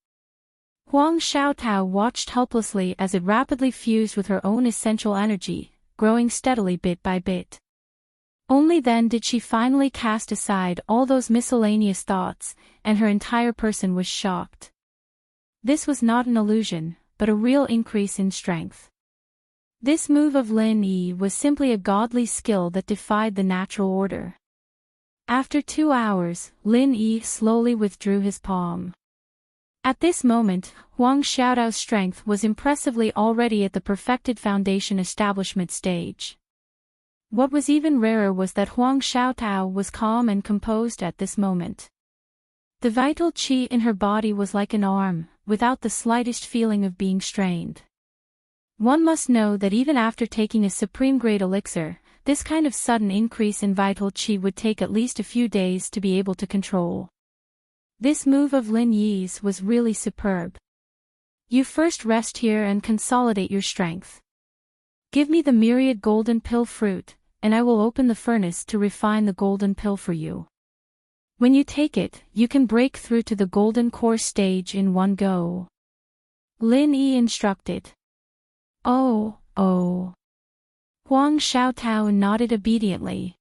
Huang Xiaotao watched helplessly as it rapidly fused with her own essential energy, growing steadily bit by bit. Only then did she finally cast aside all those miscellaneous thoughts, and her entire person was shocked. This was not an illusion, but a real increase in strength. This move of Lin Yi was simply a godly skill that defied the natural order. After 2 hours, Lin Yi slowly withdrew his palm. At this moment, Huang Xiaotao's strength was impressively already at the perfected foundation establishment stage. What was even rarer was that Huang Xiaotao was calm and composed at this moment. The vital qi in her body was like an arm, without the slightest feeling of being strained. One must know that even after taking a supreme-grade elixir, this kind of sudden increase in vital qi would take at least a few days to be able to control. This move of Lin Yi's was really superb. You first rest here and consolidate your strength. Give me the myriad golden pill fruit, and I will open the furnace to refine the golden pill for you. When you take it, you can break through to the golden core stage in one go. Lin Yi instructed. Oh. Huang Xiaotao nodded obediently.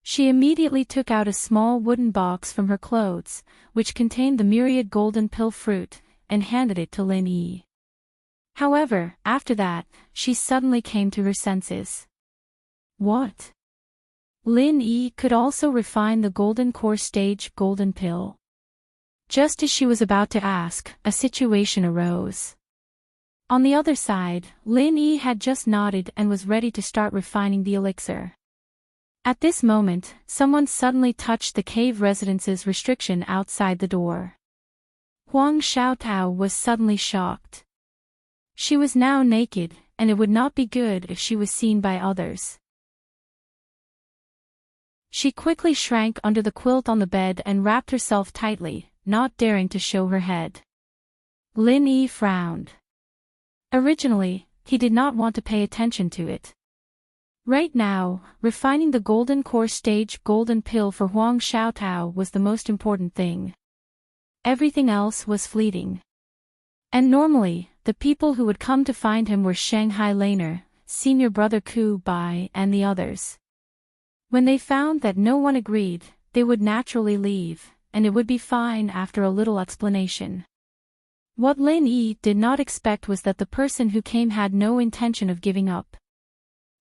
She immediately took out a small wooden box from her clothes, which contained the myriad golden pill fruit, and handed it to Lin Yi. However, after that, she suddenly came to her senses. What? Lin Yi could also refine the golden core stage golden pill. Just as she was about to ask, a situation arose. On the other side, Lin Yi had just nodded and was ready to start refining the elixir. At this moment, someone suddenly touched the cave residence's restriction outside the door. Huang Xiaotao was suddenly shocked. She was now naked, and it would not be good if she was seen by others. She quickly shrank under the quilt on the bed and wrapped herself tightly, not daring to show her head. Lin Yi frowned. Originally, he did not want to pay attention to it. Right now, refining the golden core stage golden pill for Huang Xiaotao was the most important thing. Everything else was fleeting. And normally, the people who would come to find him were Shanghai Laner, senior brother Ku Bai and the others. When they found that no one agreed, they would naturally leave, and it would be fine after a little explanation. What Lin Yi did not expect was that the person who came had no intention of giving up.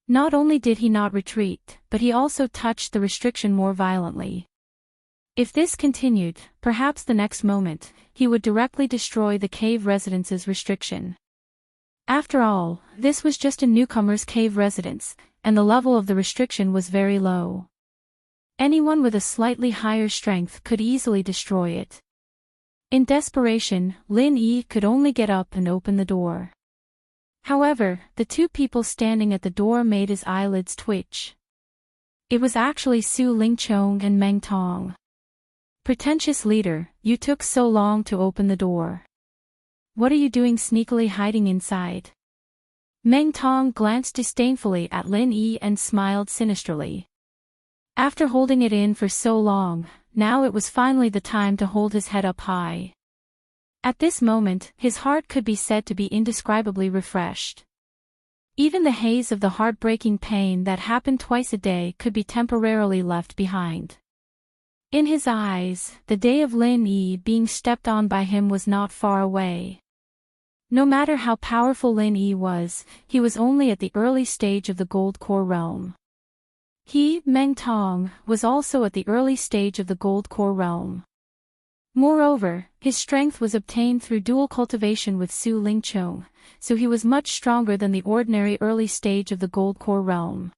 Not only did he not retreat, but he also touched the restriction more violently. If this continued, perhaps the next moment, he would directly destroy the cave residence's restriction. After all, this was just a newcomer's cave residence, and the level of the restriction was very low. Anyone with a slightly higher strength could easily destroy it. In desperation, Lin Yi could only get up and open the door. However, the two people standing at the door made his eyelids twitch. It was actually Su Lingqiong and Meng Tong. Pretentious leader, you took so long to open the door. What are you doing sneakily hiding inside? Meng Tong glanced disdainfully at Lin Yi and smiled sinisterly. After holding it in for so long, now it was finally the time to hold his head up high. At this moment, his heart could be said to be indescribably refreshed. Even the haze of the heartbreaking pain that happened twice a day could be temporarily left behind. In his eyes, the day of Lin Yi being stepped on by him was not far away. No matter how powerful Lin Yi was, he was only at the early stage of the Gold Core realm. He, Meng Tong, was also at the early stage of the Gold Core realm. Moreover, his strength was obtained through dual cultivation with Su Lingchong, so he was much stronger than the ordinary early stage of the Gold Core realm.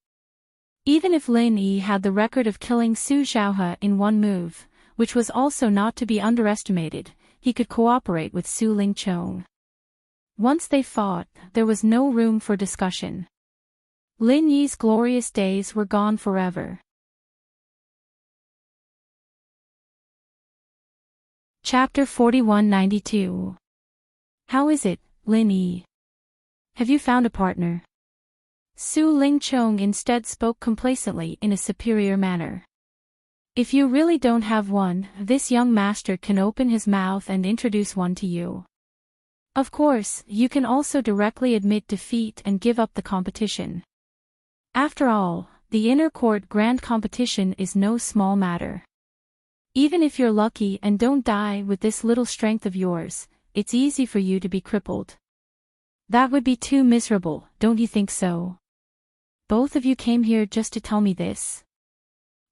Even if Lin Yi had the record of killing Su Xiaohe in one move, which was also not to be underestimated, he could cooperate with Su Lingchong. Once they fought, there was no room for discussion. Lin Yi's glorious days were gone forever. Chapter 4192. How is it, Lin Yi? Have you found a partner? Su Lingchong instead spoke complacently in a superior manner. If you really don't have one, this young master can open his mouth and introduce one to you. Of course, you can also directly admit defeat and give up the competition. After all, the inner court grand competition is no small matter. Even if you're lucky and don't die with this little strength of yours, it's easy for you to be crippled. That would be too miserable, don't you think so? Both of you came here just to tell me this?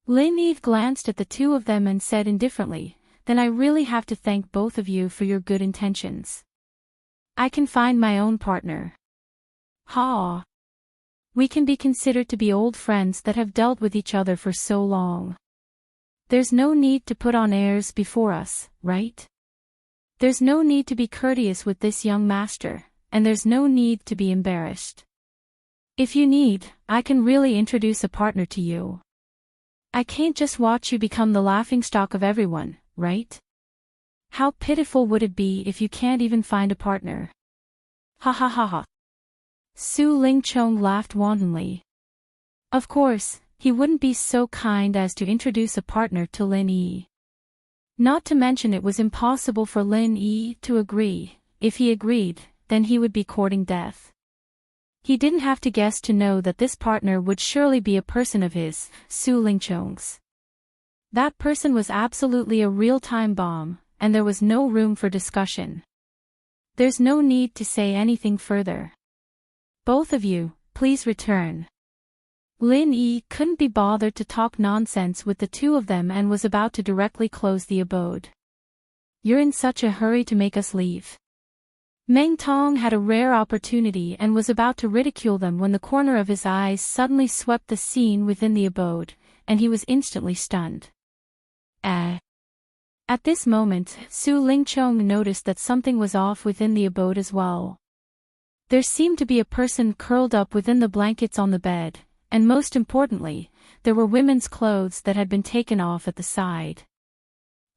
Lin Yi glanced at the two of them and said indifferently, then I really have to thank both of you for your good intentions. I can find my own partner. Ha! We can be considered to be old friends that have dealt with each other for so long. There's no need to put on airs before us, right? There's no need to be courteous with this young master, and there's no need to be embarrassed. If you need, I can really introduce a partner to you. I can't just watch you become the laughingstock of everyone, right? How pitiful would it be if you can't even find a partner? Ha ha ha ha. Su Lingchong laughed wantonly. Of course, he wouldn't be so kind as to introduce a partner to Lin Yi. Not to mention it was impossible for Lin Yi to agree. If he agreed, then he would be courting death. He didn't have to guess to know that this partner would surely be a person of his, Su Lingchong's. That person was absolutely a real-time bomb, and there was no room for discussion. There's no need to say anything further. Both of you, please return. Lin Yi couldn't be bothered to talk nonsense with the two of them and was about to directly close the abode. You're in such a hurry to make us leave. Meng Tong had a rare opportunity and was about to ridicule them when the corner of his eyes suddenly swept the scene within the abode, and he was instantly stunned. At this moment, Su Lingchong noticed that something was off within the abode as well. There seemed to be a person curled up within the blankets on the bed, and most importantly, there were women's clothes that had been taken off at the side.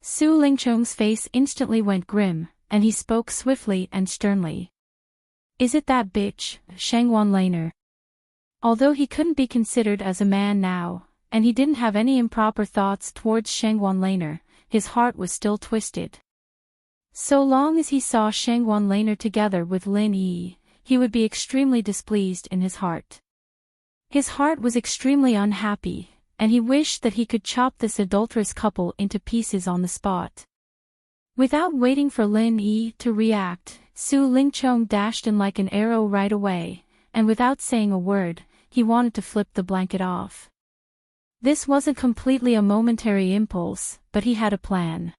Su Lingchong's face instantly went grim, and he spoke swiftly and sternly. Is it that bitch, Shangwan Laner? Although he couldn't be considered as a man now, and he didn't have any improper thoughts towards Shangwan Laner, his heart was still twisted. So long as he saw Shangwan Laner together with Lin Yi, he would be extremely displeased in his heart. His heart was extremely unhappy, and he wished that he could chop this adulterous couple into pieces on the spot. Without waiting for Lin Yi to react, Su Lingchong dashed in like an arrow right away, and without saying a word, he wanted to flip the blanket off. This wasn't completely a momentary impulse, but he had a plan.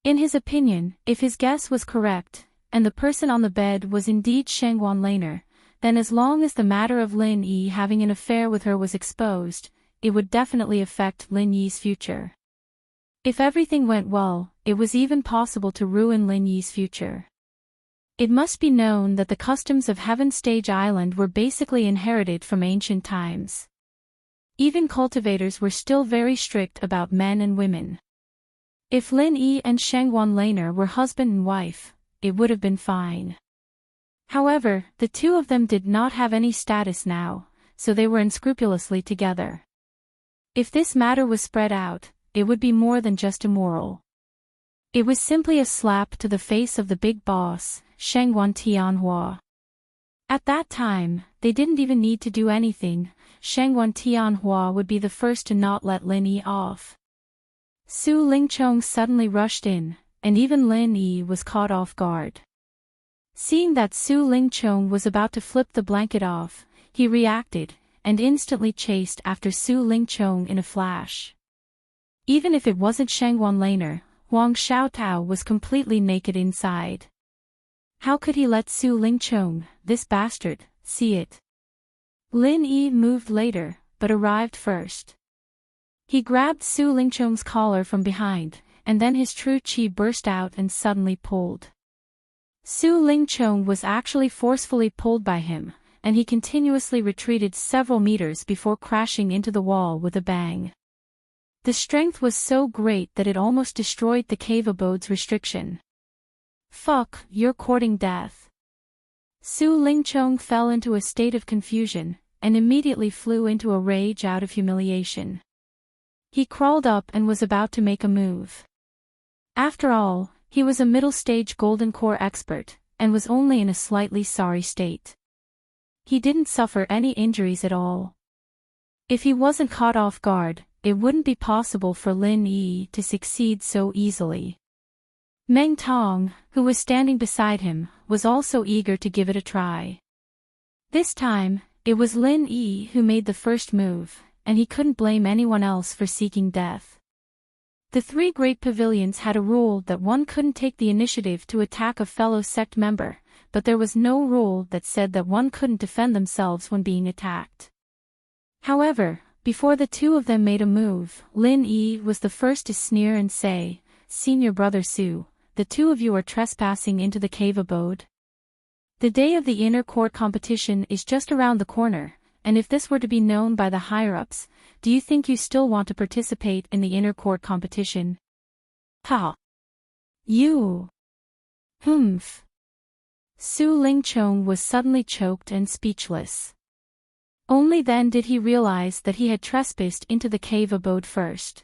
In his opinion, if his guess was correct, and the person on the bed was indeed Shangwan Laner, then as long as the matter of Lin Yi having an affair with her was exposed, it would definitely affect Lin Yi's future. If everything went well, it was even possible to ruin Lin Yi's future. It must be known that the customs of Heaven Stage Island were basically inherited from ancient times. Even cultivators were still very strict about men and women. If Lin Yi and Shangwan Laner were husband and wife, it would have been fine. However, the two of them did not have any status now, so they were unscrupulously together. If this matter was spread out, it would be more than just immoral. It was simply a slap to the face of the big boss, Shangwan Tianhua. At that time, they didn't even need to do anything. Shangwan Tianhua would be the first to not let Lin Yi off. Su Lingchong suddenly rushed in, and even Lin Yi was caught off guard. Seeing that Su Lingchong was about to flip the blanket off, he reacted, and instantly chased after Su Lingchong in a flash. Even if it wasn't Shangwan Laner, Huang Xiaotao was completely naked inside. How could he let Su Lingchong, this bastard, see it? Lin Yi moved later, but arrived first. He grabbed Su Lingchong's collar from behind, and then his true qi burst out and suddenly pulled. Su Lingchong was actually forcefully pulled by him, and he continuously retreated several meters before crashing into the wall with a bang. The strength was so great that it almost destroyed the cave abode's restriction. Fuck, you're courting death. Su Lingchong fell into a state of confusion, and immediately flew into a rage out of humiliation. He crawled up and was about to make a move. After all, he was a middle-stage golden core expert, and was only in a slightly sorry state. He didn't suffer any injuries at all. If he wasn't caught off guard, it wouldn't be possible for Lin Yi to succeed so easily. Meng Tong, who was standing beside him, was also eager to give it a try. This time, it was Lin Yi who made the first move, and he couldn't blame anyone else for seeking death. The three great pavilions had a rule that one couldn't take the initiative to attack a fellow sect member, but there was no rule that said that one couldn't defend themselves when being attacked. However, before the two of them made a move, Lin Yi was the first to sneer and say, "Senior brother Su, the two of you are trespassing into the cave abode. The day of the inner court competition is just around the corner, and if this were to be known by the higher-ups, do you think you still want to participate in the inner court competition?" Ha! You! Humph! Su Lingchong was suddenly choked and speechless. Only then did he realize that he had trespassed into the cave abode first.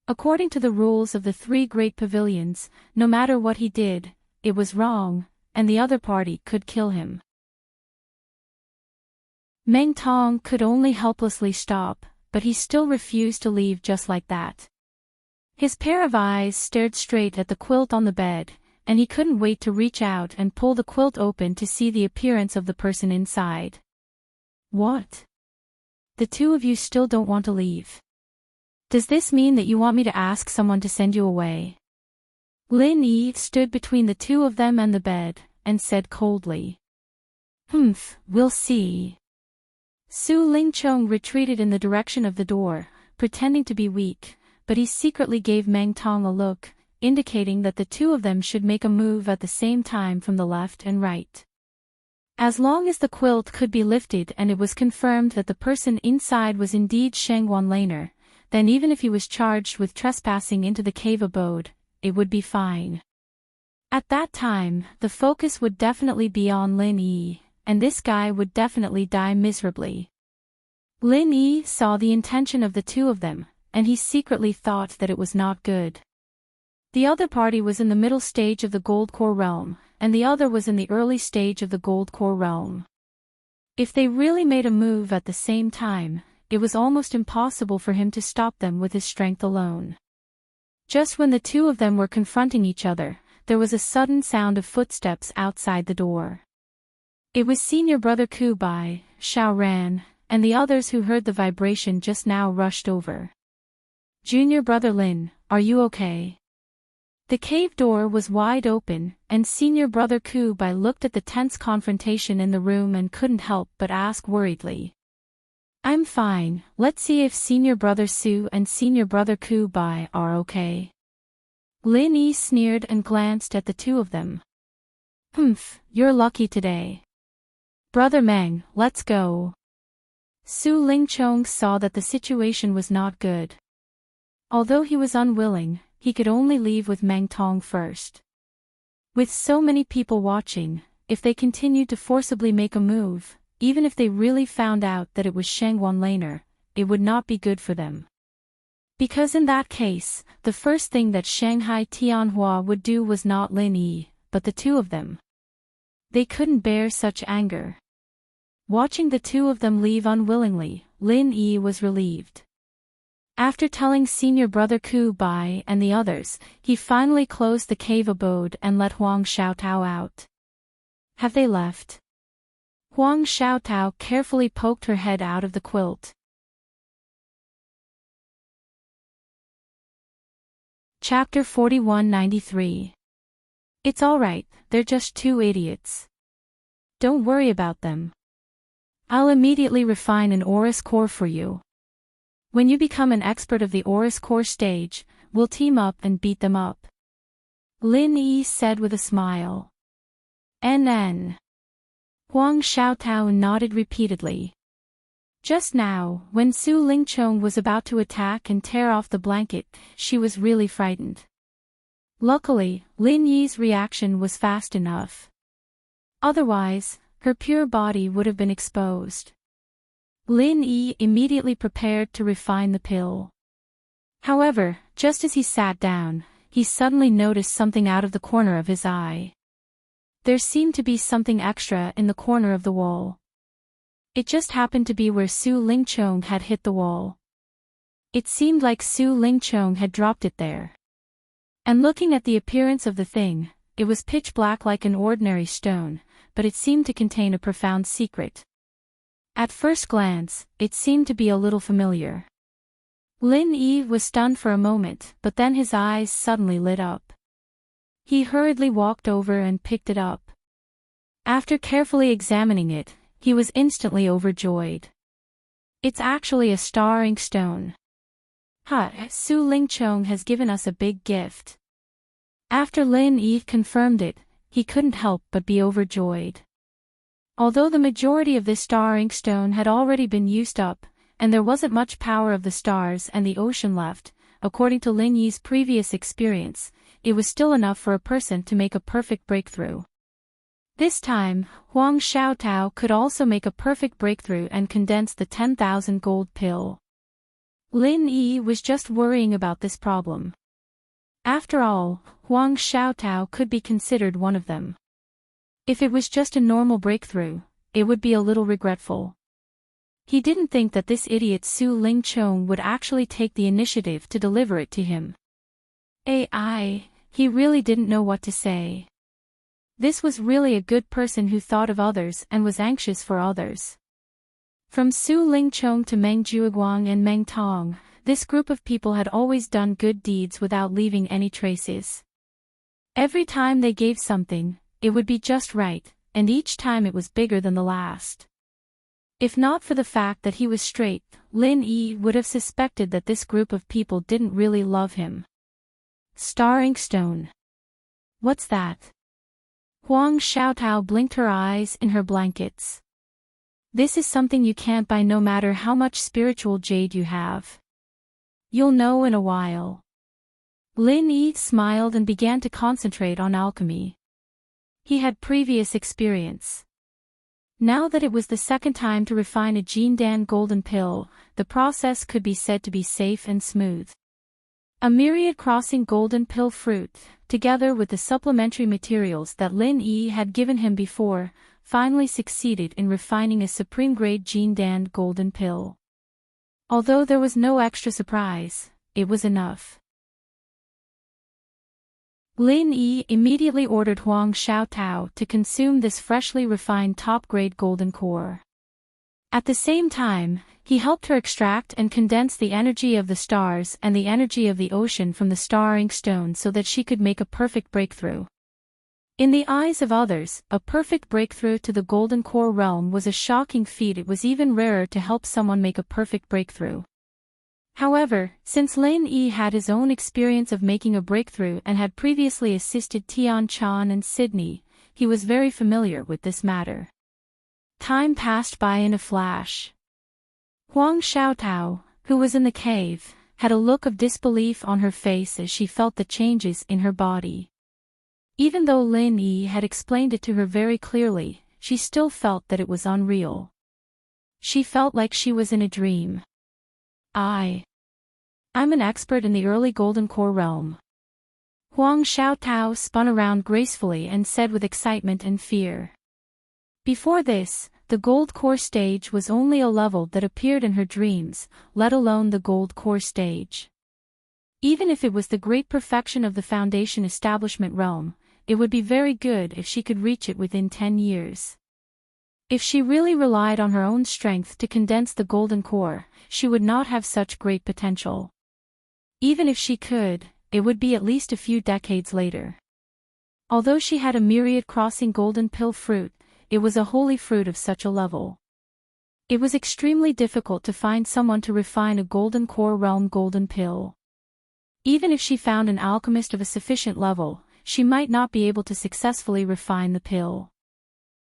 According to the rules of the three great pavilions, no matter what he did, it was wrong, and the other party could kill him. Meng Tong could only helplessly stop, but he still refused to leave just like that. His pair of eyes stared straight at the quilt on the bed, and he couldn't wait to reach out and pull the quilt open to see the appearance of the person inside. What? The two of you still don't want to leave? Does this mean that you want me to ask someone to send you away? Lin Yi stood between the two of them and the bed, and said coldly. Humph, we'll see. Su Lingchong retreated in the direction of the door, pretending to be weak, but he secretly gave Meng Tong a look, indicating that the two of them should make a move at the same time from the left and right. As long as the quilt could be lifted and it was confirmed that the person inside was indeed Shangwan Laner, then even if he was charged with trespassing into the cave abode, it would be fine. At that time, the focus would definitely be on Lin Yi, and this guy would definitely die miserably. Lin Yi saw the intention of the two of them, and he secretly thought that it was not good. The other party was in the middle stage of the Gold Core realm, and the other was in the early stage of the Gold Core realm. If they really made a move at the same time, it was almost impossible for him to stop them with his strength alone. Just when the two of them were confronting each other, there was a sudden sound of footsteps outside the door. It was Senior Brother Ku Bai, Xiao Ran, and the others who heard the vibration just now rushed over. Junior Brother Lin, are you okay? The cave door was wide open, and Senior Brother Ku Bai looked at the tense confrontation in the room and couldn't help but ask worriedly. I'm fine, let's see if Senior Brother Su and Senior Brother Ku Bai are okay. Lin Yi sneered and glanced at the two of them. Humph, you're lucky today. Brother Meng, let's go. Su Lingchong saw that the situation was not good. Although he was unwilling, he could only leave with Meng Tong first. With so many people watching, if they continued to forcibly make a move, even if they really found out that it was Shangwan Laner, it would not be good for them. Because in that case, the first thing that Shanghai Tianhua would do was not Lin Yi, but the two of them. They couldn't bear such anger. Watching the two of them leave unwillingly, Lin Yi was relieved. After telling senior brother Ku Bai and the others, he finally closed the cave abode and let Huang Xiaotao out. Have they left? Huang Xiaotao carefully poked her head out of the quilt. Chapter 4193. It's alright, they're just two idiots. Don't worry about them. I'll immediately refine an Aurus core for you. When you become an expert of the Aurus core stage, we'll team up and beat them up. Lin Yi said with a smile. NN. Huang Xiaotao nodded repeatedly. Just now, when Su Lingchong was about to attack and tear off the blanket, she was really frightened. Luckily, Lin Yi's reaction was fast enough. Otherwise, her pure body would have been exposed. Lin Yi immediately prepared to refine the pill. However, just as he sat down, he suddenly noticed something out of the corner of his eye. There seemed to be something extra in the corner of the wall. It just happened to be where Su Lingchong had hit the wall. It seemed like Su Lingchong had dropped it there. And looking at the appearance of the thing, it was pitch black like an ordinary stone, but it seemed to contain a profound secret. At first glance, it seemed to be a little familiar. Lin Yi was stunned for a moment, but then his eyes suddenly lit up. He hurriedly walked over and picked it up. After carefully examining it, he was instantly overjoyed. It's actually a star ink stone. Su Lingchong has given us a big gift. After Lin Yi confirmed it, he couldn't help but be overjoyed. Although the majority of this star ink stone had already been used up, and there wasn't much power of the stars and the ocean left, according to Lin Yi's previous experience, it was still enough for a person to make a perfect breakthrough. This time, Huang Xiaotao could also make a perfect breakthrough and condense the 10,000 gold pill. Lin Yi was just worrying about this problem. After all, Huang Xiaotao could be considered one of them. If it was just a normal breakthrough, it would be a little regretful. He didn't think that this idiot Su Lingchong would actually take the initiative to deliver it to him. He really didn't know what to say. This was really a good person who thought of others and was anxious for others. From Su Lingchong to Meng Juiguang and Meng Tong, this group of people had always done good deeds without leaving any traces. Every time they gave something, it would be just right, and each time it was bigger than the last. If not for the fact that he was straight, Lin Yi would have suspected that this group of people didn't really love him. Star ink stone. What's that? Huang Xiaotao blinked her eyes in her blankets. This is something you can't buy no matter how much spiritual jade you have. You'll know in a while. Lin Yi smiled and began to concentrate on alchemy. He had previous experience. Now that it was the second time to refine a Jindan golden pill, the process could be said to be safe and smooth. A myriad crossing golden pill fruit, together with the supplementary materials that Lin Yi had given him before, finally succeeded in refining a supreme-grade Jindan golden pill. Although there was no extra surprise, it was enough. Lin Yi immediately ordered Huang Xiaotao to consume this freshly refined top-grade golden core. At the same time, he helped her extract and condense the energy of the stars and the energy of the ocean from the star ink stone so that she could make a perfect breakthrough. In the eyes of others, a perfect breakthrough to the golden core realm was a shocking feat. It was even rarer to help someone make a perfect breakthrough. However, since Lin Yi had his own experience of making a breakthrough and had previously assisted Tian Chan and Sydney, he was very familiar with this matter. Time passed by in a flash. Huang Xiaotao, who was in the cave, had a look of disbelief on her face as she felt the changes in her body. Even though Lin Yi had explained it to her very clearly, she still felt that it was unreal. She felt like she was in a dream. I'm an expert in the early golden core realm. Huang Xiaotao spun around gracefully and said with excitement and fear. Before this, the gold core stage was only a level that appeared in her dreams, let alone the gold core stage. Even if it was the great perfection of the Foundation establishment realm, it would be very good if she could reach it within 10 years. If she really relied on her own strength to condense the golden core, she would not have such great potential. Even if she could, it would be at least a few decades later. Although she had a myriad crossing golden pill fruit, it was a holy fruit of such a level. It was extremely difficult to find someone to refine a golden core realm golden pill. Even if she found an alchemist of a sufficient level, she might not be able to successfully refine the pill.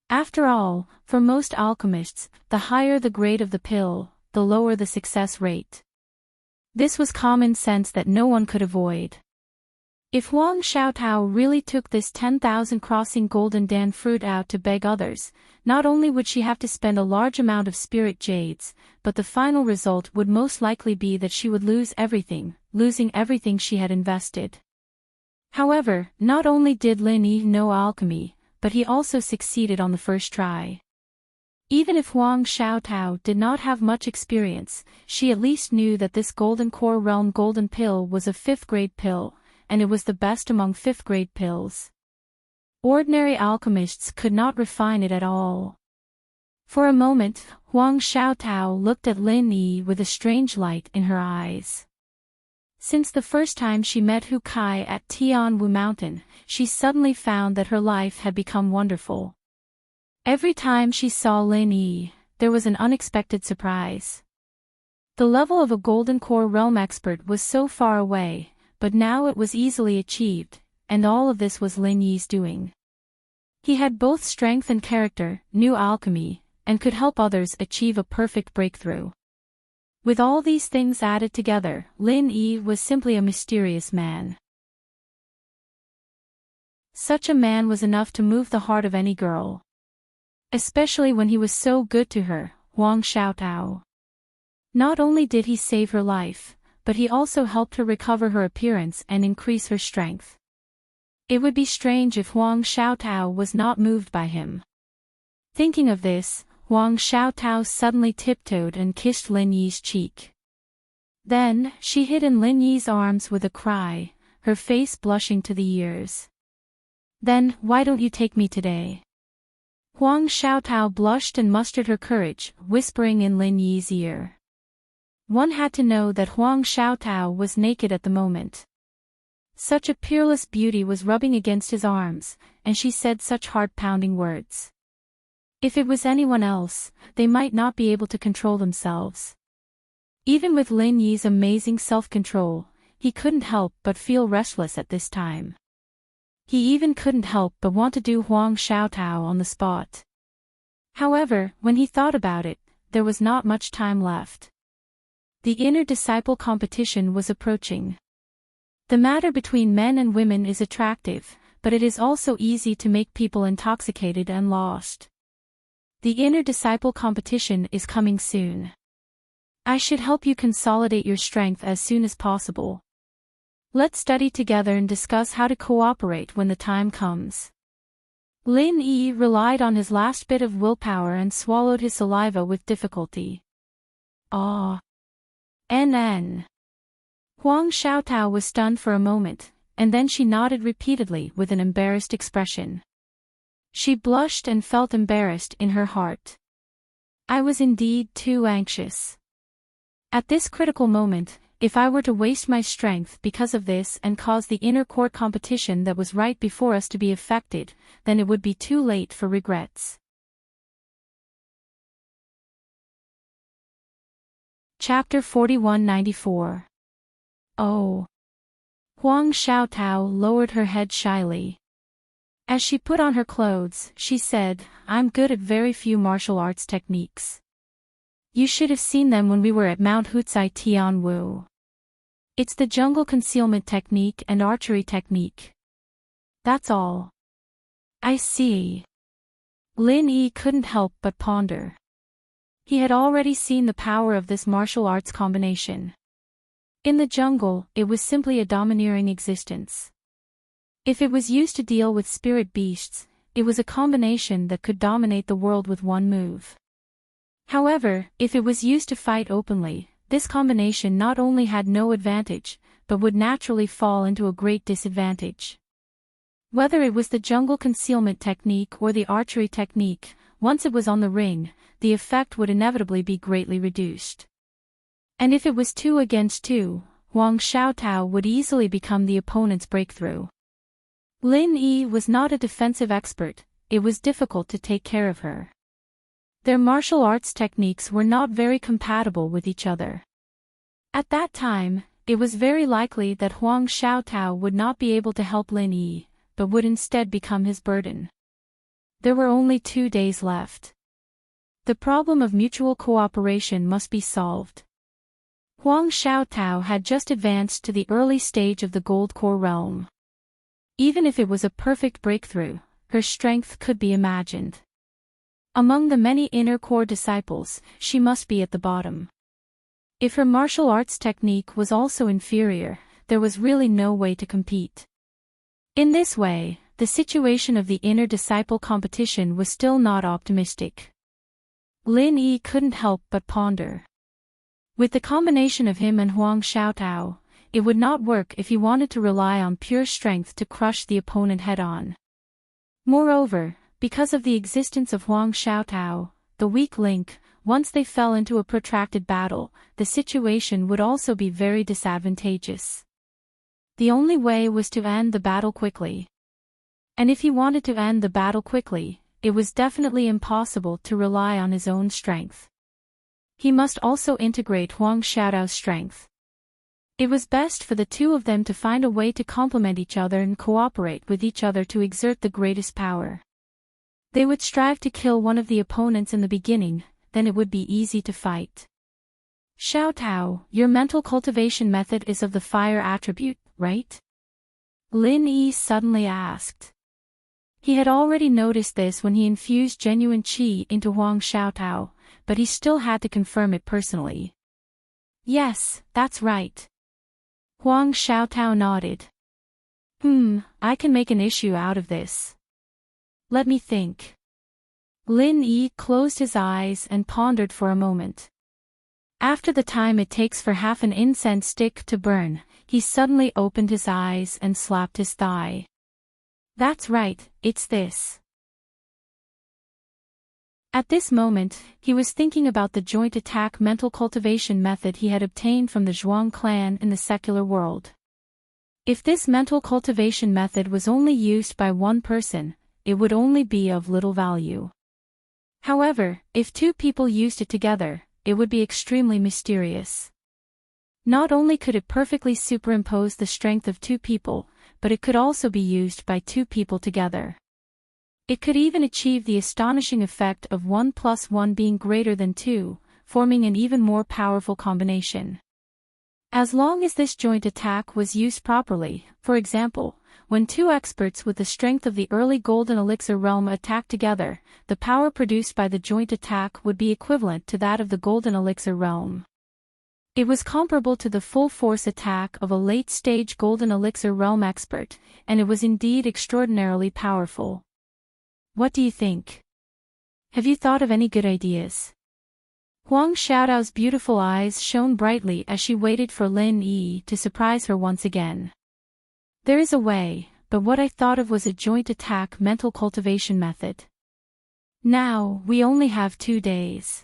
After all, for most alchemists, the higher the grade of the pill, the lower the success rate. This was common sense that no one could avoid. If Huang Xiaotao really took this 10,000 crossing golden dan fruit out to beg others, not only would she have to spend a large amount of spirit jades, but the final result would most likely be that she would lose everything, losing everything she had invested. However, not only did Lin Yi know alchemy, but he also succeeded on the first try. Even if Huang Xiaotao did not have much experience, she at least knew that this golden core realm golden pill was a 5th grade pill, and it was the best among 5th grade pills. Ordinary alchemists could not refine it at all. For a moment, Huang Xiaotao looked at Lin Yi with a strange light in her eyes. Since the first time she met Hu Kai at Tianwu Mountain, she suddenly found that her life had become wonderful. Every time she saw Lin Yi, there was an unexpected surprise. The level of a golden core realm expert was so far away, but now it was easily achieved, and all of this was Lin Yi's doing. He had both strength and character, knew alchemy, and could help others achieve a perfect breakthrough. With all these things added together, Lin Yi was simply a mysterious man. Such a man was enough to move the heart of any girl. Especially when he was so good to her, Huang Xiaotao. Not only did he save her life, but he also helped her recover her appearance and increase her strength. It would be strange if Huang Xiaotao was not moved by him. Thinking of this, Huang Xiaotao suddenly tiptoed and kissed Lin Yi's cheek. Then, she hid in Lin Yi's arms with a cry, her face blushing to the ears. "Then, why don't you take me today?" Huang Xiaotao blushed and mustered her courage, whispering in Lin Yi's ear. One had to know that Huang Xiaotao was naked at the moment. Such a peerless beauty was rubbing against his arms, and she said such heart-pounding words. If it was anyone else, they might not be able to control themselves. Even with Lin Yi's amazing self-control, he couldn't help but feel restless at this time. He even couldn't help but want to do Huang Xiaotao on the spot. However, when he thought about it, there was not much time left. The inner disciple competition was approaching. The matter between men and women is attractive, but it is also easy to make people intoxicated and lost. The inner disciple competition is coming soon. I should help you consolidate your strength as soon as possible. Let's study together and discuss how to cooperate when the time comes. Lin Yi relied on his last bit of willpower and swallowed his saliva with difficulty. Ah. NN. Huang Xiaotao was stunned for a moment, and then she nodded repeatedly with an embarrassed expression. She blushed and felt embarrassed in her heart. I was indeed too anxious. At this critical moment, if I were to waste my strength because of this and cause the inner court competition that was right before us to be affected, then it would be too late for regrets. Chapter 4194. Oh. Huang Xiaotao lowered her head shyly. As she put on her clothes, she said, I'm good at very few martial arts techniques. You should have seen them when we were at Mount Hutsai Tianwu. It's the jungle concealment technique and archery technique. That's all. I see. Lin Yi couldn't help but ponder. He had already seen the power of this martial arts combination. In the jungle, it was simply a domineering existence. If it was used to deal with spirit beasts, it was a combination that could dominate the world with one move. However, if it was used to fight openly, this combination not only had no advantage, but would naturally fall into a great disadvantage. Whether it was the jungle concealment technique or the archery technique, once it was on the ring, the effect would inevitably be greatly reduced. And if it was 2 against 2, Huang Xiaotao would easily become the opponent's breakthrough. Lin Yi was not a defensive expert, it was difficult to take care of her. Their martial arts techniques were not very compatible with each other. At that time, it was very likely that Huang Xiaotao would not be able to help Lin Yi, but would instead become his burden. There were only 2 days left. The problem of mutual cooperation must be solved. Huang Xiaotao had just advanced to the early stage of the Gold Core realm. Even if it was a perfect breakthrough, her strength could be imagined. Among the many inner core disciples, she must be at the bottom. If her martial arts technique was also inferior, there was really no way to compete. In this way, the situation of the inner disciple competition was still not optimistic. Lin Yi couldn't help but ponder. With the combination of him and Huang Xiaotao, it would not work if he wanted to rely on pure strength to crush the opponent head-on. Moreover, because of the existence of Huang Xiaotao, the weak link, once they fell into a protracted battle, the situation would also be very disadvantageous. The only way was to end the battle quickly. And if he wanted to end the battle quickly, it was definitely impossible to rely on his own strength. He must also integrate Huang Xiaotao's strength. It was best for the two of them to find a way to complement each other and cooperate with each other to exert the greatest power. They would strive to kill one of the opponents in the beginning, then it would be easy to fight. Xiaotao, your mental cultivation method is of the fire attribute, right? Lin Yi suddenly asked. He had already noticed this when he infused genuine qi into Huang Xiaotao, but he still had to confirm it personally. Yes, that's right. Huang Xiaotao nodded. I can make an issue out of this. Let me think. Lin Yi closed his eyes and pondered for a moment. After the time it takes for half an incense stick to burn, he suddenly opened his eyes and slapped his thigh. That's right, it's this. At this moment, he was thinking about the joint attack mental cultivation method he had obtained from the Zhuang clan in the secular world. If this mental cultivation method was only used by one person, it would only be of little value. However, if 2 people used it together, it would be extremely mysterious. Not only could it perfectly superimpose the strength of 2 people, but it could also be used by 2 people together. It could even achieve the astonishing effect of 1 + 1 being greater than 2, forming an even more powerful combination. As long as this joint attack was used properly, for example, when 2 experts with the strength of the early Golden Elixir realm attacked together, the power produced by the joint attack would be equivalent to that of the Golden Elixir realm. It was comparable to the full force attack of a late-stage Golden Elixir realm expert, and it was indeed extraordinarily powerful. What do you think? Have you thought of any good ideas? Huang Xiaotao's beautiful eyes shone brightly as she waited for Lin Yi to surprise her once again. There is a way, but what I thought of was a joint attack mental cultivation method. Now, we only have 2 days.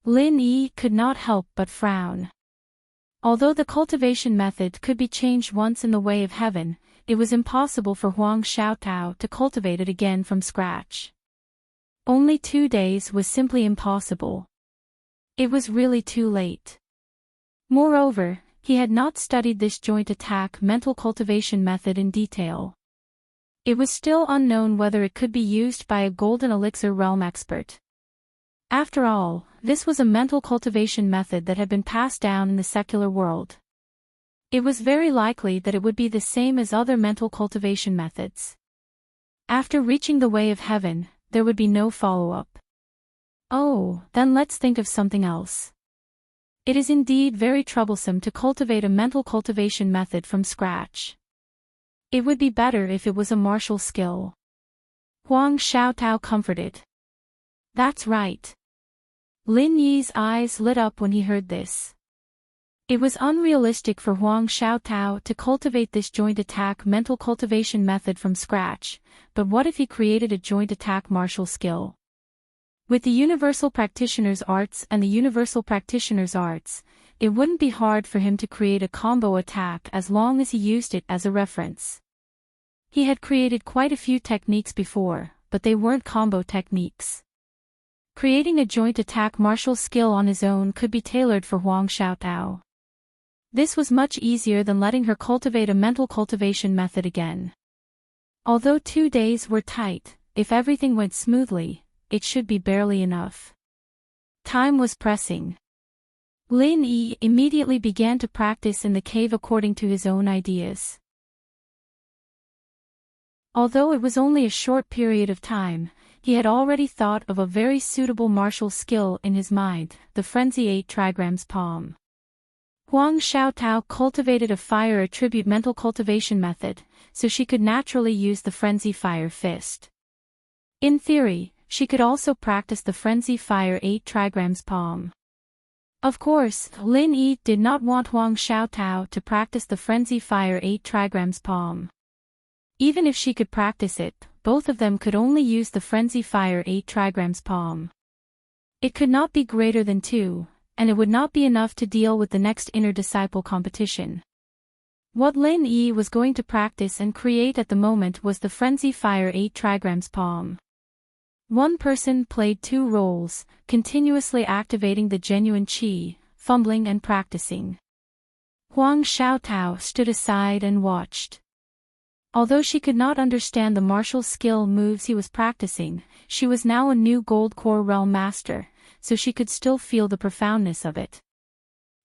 Lin Yi could not help but frown. Although the cultivation method could be changed once in the way of heaven, it was impossible for Huang Xiaotao to cultivate it again from scratch. Only 2 days was simply impossible. It was really too late. Moreover, he had not studied this joint attack mental cultivation method in detail. It was still unknown whether it could be used by a Golden Elixir realm expert. After all, this was a mental cultivation method that had been passed down in the secular world. It was very likely that it would be the same as other mental cultivation methods. After reaching the way of heaven, there would be no follow-up. Oh, then let's think of something else. It is indeed very troublesome to cultivate a mental cultivation method from scratch. It would be better if it was a martial skill. Huang Xiaotao comforted. That's right. Lin Yi's eyes lit up when he heard this. It was unrealistic for Huang Xiaotao to cultivate this joint attack mental cultivation method from scratch, but what if he created a joint attack martial skill? With the Universal Practitioner's Arts and the Universal Practitioner's Arts, it wouldn't be hard for him to create a combo attack as long as he used it as a reference. He had created quite a few techniques before, but they weren't combo techniques. Creating a joint attack martial skill on his own could be tailored for Huang Xiaotao. This was much easier than letting her cultivate a mental cultivation method again. Although 2 days were tight, if everything went smoothly, it should be barely enough. Time was pressing. Lin Yi immediately began to practice in the cave according to his own ideas. Although it was only a short period of time, he had already thought of a very suitable martial skill in his mind, the Frenzy 8 trigrams palm. Huang Xiaotao cultivated a fire attribute mental cultivation method, so she could naturally use the Frenzy Fire Fist. In theory, she could also practice the Frenzy Fire 8 trigrams palm. Of course, Lin Yi did not want Huang Xiaotao to practice the Frenzy Fire 8 trigrams palm. Even if she could practice it, both of them could only use the Frenzy Fire 8 trigrams palm. It could not be greater than 2. And it would not be enough to deal with the next inner disciple competition. What Lin Yi was going to practice and create at the moment was the Frenzy Fire 8 trigrams palm. One person played 2 roles, continuously activating the genuine qi, fumbling and practicing. Huang Xiaotao stood aside and watched. Although she could not understand the martial skill moves he was practicing, she was now a new Gold Core Realm Master, so she could still feel the profoundness of it.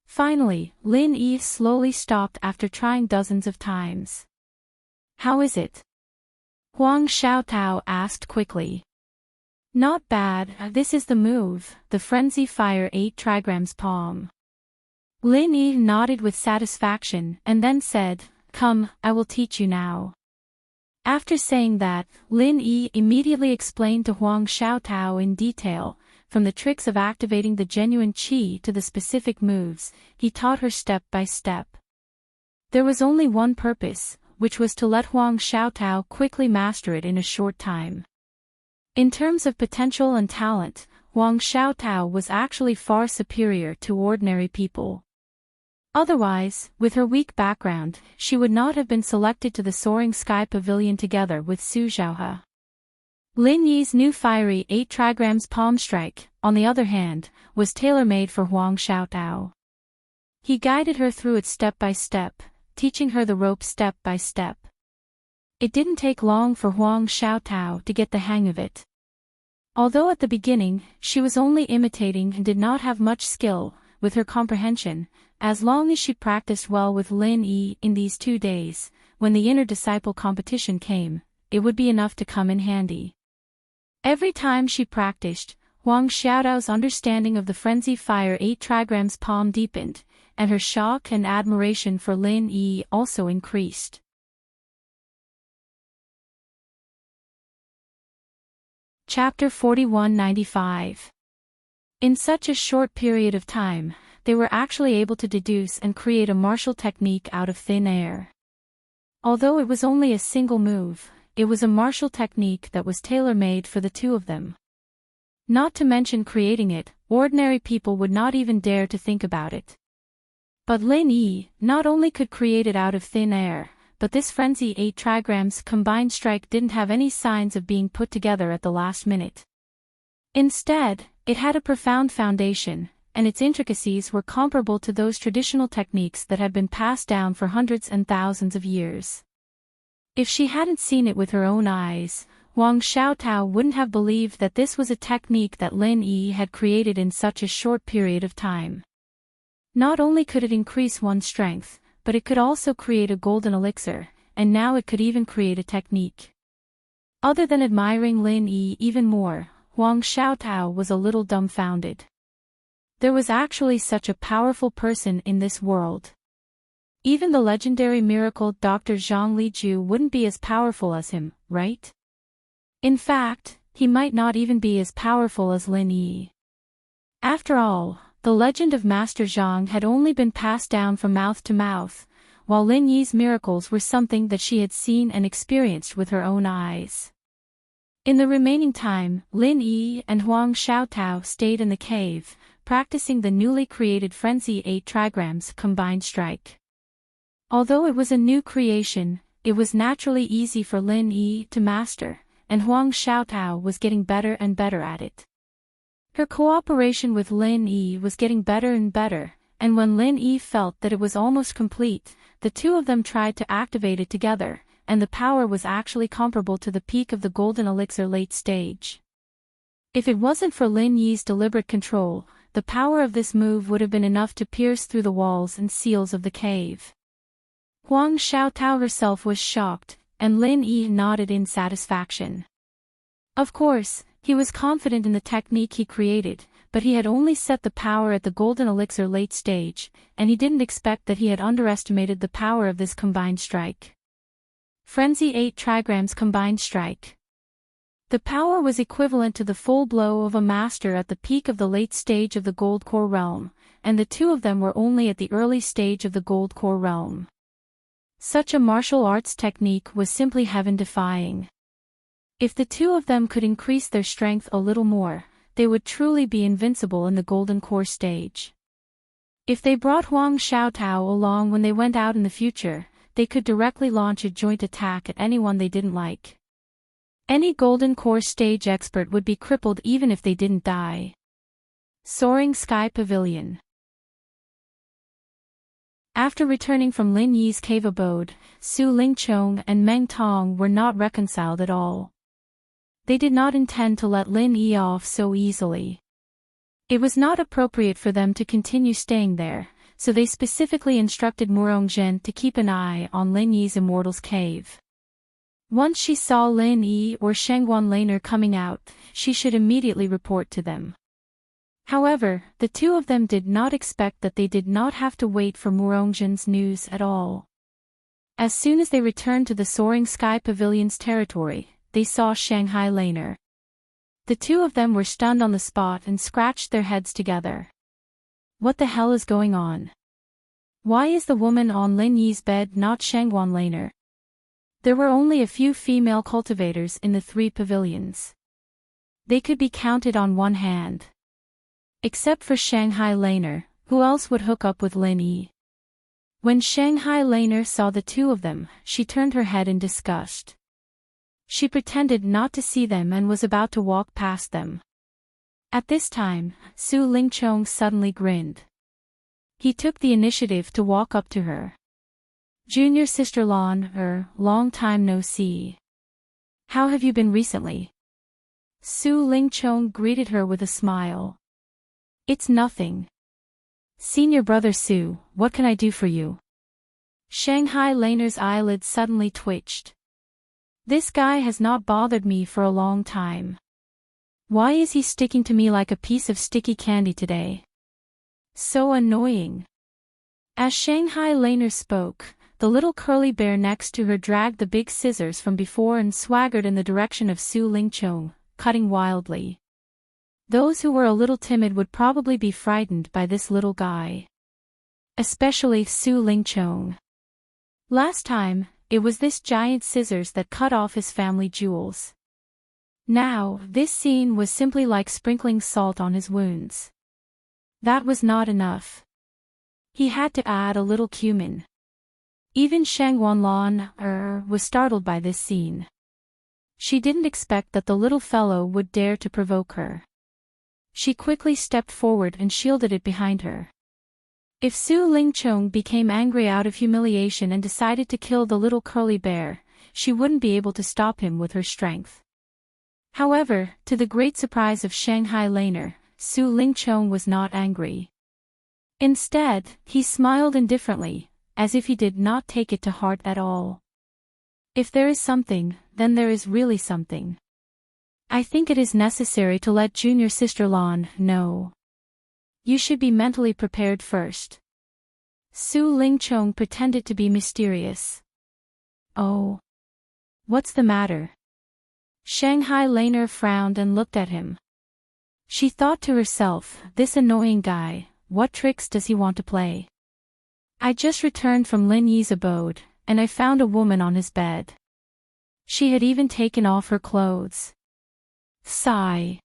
Finally, Lin Yi slowly stopped after trying dozens of times. How is it? Huang Xiaotao asked quickly. Not bad, this is the move, the Frenzy Fire 8 trigrams palm. Lin Yi nodded with satisfaction and then said, Come, I will teach you now. After saying that, Lin Yi immediately explained to Huang Xiaotao in detail, from the tricks of activating the genuine qi to the specific moves, he taught her step by step. There was only one purpose, which was to let Huang Xiaotao quickly master it in a short time. In terms of potential and talent, Huang Xiaotao was actually far superior to ordinary people. Otherwise, with her weak background, she would not have been selected to the Soaring Sky Pavilion together with Su Zhaohe. Lin Yi's new fiery 8 trigrams palm strike, on the other hand, was tailor-made for Huang Xiaotao. He guided her through it step by step, teaching her the rope step by step. It didn't take long for Huang Xiaotao to get the hang of it. Although at the beginning, she was only imitating and did not have much skill, with her comprehension, as long as she practiced well with Lin Yi in these 2 days, when the inner disciple competition came, it would be enough to come in handy. Every time she practiced, Huang Xiaotao's understanding of the Frenzy Fire 8 trigrams palm deepened, and her shock and admiration for Lin Yi also increased. Chapter 4195. In such a short period of time, they were actually able to deduce and create a martial technique out of thin air. Although it was only a single move, it was a martial technique that was tailor-made for the two of them. Not to mention creating it, ordinary people would not even dare to think about it. But Lin Yi not only could create it out of thin air, but this Frenzy 8 trigrams combined strike didn't have any signs of being put together at the last minute. Instead, it had a profound foundation, and its intricacies were comparable to those traditional techniques that had been passed down for hundreds and thousands of years. If she hadn't seen it with her own eyes, Huang Xiaotao wouldn't have believed that this was a technique that Lin Yi had created in such a short period of time. Not only could it increase one's strength, but it could also create a golden elixir, and now it could even create a technique. Other than admiring Lin Yi even more, Huang Xiaotao was a little dumbfounded. There was actually such a powerful person in this world. Even the legendary miracle Dr. Zhang Liju wouldn't be as powerful as him, right? In fact, he might not even be as powerful as Lin Yi. After all, the legend of Master Zhang had only been passed down from mouth to mouth, while Lin Yi's miracles were something that she had seen and experienced with her own eyes. In the remaining time, Lin Yi and Huang Xiaotao stayed in the cave, practicing the newly created Frenzy 8 trigrams combined strike. Although it was a new creation, it was naturally easy for Lin Yi to master, and Huang Xiaotao was getting better and better at it. Her cooperation with Lin Yi was getting better and better, and when Lin Yi felt that it was almost complete, the two of them tried to activate it together, and the power was actually comparable to the peak of the Golden Elixir late stage. If it wasn't for Lin Yi's deliberate control, the power of this move would have been enough to pierce through the walls and seals of the cave. Huang Xiaotao herself was shocked, and Lin Yi nodded in satisfaction. Of course, he was confident in the technique he created, but he had only set the power at the Golden Elixir late stage, and he didn't expect that he had underestimated the power of this combined strike. Frenzy 8 trigrams combined strike. The power was equivalent to the full blow of a master at the peak of the late stage of the Gold Core realm, and the two of them were only at the early stage of the Gold Core realm. Such a martial arts technique was simply heaven-defying. If the two of them could increase their strength a little more, they would truly be invincible in the Golden Core stage. If they brought Huang Xiaotao along when they went out in the future, they could directly launch a joint attack at anyone they didn't like. Any Golden Core stage expert would be crippled even if they didn't die. Soaring Sky Pavilion. After returning from Lin Yi's cave abode, Su Lingchong and Meng Tong were not reconciled at all. They did not intend to let Lin Yi off so easily. It was not appropriate for them to continue staying there, so they specifically instructed Murongzhen to keep an eye on Lin Yi's Immortal's cave. Once she saw Lin Yi or Shengguan Laner coming out, she should immediately report to them. However, the two of them did not expect that they did not have to wait for Murongzhen's news at all. As soon as they returned to the Soaring Sky Pavilion's territory, they saw Shanghai Laner. The two of them were stunned on the spot and scratched their heads together. What the hell is going on? Why is the woman on Lin Yi's bed not Shengguan Laner? There were only a few female cultivators in the 3 pavilions. They could be counted on one hand. Except for Shanghai Laner, who else would hook up with Lin Yi? When Shanghai Laner saw the two of them, she turned her head in disgust. She pretended not to see them and was about to walk past them. At this time, Su Lingchong suddenly grinned. He took the initiative to walk up to her. Junior Sister Lan, long time no see. How have you been recently? Su Lingchong greeted her with a smile. It's nothing. Senior brother Su, what can I do for you? Shanghai Laner's eyelids suddenly twitched. This guy has not bothered me for a long time. Why is he sticking to me like a piece of sticky candy today? So annoying. As Shanghai Laner spoke, the little curly bear next to her dragged the big scissors from before and swaggered in the direction of Su Lingchong, cutting wildly. Those who were a little timid would probably be frightened by this little guy. Especially Su Lingchong. Last time, it was this giant scissors that cut off his family jewels. Now, this scene was simply like sprinkling salt on his wounds. That was not enough. He had to add a little cumin. Even Shangguan Lan was startled by this scene. She didn't expect that the little fellow would dare to provoke her. She quickly stepped forward and shielded it behind her. If Su Lingchong became angry out of humiliation and decided to kill the little curly bear, she wouldn't be able to stop him with her strength. However, to the great surprise of Shanghai Laner, Su Lingchong was not angry. Instead, he smiled indifferently, as if he did not take it to heart at all. If there is something, then there is really something. I think it is necessary to let Junior Sister Lan know. You should be mentally prepared first. Su Lingchong pretended to be mysterious. Oh. What's the matter? Shanghai Laner frowned and looked at him. She thought to herself, this annoying guy, what tricks does he want to play? I just returned from Lin Yi's abode, and I found a woman on his bed. She had even taken off her clothes. Sigh.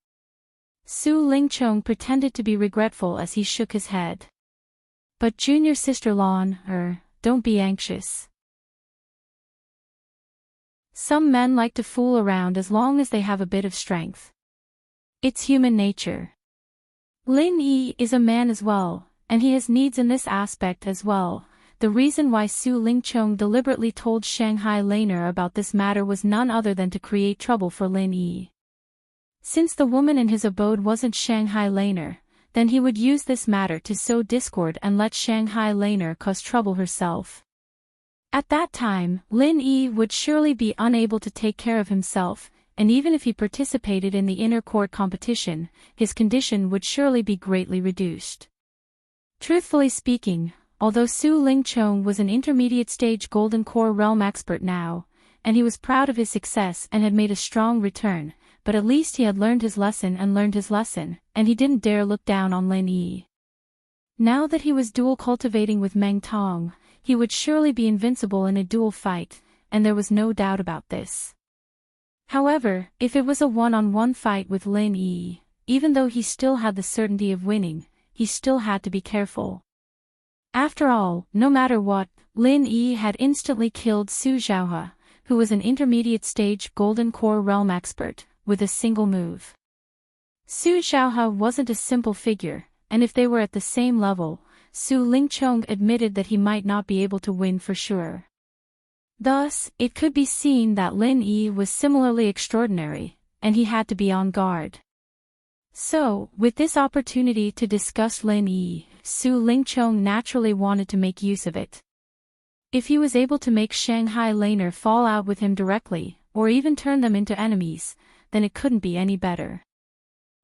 Su Lingchong pretended to be regretful as he shook his head. But junior sister Lan, don't be anxious. Some men like to fool around as long as they have a bit of strength. It's human nature. Lin Yi is a man as well, and he has needs in this aspect as well. The reason why Su Lingchong deliberately told Shanghai Laner about this matter was none other than to create trouble for Lin Yi. Since the woman in his abode wasn't Shanghai Laner, then he would use this matter to sow discord and let Shanghai Laner cause trouble herself. At that time, Lin Yi would surely be unable to take care of himself, and even if he participated in the inner court competition, his condition would surely be greatly reduced. Truthfully speaking, although Su Lingchong was an intermediate-stage Golden Core Realm expert now, and he was proud of his success and had made a strong return, but at least he had learned his lesson, and he didn't dare look down on Lin Yi. Now that he was dual cultivating with Meng Tong, he would surely be invincible in a duel fight, and there was no doubt about this. However, if it was a one-on-one fight with Lin Yi, even though he still had the certainty of winning, he still had to be careful. After all, no matter what, Lin Yi had instantly killed Su Zhaohe, who was an intermediate-stage Golden Core Realm expert, with a single move. Su Zhaohe wasn't a simple figure, and if they were at the same level, Su Lingchong admitted that he might not be able to win for sure. Thus, it could be seen that Lin Yi was similarly extraordinary, and he had to be on guard. So, with this opportunity to discuss Lin Yi, Su Lingchong naturally wanted to make use of it. If he was able to make Shanghai Laner fall out with him directly, or even turn them into enemies, then it couldn't be any better.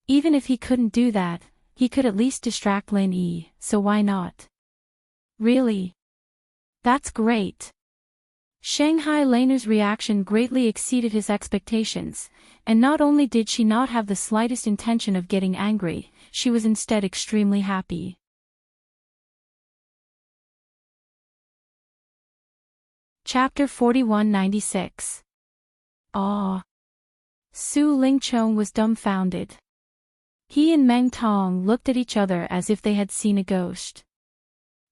Even if he couldn't do that, he could at least distract Lin Yi, so why not? Really? That's great. Shanghai Laner's reaction greatly exceeded his expectations, and not only did she not have the slightest intention of getting angry, she was instead extremely happy. Chapter 4196. Ah. Su Lingchong was dumbfounded. He and Meng Tong looked at each other as if they had seen a ghost.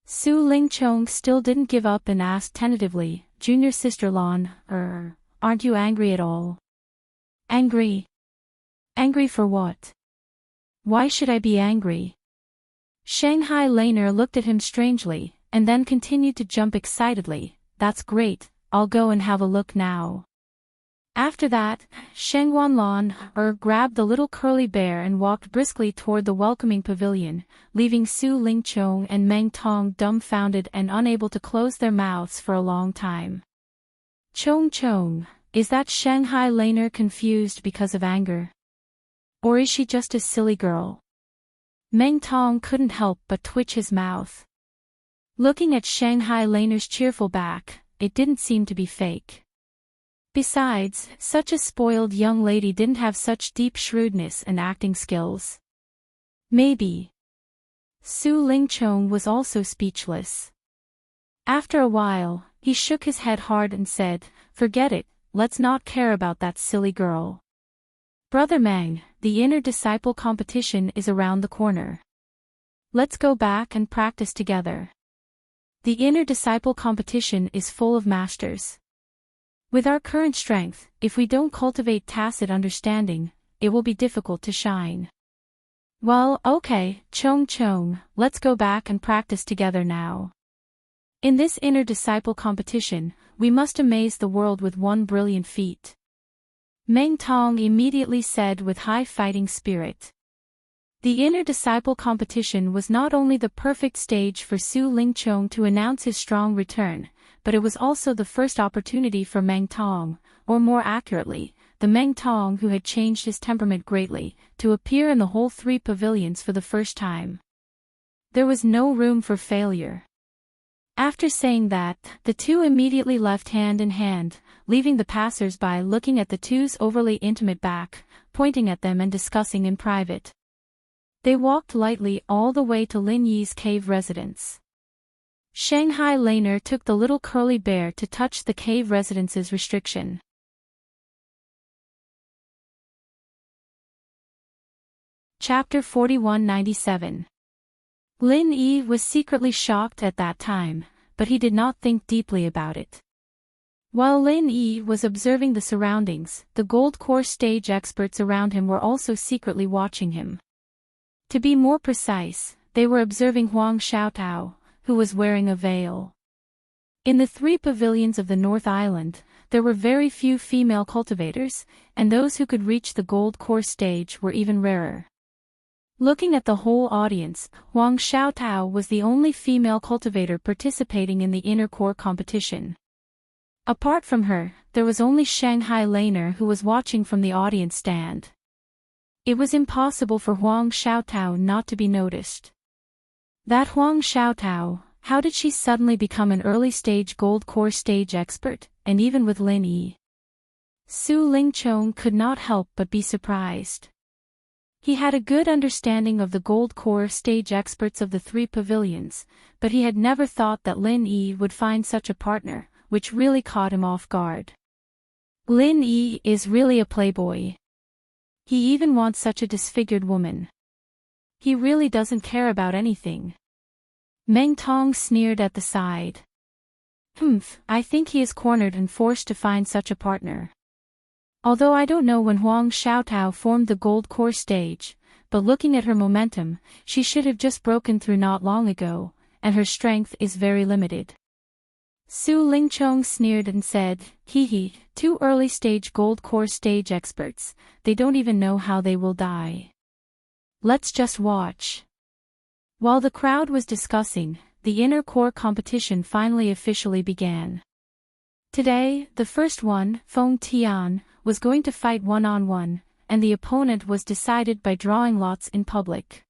Su Lingchong still didn't give up and asked tentatively, Junior Sister Lan, aren't you angry at all? Angry? Angry for what? Why should I be angry? Shanghai Laner looked at him strangely, and then continued to jump excitedly. That's great, I'll go and have a look now. After that, Shengwan Lan grabbed the little curly bear and walked briskly toward the welcoming pavilion, leaving Su Lingchong and Meng Tong dumbfounded and unable to close their mouths for a long time. Chong, is that Shanghai Laner confused because of anger? Or is she just a silly girl? Meng Tong couldn't help but twitch his mouth. Looking at Shanghai Laner's cheerful back, it didn't seem to be fake. Besides, such a spoiled young lady didn't have such deep shrewdness and acting skills. Maybe. Su Lingchong was also speechless. After a while, he shook his head hard and said, Forget it, let's not care about that silly girl. Brother Meng, the inner disciple competition is around the corner. Let's go back and practice together. The inner disciple competition is full of masters. With our current strength, if we don't cultivate tacit understanding, it will be difficult to shine. Well, okay, Chong, let's go back and practice together now. In this inner disciple competition, we must amaze the world with one brilliant feat. Meng Tong immediately said with high fighting spirit. The inner disciple competition was not only the perfect stage for Su Lingchong to announce his strong return, but it was also the first opportunity for Meng Tong, or more accurately, the Meng Tong who had changed his temperament greatly, to appear in the whole three pavilions for the first time. There was no room for failure. After saying that, the two immediately left hand in hand, leaving the passers-by looking at the two's overly intimate back, pointing at them and discussing in private. They walked lightly all the way to Lin Yi's cave residence. Shanghai Laner took the little curly bear to touch the cave residence's restriction. Chapter 4197. Lin Yi was secretly shocked at that time, but he did not think deeply about it. While Lin Yi was observing the surroundings, the gold core stage experts around him were also secretly watching him. To be more precise, they were observing Huang Xiaotao, who was wearing a veil. In the 3 pavilions of the North Island, there were very few female cultivators, and those who could reach the gold core stage were even rarer. Looking at the whole audience, Huang Xiaotao was the only female cultivator participating in the inner core competition. Apart from her, there was only Shanghai Laner who was watching from the audience stand. It was impossible for Huang Xiaotao not to be noticed. That Huang Xiaotao, how did she suddenly become an early-stage gold core stage expert, and even with Lin Yi? Su Lingchong could not help but be surprised. He had a good understanding of the gold core stage experts of the 3 pavilions, but he had never thought that Lin Yi would find such a partner, which really caught him off guard. Lin Yi is really a playboy. He even wants such a disfigured woman. He really doesn't care about anything. Meng Tong sneered at the side. I think he is cornered and forced to find such a partner. Although I don't know when Huang Xiaotao formed the gold core stage, but looking at her momentum, she should have just broken through not long ago, and her strength is very limited. Su Lingchong sneered and said, "Hee, 2 early-stage gold core stage experts, they don't even know how they will die. Let's just watch." While the crowd was discussing, the inner core competition finally officially began. Today, the first one, Feng Tian, was going to fight one-on-one, and the opponent was decided by drawing lots in public.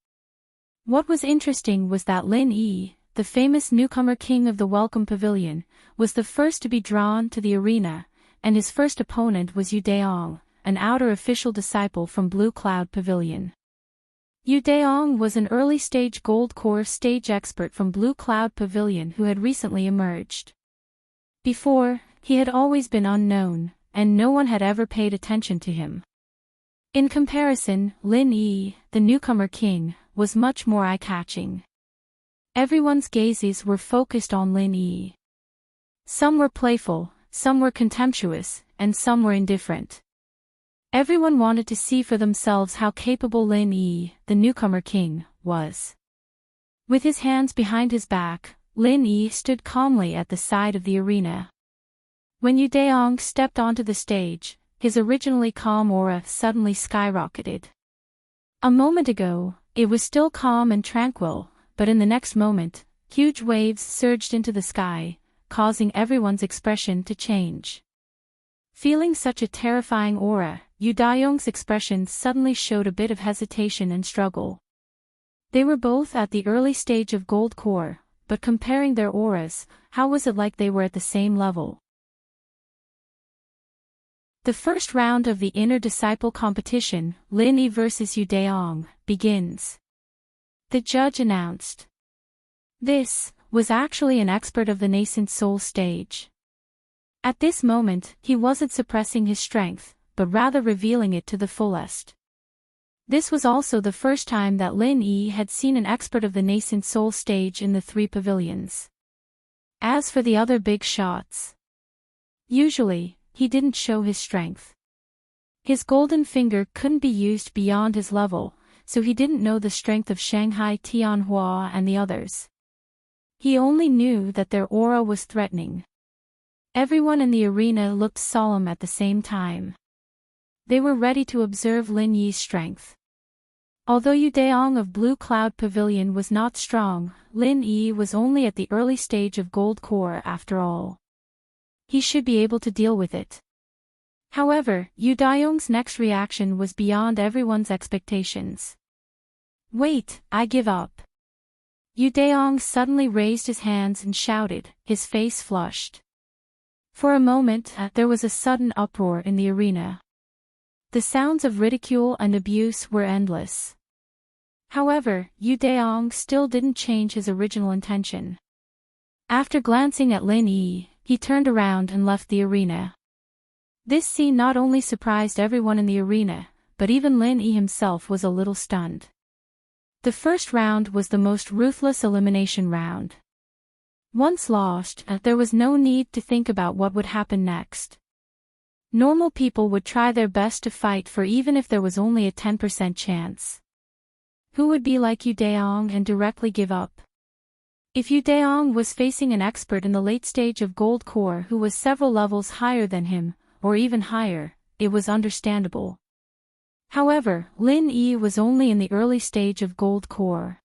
What was interesting was that Lin Yi, the famous newcomer king of the Welcome Pavilion, was the first to be drawn to the arena, and his first opponent was Yu Daong, an outer official disciple from Blue Cloud Pavilion. Yu Daong was an early-stage gold core stage expert from Blue Cloud Pavilion who had recently emerged. Before, he had always been unknown, and no one had ever paid attention to him. In comparison, Lin Yi, the newcomer king, was much more eye-catching. Everyone's gazes were focused on Lin Yi. Some were playful, some were contemptuous, and some were indifferent. Everyone wanted to see for themselves how capable Lin Yi, the newcomer king, was. With his hands behind his back, Lin Yi stood calmly at the side of the arena. When Yu Daong stepped onto the stage, his originally calm aura suddenly skyrocketed. A moment ago, it was still calm and tranquil, but in the next moment, huge waves surged into the sky, causing everyone's expression to change. Feeling such a terrifying aura, Yu Daong's expression suddenly showed a bit of hesitation and struggle. They were both at the early stage of gold core, but comparing their auras, how was it like they were at the same level? The first round of the inner disciple competition, Lin Yi vs Yu Daong, begins. The judge announced. This was actually an expert of the nascent soul stage. At this moment, he wasn't suppressing his strength, but rather revealing it to the fullest. This was also the first time that Lin Yi had seen an expert of the nascent soul stage in the 3 pavilions. As for the other big shots, usually, he didn't show his strength. His golden finger couldn't be used beyond his level, so he didn't know the strength of Shanghai Tianhua and the others. He only knew that their aura was threatening. Everyone in the arena looked solemn at the same time. They were ready to observe Lin Yi's strength. Although Yu Daong of Blue Cloud Pavilion was not strong, Lin Yi was only at the early stage of gold core after all. He should be able to deal with it. However, Yu Daong's next reaction was beyond everyone's expectations. "Wait, I give up." Yu Daong suddenly raised his hands and shouted, his face flushed. For a moment, there was a sudden uproar in the arena. The sounds of ridicule and abuse were endless. However, Yu Daong still didn't change his original intention. After glancing at Lin Yi, he turned around and left the arena. This scene not only surprised everyone in the arena, but even Lin Yi himself was a little stunned. The first round was the most ruthless elimination round. Once lost, there was no need to think about what would happen next. Normal people would try their best to fight for even if there was only a 10% chance. Who would be like Yu Daong and directly give up? If Yu Daong was facing an expert in the late stage of Gold Core who was several levels higher than him, or even higher, it was understandable. However, Lin Yi was only in the early stage of Gold Core.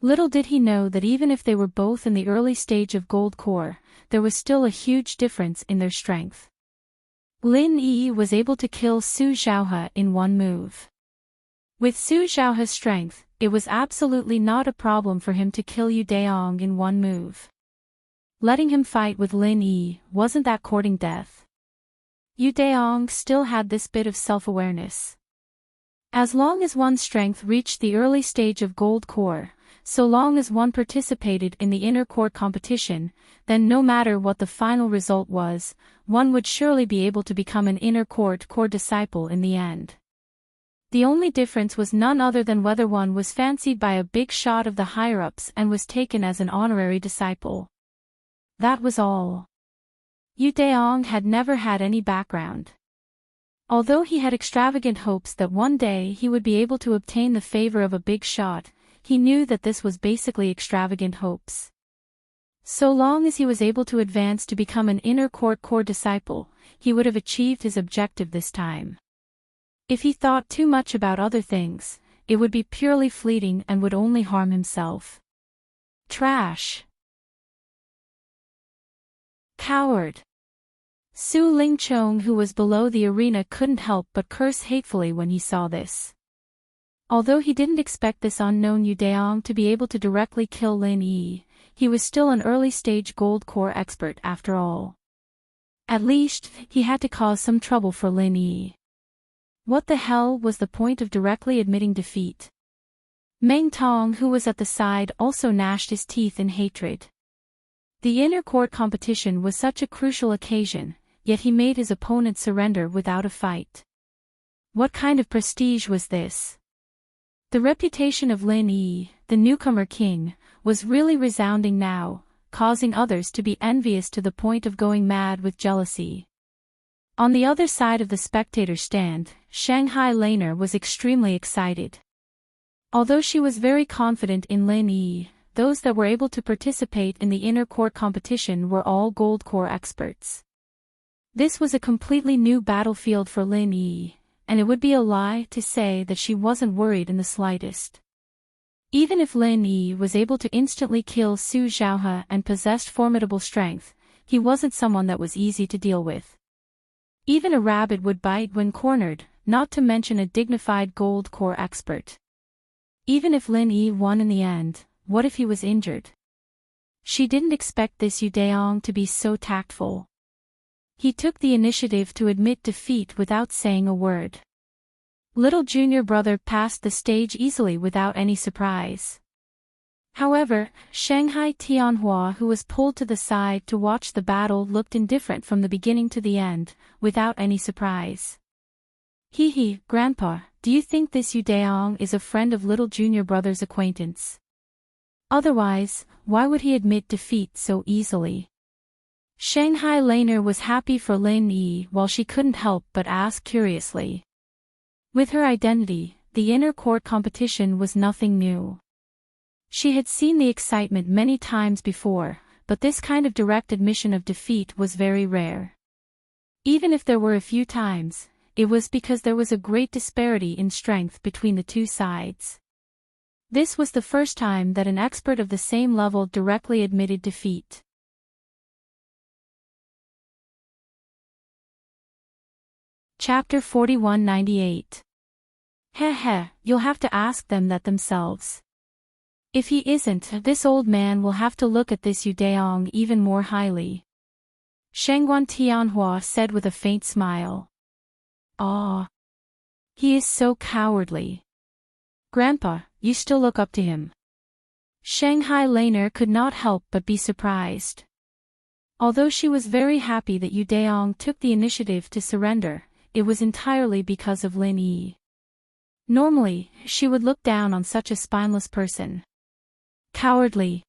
Little did he know that even if they were both in the early stage of Gold Core, there was still a huge difference in their strength. Lin Yi was able to kill Su Xiaohe in one move. With Su Xiaohe's strength, it was absolutely not a problem for him to kill Yu Daong in one move. Letting him fight with Lin Yi wasn't that courting death. Yu Daong still had this bit of self-awareness. As long as one's strength reached the early stage of Gold Core, so long as one participated in the inner court competition, then no matter what the final result was, one would surely be able to become an inner court core disciple in the end. The only difference was none other than whether one was fancied by a big shot of the higher-ups and was taken as an honorary disciple. That was all. Yu Daong had never had any background. Although he had extravagant hopes that one day he would be able to obtain the favor of a big shot, he knew that this was basically extravagant hopes. So long as he was able to advance to become an inner court core disciple, he would have achieved his objective this time. If he thought too much about other things, it would be purely fleeting and would only harm himself. Trash. Coward. Su Lingchong, who was below the arena, couldn't help but curse hatefully when he saw this. Although he didn't expect this unknown Yu Daong to be able to directly kill Lin Yi, he was still an early-stage Gold Core expert after all. At least, he had to cause some trouble for Lin Yi. What the hell was the point of directly admitting defeat? Meng Tong, who was at the side, also gnashed his teeth in hatred. The inner court competition was such a crucial occasion, yet he made his opponent surrender without a fight. What kind of prestige was this? The reputation of Lin Yi, the newcomer king, was really resounding now, causing others to be envious to the point of going mad with jealousy. On the other side of the spectator stand, Shanghai Laner was extremely excited. Although she was very confident in Lin Yi, those that were able to participate in the inner court competition were all Gold Core experts. This was a completely new battlefield for Lin Yi, and it would be a lie to say that she wasn't worried in the slightest. Even if Lin Yi was able to instantly kill Su Xiaohe and possessed formidable strength, he wasn't someone that was easy to deal with. Even a rabbit would bite when cornered, not to mention a dignified Gold Core expert. Even if Lin Yi won in the end, what if he was injured? She didn't expect this Yu Daong to be so tactful. He took the initiative to admit defeat without saying a word. Little junior brother passed the stage easily without any surprise. However, Shanghai Tianhua, who was pulled to the side to watch the battle, looked indifferent from the beginning to the end, without any surprise. Hee, Grandpa, do you think this Yu Daong is a friend of little junior brother's acquaintance? Otherwise, why would he admit defeat so easily? Shanghai Laner was happy for Lin Yi while she couldn't help but ask curiously. With her identity, the inner court competition was nothing new. She had seen the excitement many times before, but this kind of direct admission of defeat was very rare. Even if there were a few times, it was because there was a great disparity in strength between the two sides. This was the first time that an expert of the same level directly admitted defeat. Chapter 4198. Heh, you'll have to ask them that themselves. If he isn't, this old man will have to look at this Yu Daong even more highly. Shangguan Tianhua said with a faint smile. Ah. He is so cowardly. Grandpa, you still look up to him. Shanghai Laner could not help but be surprised. Although she was very happy that Yu Daong took the initiative to surrender, it was entirely because of Lin Yi. Normally, she would look down on such a spineless person. Cowardly.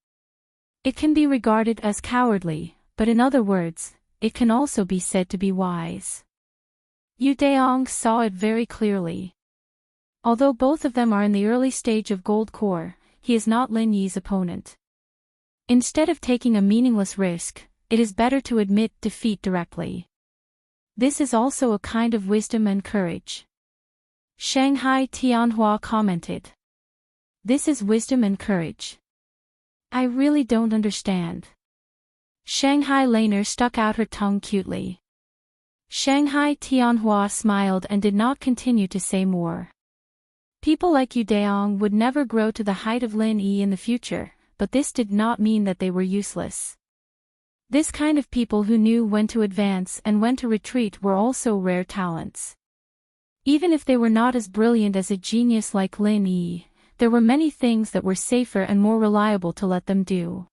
It can be regarded as cowardly, but in other words, it can also be said to be wise. Yu Daong saw it very clearly. Although both of them are in the early stage of Gold Core, he is not Lin Yi's opponent. Instead of taking a meaningless risk, it is better to admit defeat directly. This is also a kind of wisdom and courage. Shanghai Tianhua commented. This is wisdom and courage. I really don't understand. Shanghai Laner stuck out her tongue cutely. Shanghai Tianhua smiled and did not continue to say more. People like Yu Daong would never grow to the height of Lin Yi in the future, but this did not mean that they were useless. This kind of people who knew when to advance and when to retreat were also rare talents. Even if they were not as brilliant as a genius like Lin Yi, there were many things that were safer and more reliable to let them do.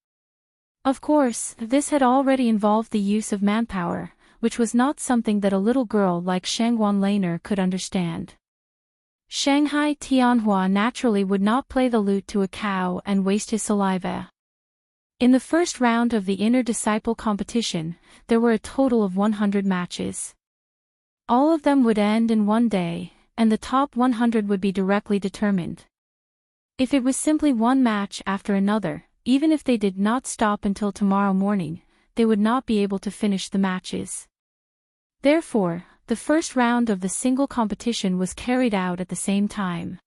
Of course, this had already involved the use of manpower, which was not something that a little girl like Shangguan Laner could understand. Shanghai Tianhua naturally would not play the lute to a cow and waste his saliva. In the first round of the Inner Disciple competition, there were a total of 100 matches. All of them would end in one day, and the top 100 would be directly determined. If it was simply one match after another, even if they did not stop until tomorrow morning, they would not be able to finish the matches. Therefore, the first round of the single competition was carried out at the same time.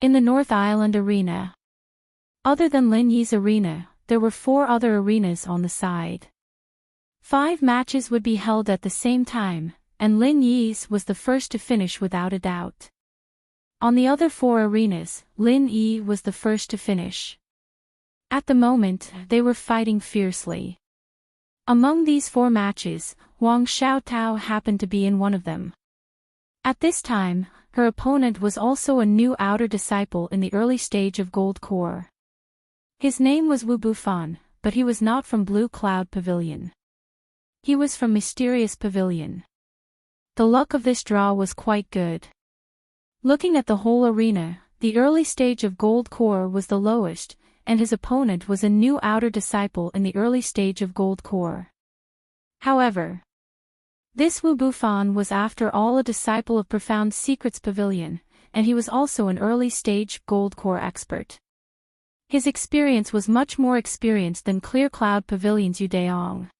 In the North Island arena. Other than Lin Yi's arena, there were 4 other arenas on the side. 5 matches would be held at the same time, and Lin Yi's was the first to finish without a doubt. On the other 4 arenas, Lin Yi was the first to finish. At the moment, they were fighting fiercely. Among these 4 matches, Wang Xiaotao happened to be in one of them. At this time, her opponent was also a new outer disciple in the early stage of Gold Core. His name was Wu Bufan, but he was not from Blue Cloud Pavilion. He was from Mysterious Pavilion. The luck of this draw was quite good. Looking at the whole arena, the early stage of Gold Core was the lowest, and his opponent was a new outer disciple in the early stage of Gold Core. However, this Wu Bufan was after all a disciple of Profound Secrets Pavilion, and he was also an early stage Gold Core expert. His experience was much more experienced than Clear Cloud Pavilion's Yu Daong.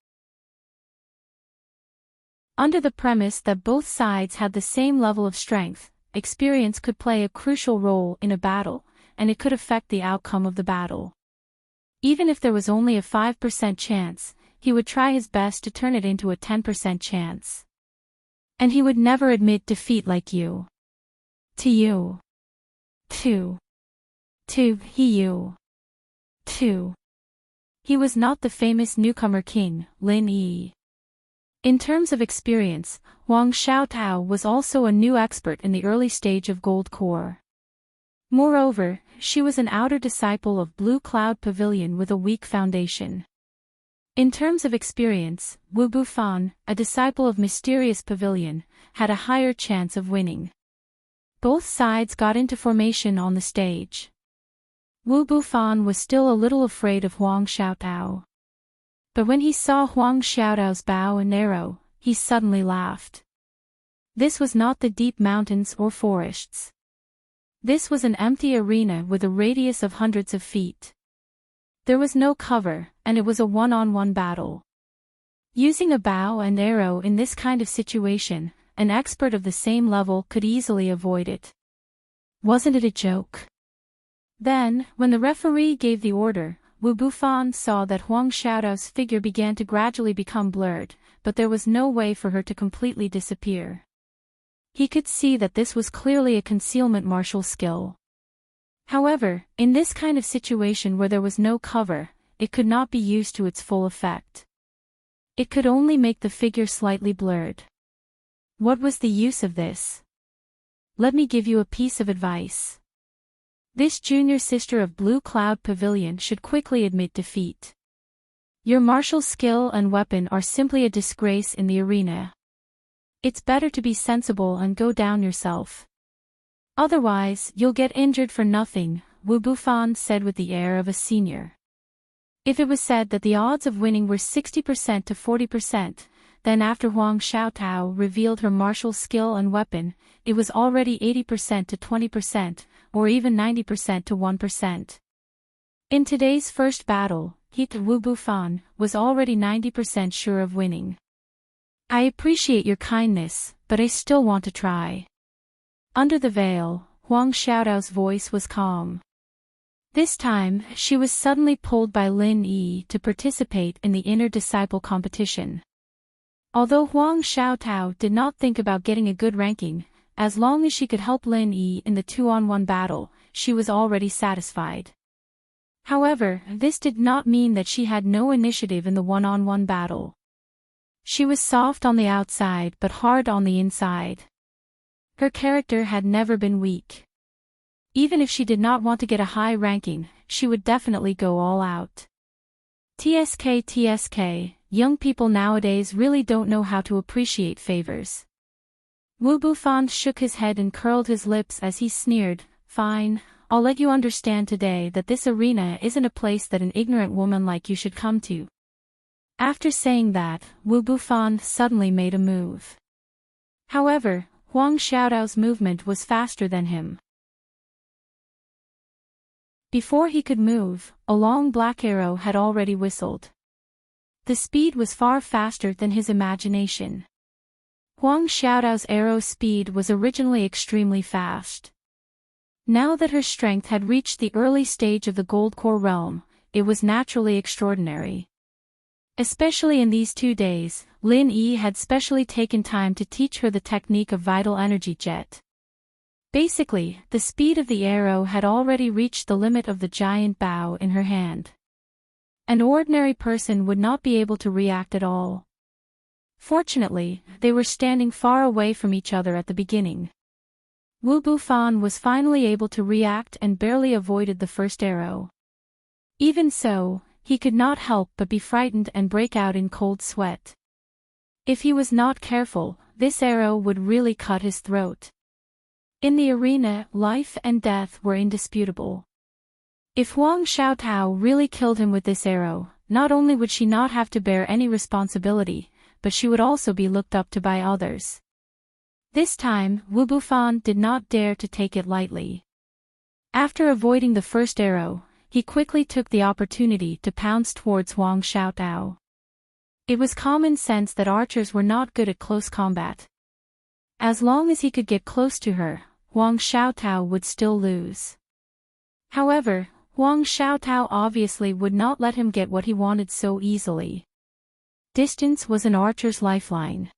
Under the premise that both sides had the same level of strength, experience could play a crucial role in a battle, and it could affect the outcome of the battle. Even if there was only a 5% chance, he would try his best to turn it into a 10% chance. And he would never admit defeat like you. To you. To you. To. He was not the famous newcomer king, Lin Yi. In terms of experience, Wang Xiaotao was also a new expert in the early stage of Gold Core. Moreover, she was an outer disciple of Blue Cloud Pavilion with a weak foundation. In terms of experience, Wu Bufan, a disciple of Mysterious Pavilion, had a higher chance of winning. Both sides got into formation on the stage. Wu Bufan was still a little afraid of Huang Xiaotao. But when he saw Huang Xiaotao's bow and arrow, he suddenly laughed. This was not the deep mountains or forests. This was an empty arena with a radius of hundreds of feet. There was no cover, and it was a one-on-one battle. Using a bow and arrow in this kind of situation, an expert of the same level could easily avoid it. Wasn't it a joke? Then, when the referee gave the order, Wu Bufan saw that Huang Xiaotao's figure began to gradually become blurred, but there was no way for her to completely disappear. He could see that this was clearly a concealment martial skill. However, in this kind of situation where there was no cover, it could not be used to its full effect. It could only make the figure slightly blurred. What was the use of this? Let me give you a piece of advice. This junior sister of Blue Cloud Pavilion should quickly admit defeat. Your martial skill and weapon are simply a disgrace in the arena. It's better to be sensible and go down yourself. Otherwise, you'll get injured for nothing, Wu Bufan said with the air of a senior. If it was said that the odds of winning were 60% to 40%, then after Huang Xiaotao revealed her martial skill and weapon, it was already 80% to 20%, or even 90% to 1%. In today's first battle, Wu Bufan was already 90% sure of winning. I appreciate your kindness, but I still want to try. Under the veil, Huang Xiaotao's voice was calm. This time, she was suddenly pulled by Lin Yi to participate in the inner disciple competition. Although Huang Xiaotao did not think about getting a good ranking, as long as she could help Lin Yi in the 2-on-1 battle, she was already satisfied. However, this did not mean that she had no initiative in the 1-on-1 battle. She was soft on the outside but hard on the inside. Her character had never been weak. Even if she did not want to get a high ranking, she would definitely go all out. TSK, young people nowadays really don't know how to appreciate favors. Wu Bufan shook his head and curled his lips as he sneered, "Fine, I'll let you understand today that this arena isn't a place that an ignorant woman like you should come to." After saying that, Wu Bufan suddenly made a move. However, Huang Xiaotao's movement was faster than him. Before he could move, a long black arrow had already whistled. The speed was far faster than his imagination. Huang Xiaotao's arrow speed was originally extremely fast. Now that her strength had reached the early stage of the Gold Core realm, it was naturally extraordinary. Especially in these 2 days, Lin Yi had specially taken time to teach her the technique of vital energy jet. Basically, the speed of the arrow had already reached the limit of the giant bow in her hand. An ordinary person would not be able to react at all. Fortunately, they were standing far away from each other at the beginning. Wu Bufan was finally able to react and barely avoided the first arrow. Even so, he could not help but be frightened and break out in cold sweat. If he was not careful, this arrow would really cut his throat. In the arena, life and death were indisputable. If Huang Xiaotao really killed him with this arrow, not only would she not have to bear any responsibility, but she would also be looked up to by others. This time, Wu Bufan did not dare to take it lightly. After avoiding the first arrow, he quickly took the opportunity to pounce towards Huang Xiaotao. It was common sense that archers were not good at close combat. As long as he could get close to her, Huang Xiaotao would still lose. However, Huang Xiaotao obviously would not let him get what he wanted so easily. Distance was an archer's lifeline.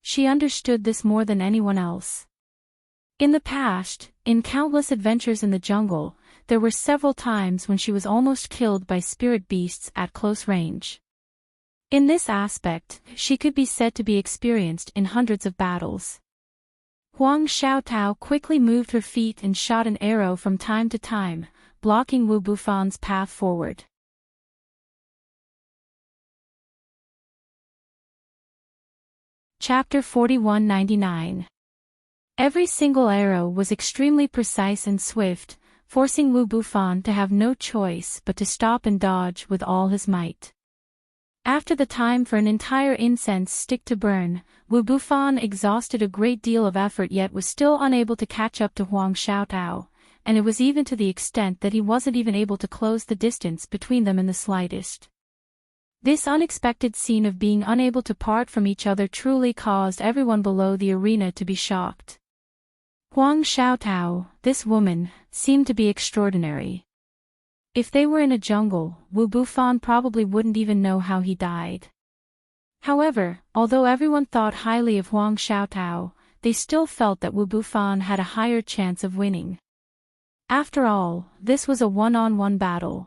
She understood this more than anyone else. In the past, in countless adventures in the jungle, there were several times when she was almost killed by spirit beasts at close range. In this aspect, she could be said to be experienced in hundreds of battles. Huang Xiaotao quickly moved her feet and shot an arrow from time to time, blocking Wu Bufan's path forward. Chapter 4199. Every single arrow was extremely precise and swift, forcing Wu Bufan to have no choice but to stop and dodge with all his might. After the time for an entire incense stick to burn, Wu Bufan exhausted a great deal of effort yet was still unable to catch up to Huang Xiaotao, and it was even to the extent that he wasn't even able to close the distance between them in the slightest. This unexpected scene of being unable to part from each other truly caused everyone below the arena to be shocked. Huang Xiaotao, this woman, seemed to be extraordinary. If they were in a jungle, Wu Bufan probably wouldn't even know how he died. However, although everyone thought highly of Huang Xiaotao, they still felt that Wu Bufan had a higher chance of winning. After all, this was a one-on-one battle.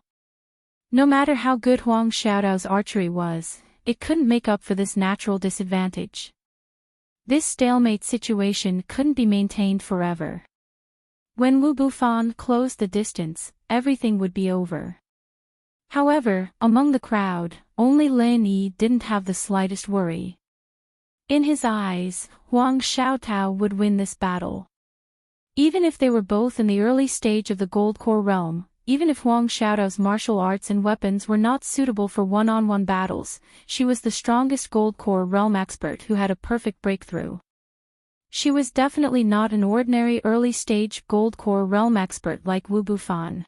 No matter how good Huang Xiaotao's archery was, it couldn't make up for this natural disadvantage. This stalemate situation couldn't be maintained forever. When Wu Bufan closed the distance, everything would be over. However, among the crowd, only Lin Yi didn't have the slightest worry. In his eyes, Huang Xiaotao would win this battle. Even if they were both in the early stage of the Gold Core realm, even if Huang Xiaotao's martial arts and weapons were not suitable for one-on-one battles, she was the strongest Gold Core realm expert who had a perfect breakthrough. She was definitely not an ordinary early-stage Gold Core realm expert like Wu Bufan.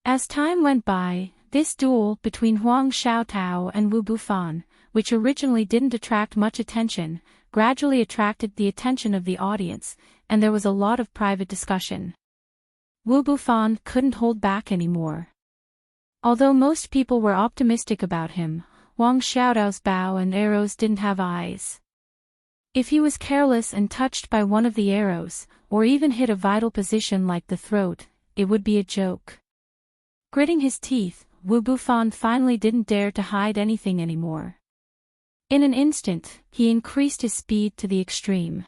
As time went by, this duel between Huang Xiaotao and Wu Bufan, which originally didn't attract much attention, gradually attracted the attention of the audience, and there was a lot of private discussion. Wu Bufan couldn't hold back anymore. Although most people were optimistic about him, Huang Xiaotao's bow and arrows didn't have eyes. If he was careless and touched by one of the arrows, or even hit a vital position like the throat, it would be a joke. Gritting his teeth, Wu Bufan finally didn't dare to hide anything anymore. In an instant, he increased his speed to the extreme.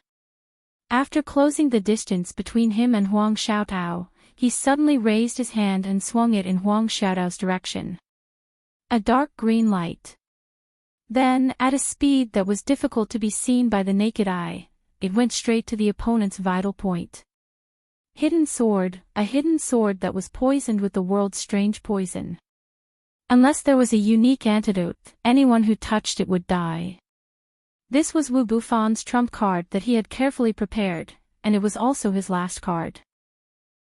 After closing the distance between him and Huang Xiaotao, he suddenly raised his hand and swung it in Huang Xiaotao's direction. A dark green light. Then, at a speed that was difficult to be seen by the naked eye, it went straight to the opponent's vital point. Hidden sword, a hidden sword that was poisoned with the world's strange poison. Unless there was a unique antidote, anyone who touched it would die. This was Wu Bufan's trump card that he had carefully prepared, and it was also his last card.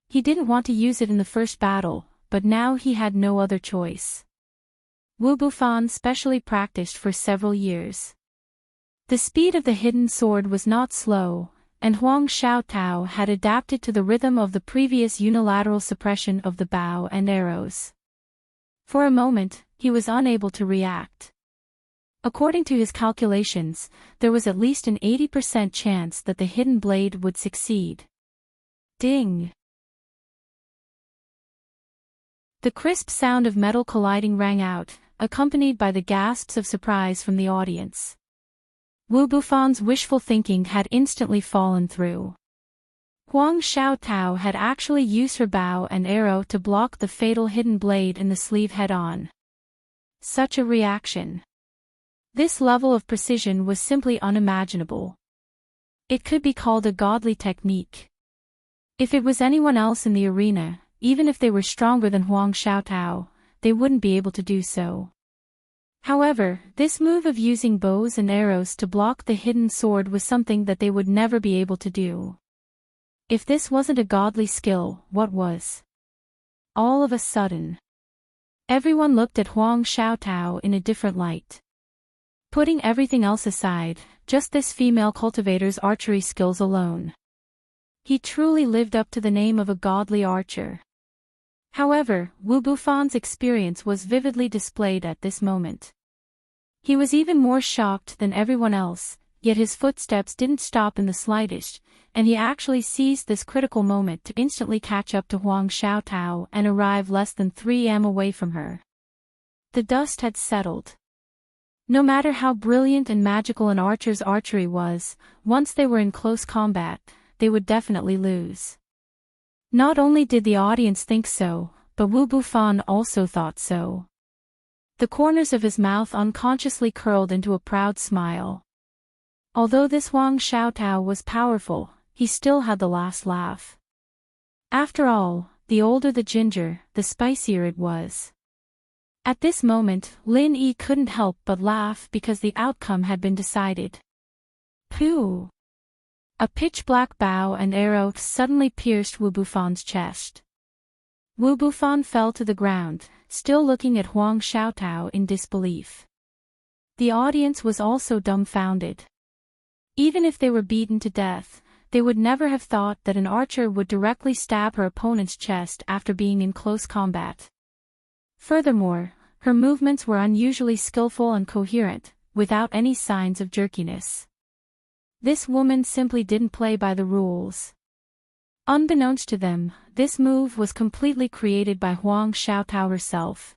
He didn't want to use it in the first battle, but now he had no other choice. Wu Bufan specially practiced for several years. The speed of the hidden sword was not slow, and Huang Xiaotao had adapted to the rhythm of the previous unilateral suppression of the bow and arrows. For a moment, he was unable to react. According to his calculations, there was at least an 80% chance that the hidden blade would succeed. Ding! The crisp sound of metal colliding rang out, accompanied by the gasps of surprise from the audience. Wu Bufan's wishful thinking had instantly fallen through. Huang Xiaotao had actually used her bow and arrow to block the fatal hidden blade in the sleeve head-on. Such a reaction. This level of precision was simply unimaginable. It could be called a godly technique. If it was anyone else in the arena, even if they were stronger than Huang Xiaotao, they wouldn't be able to do so. However, this move of using bows and arrows to block the hidden sword was something that they would never be able to do. If this wasn't a godly skill, what was? All of a sudden, everyone looked at Huang Xiaotao in a different light. Putting everything else aside, just this female cultivator's archery skills alone. He truly lived up to the name of a godly archer. However, Wu Bufan's experience was vividly displayed at this moment. He was even more shocked than everyone else, yet his footsteps didn't stop in the slightest, and he actually seized this critical moment to instantly catch up to Huang Xiaotao and arrive less than 3 m away from her. The dust had settled. No matter how brilliant and magical an archer's archery was, once they were in close combat, they would definitely lose. Not only did the audience think so, but Wu Bufan also thought so. The corners of his mouth unconsciously curled into a proud smile. Although this Huang Xiaotao was powerful, he still had the last laugh. After all, the older the ginger, the spicier it was. At this moment, Lin Yi couldn't help but laugh because the outcome had been decided. Pooh! A pitch-black bow and arrow suddenly pierced Wu Bufan's chest. Wu Bufan fell to the ground, still looking at Huang Xiaotao in disbelief. The audience was also dumbfounded. Even if they were beaten to death, they would never have thought that an archer would directly stab her opponent's chest after being in close combat. Furthermore, her movements were unusually skillful and coherent, without any signs of jerkiness. This woman simply didn't play by the rules. Unbeknownst to them, this move was completely created by Huang Xiaotao herself.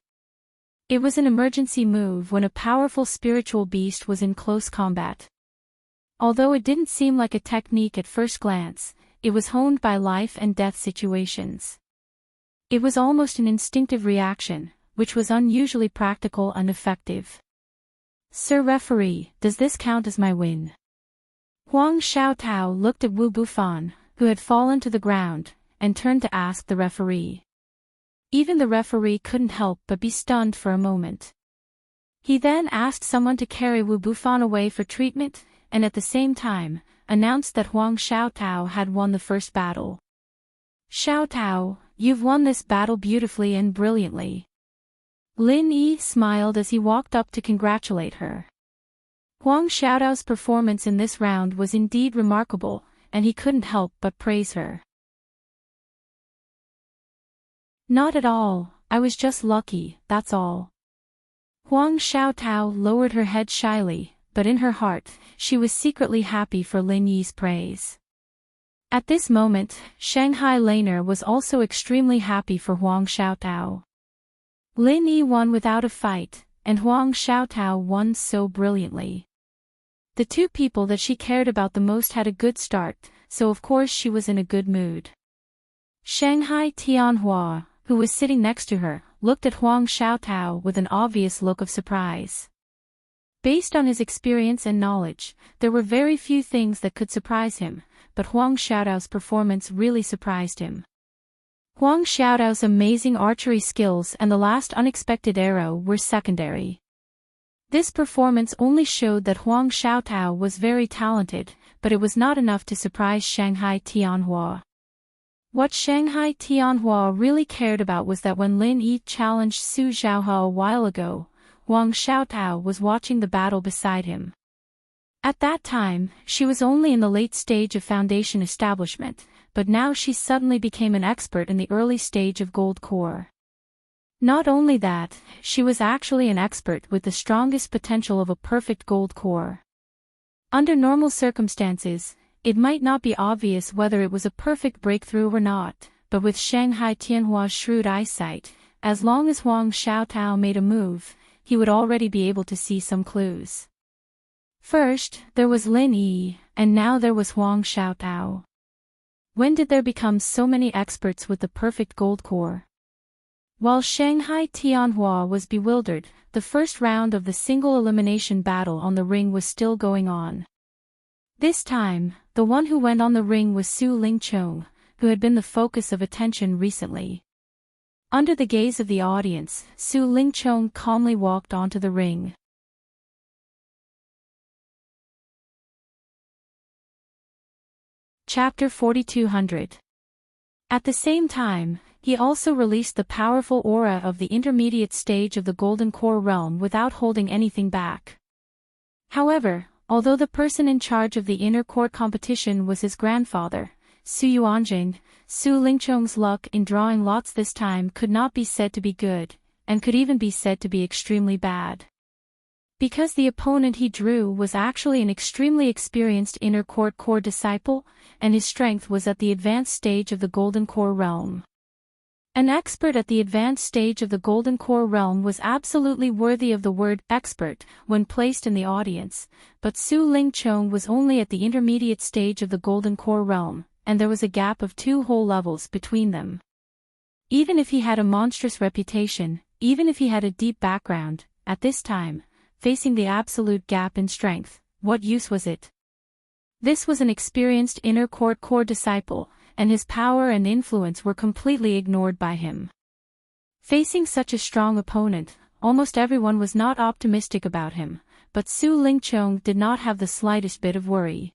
It was an emergency move when a powerful spiritual beast was in close combat. Although it didn't seem like a technique at first glance, it was honed by life and death situations. It was almost an instinctive reaction, which was unusually practical and effective. "Sir Referee, does this count as my win?" Huang Xiaotao looked at Wu Bufan, who had fallen to the ground, and turned to ask the referee. Even the referee couldn't help but be stunned for a moment. He then asked someone to carry Wu Bufan away for treatment, and at the same time, announced that Huang Xiaotao had won the first battle. "Xiaotao, you've won this battle beautifully and brilliantly." Lin Yi smiled as he walked up to congratulate her. Huang Xiaotao's performance in this round was indeed remarkable, and he couldn't help but praise her. "Not at all, I was just lucky, that's all." Huang Xiaotao lowered her head shyly, but in her heart, she was secretly happy for Lin Yi's praise. At this moment, Shanghai Laner was also extremely happy for Huang Xiaotao. Lin Yi won without a fight, and Huang Xiaotao won so brilliantly. The two people that she cared about the most had a good start, so of course she was in a good mood. Shanghai Tianhua, who was sitting next to her, looked at Huang Xiaotao with an obvious look of surprise. Based on his experience and knowledge, there were very few things that could surprise him, but Huang Xiaotao's performance really surprised him. Huang Xiaotao's amazing archery skills and the last unexpected arrow were secondary. This performance only showed that Huang Xiaotao was very talented, but it was not enough to surprise Shanghai Tianhua. What Shanghai Tianhua really cared about was that when Lin Yi challenged Su Zhaohe a while ago, Huang Xiaotao was watching the battle beside him. At that time, she was only in the late stage of foundation establishment, but now she suddenly became an expert in the early stage of gold core. Not only that, she was actually an expert with the strongest potential of a perfect gold core. Under normal circumstances, it might not be obvious whether it was a perfect breakthrough or not, but with Shanghai Tianhua's shrewd eyesight, as long as Huang Xiaotao made a move, he would already be able to see some clues. First, there was Lin Yi, and now there was Huang Xiaotao. When did there become so many experts with the perfect gold core? While Shanghai Tianhua was bewildered, the first round of the single elimination battle on the ring was still going on. This time, the one who went on the ring was Su Lingchong, who had been the focus of attention recently. Under the gaze of the audience, Su Lingchong calmly walked onto the ring. Chapter 4200. At the same time, he also released the powerful aura of the intermediate stage of the Golden Core realm without holding anything back. However, although the person in charge of the inner court competition was his grandfather, Su Yuanjing, Su Lingchong's luck in drawing lots this time could not be said to be good, and could even be said to be extremely bad. Because the opponent he drew was actually an extremely experienced inner court core disciple, and his strength was at the advanced stage of the Golden Core realm. An expert at the advanced stage of the Golden Core realm was absolutely worthy of the word expert when placed in the audience, but Su Lingchong was only at the intermediate stage of the Golden Core realm, and there was a gap of 2 whole levels between them. Even if he had a monstrous reputation, even if he had a deep background, at this time, facing the absolute gap in strength, what use was it? This was an experienced inner court core disciple, and his power and influence were completely ignored by him. Facing such a strong opponent, almost everyone was not optimistic about him, but Su Lingchong did not have the slightest bit of worry.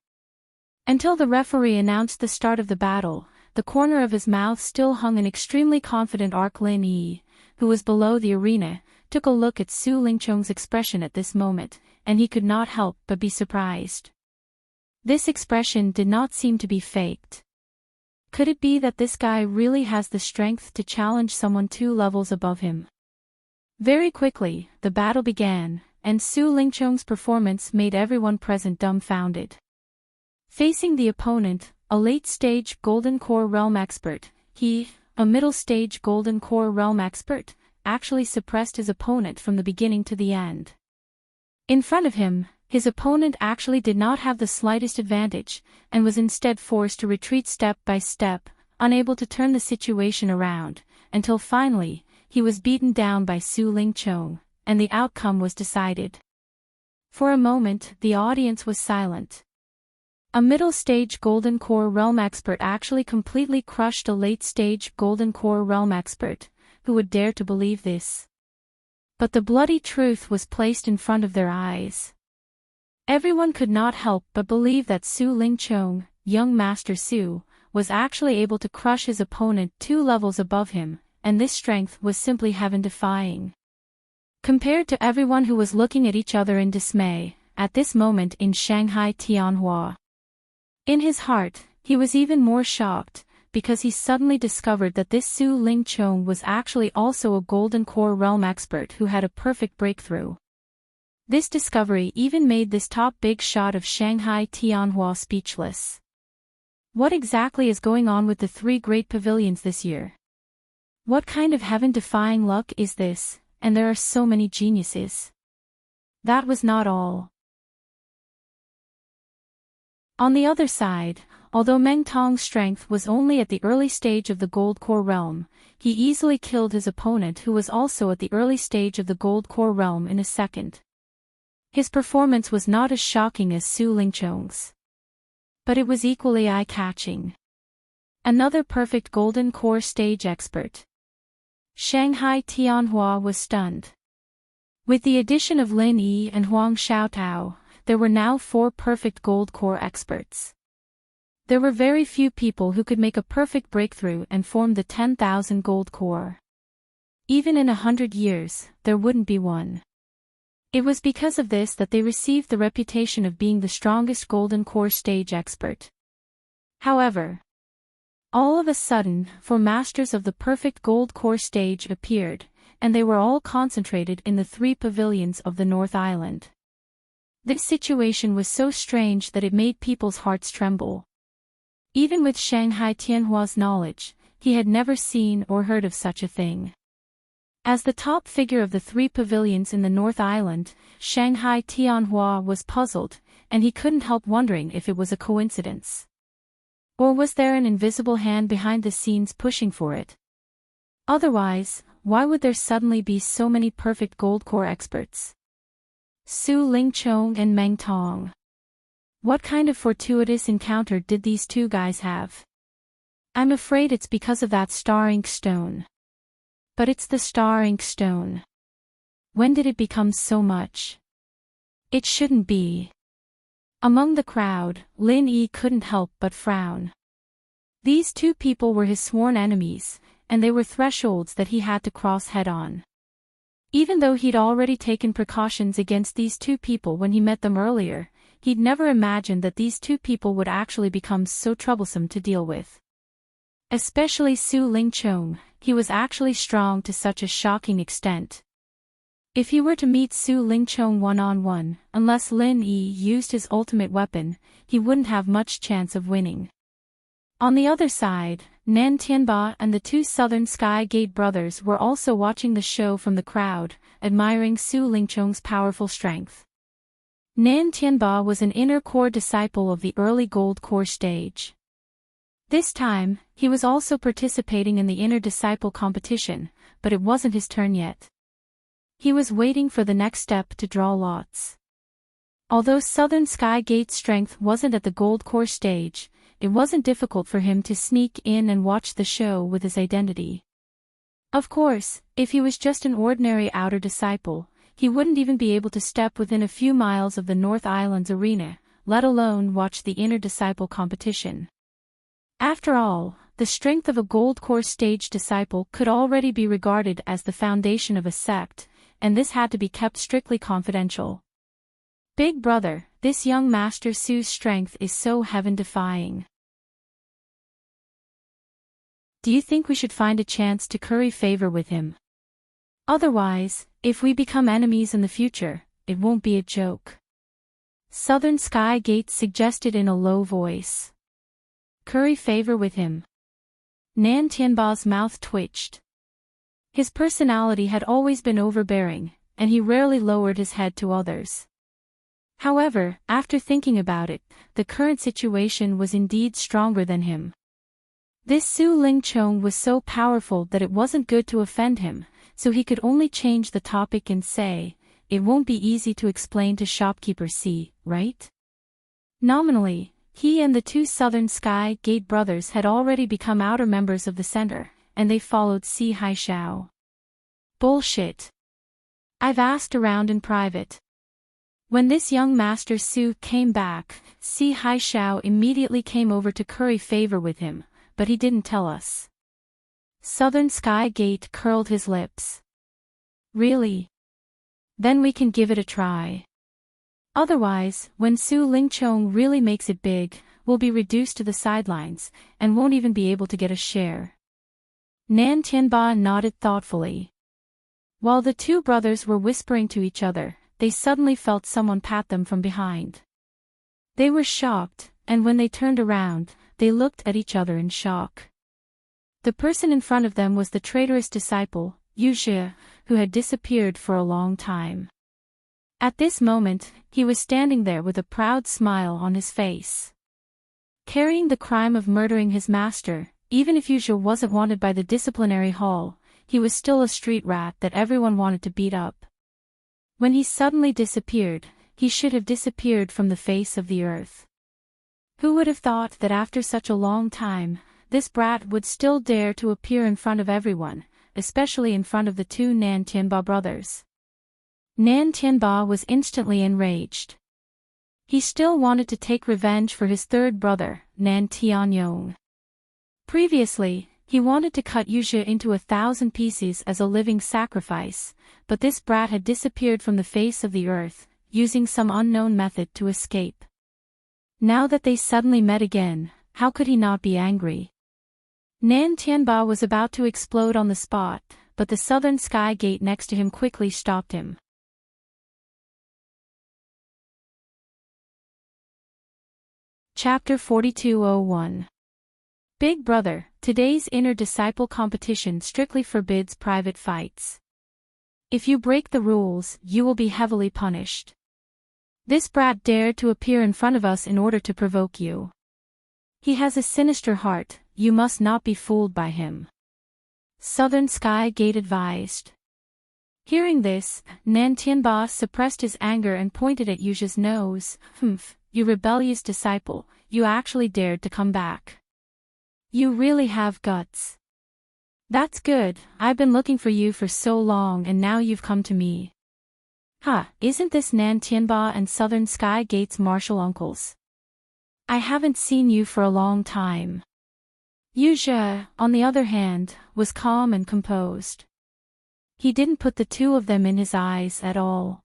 Until the referee announced the start of the battle, the corner of his mouth still hung an extremely confident Lin Yi, who was below the arena, took a look at Su Lingchong's expression at this moment, and he could not help but be surprised. This expression did not seem to be faked. Could it be that this guy really has the strength to challenge someone 2 levels above him? Very quickly, the battle began, and Su Lingchong's performance made everyone present dumbfounded. Facing the opponent, a late-stage Golden Core realm expert, he, a middle-stage Golden Core realm expert, actually suppressed his opponent from the beginning to the end. In front of him, his opponent actually did not have the slightest advantage, and was instead forced to retreat step by step, unable to turn the situation around, until finally, he was beaten down by Su Lingchong, and the outcome was decided. For a moment, the audience was silent. A middle-stage Golden Core Realm expert actually completely crushed a late-stage Golden Core Realm expert. Who would dare to believe this? But the bloody truth was placed in front of their eyes. Everyone could not help but believe that Su Lingchong, young Master Su, was actually able to crush his opponent 2 levels above him, and this strength was simply heaven-defying. Compared to everyone who was looking at each other in dismay, at this moment in Shanghai Tianhua. In his heart, he was even more shocked, because he suddenly discovered that this Su Lingchong was actually also a Golden Core Realm expert who had a perfect breakthrough. This discovery even made this top big shot of Shanghai Tianhua speechless. What exactly is going on with the 3 great pavilions this year? What kind of heaven-defying luck is this, and there are so many geniuses? That was not all. On the other side, although Meng Tong's strength was only at the early stage of the Gold Core Realm, he easily killed his opponent who was also at the early stage of the Gold Core Realm in a second. His performance was not as shocking as Su Lingchong's, but it was equally eye-catching. Another perfect Golden Core stage expert. Shanghai Tianhua was stunned. With the addition of Lin Yi and Huang Xiaotao, there were now 4 perfect Gold Core experts. There were very few people who could make a perfect breakthrough and form the 10,000 Gold Core. Even in 100 years, there wouldn't be one. It was because of this that they received the reputation of being the strongest Golden Core stage expert. However, all of a sudden, 4 masters of the perfect Gold Core stage appeared, and they were all concentrated in the 3 pavilions of the North Island. This situation was so strange that it made people's hearts tremble. Even with Shanghai Tianhua's knowledge, he had never seen or heard of such a thing. As the top figure of the 3 pavilions in the North Island, Shanghai Tianhua was puzzled, and he couldn't help wondering if it was a coincidence. Or was there an invisible hand behind the scenes pushing for it? Otherwise, why would there suddenly be so many perfect Gold Core experts? Su Lingchong and Meng Tong. What kind of fortuitous encounter did these 2 guys have? I'm afraid it's because of that star ink stone. But it's the star ink stone. When did it become so much? It shouldn't be. Among the crowd, Lin Yi couldn't help but frown. These 2 people were his sworn enemies, and they were thresholds that he had to cross head-on. Even though he'd already taken precautions against these 2 people when he met them earlier, he'd never imagined that these 2 people would actually become so troublesome to deal with. Especially Su Lingchong, he was actually strong to such a shocking extent. If he were to meet Su Lingchong one-on-one, unless Lin Yi used his ultimate weapon, he wouldn't have much chance of winning. On the other side, Nan Tianba and the 2 Southern Sky Gate brothers were also watching the show from the crowd, admiring Su Lingchong's powerful strength. Nan Tianba was an inner core disciple of the early Gold Core stage. This time, he was also participating in the inner disciple competition, but it wasn't his turn yet. He was waiting for the next step to draw lots. Although Southern Sky Gate's strength wasn't at the Gold Core stage, it wasn't difficult for him to sneak in and watch the show with his identity. Of course, if he was just an ordinary outer disciple, he wouldn't even be able to step within a few miles of the North Island's arena, let alone watch the inner disciple competition. After all, the strength of a Gold Core stage disciple could already be regarded as the foundation of a sect, and this had to be kept strictly confidential. Big brother, this young Master Su's strength is so heaven-defying. Do you think we should find a chance to curry favor with him? Otherwise, if we become enemies in the future, it won't be a joke. Southern Sky Gate suggested in a low voice. Curry favor with him. Nan Tianba's mouth twitched. His personality had always been overbearing, and he rarely lowered his head to others. However, after thinking about it, the current situation was indeed stronger than him. This Su Ling Chong was so powerful that it wasn't good to offend him, so he could only change the topic and say, "It won't be easy to explain to shopkeeper C, right?" Nominally, he and the two Southern Sky Gate brothers had already become outer members of the center, and they followed Si Haishao. Bullshit. I've asked around in private. When this young Master Su came back, Si Haishao immediately came over to curry favor with him, but he didn't tell us. Southern Sky Gate curled his lips. Really? Then we can give it a try. Otherwise, when Su Lingchong really makes it big, we'll be reduced to the sidelines, and won't even be able to get a share. Nan Tianba nodded thoughtfully. While the two brothers were whispering to each other, they suddenly felt someone pat them from behind. They were shocked, and when they turned around, they looked at each other in shock. The person in front of them was the traitorous disciple, Yu Jie, who had disappeared for a long time. At this moment, he was standing there with a proud smile on his face. Carrying the crime of murdering his master, even if Yu Jie wasn't wanted by the disciplinary hall, he was still a street rat that everyone wanted to beat up. When he suddenly disappeared, he should have disappeared from the face of the earth. Who would have thought that after such a long time, this brat would still dare to appear in front of everyone, especially in front of the two Nan Tianba brothers? Nan Tianba was instantly enraged. He still wanted to take revenge for his third brother, Nan Tianyong. Previously, he wanted to cut Yu Jie into 1,000 pieces as a living sacrifice, but this brat had disappeared from the face of the earth, using some unknown method to escape. Now that they suddenly met again, how could he not be angry? Nan Tianba was about to explode on the spot, but the Southern Sky Gate next to him quickly stopped him. Chapter 4201. Big Brother, today's inner disciple competition strictly forbids private fights. If you break the rules, you will be heavily punished. This brat dared to appear in front of us in order to provoke you. He has a sinister heart, you must not be fooled by him. Southern Sky Gate advised. Hearing this, Nan Tianba suppressed his anger and pointed at Yu Jie's nose. "Humph, you rebellious disciple, you actually dared to come back. You really have guts. That's good, I've been looking for you for so long and now you've come to me." Isn't this Nan Tianba and Southern Sky Gate's martial uncles? I haven't seen you for a long time. Yu Jie, on the other hand, was calm and composed. He didn't put the two of them in his eyes at all.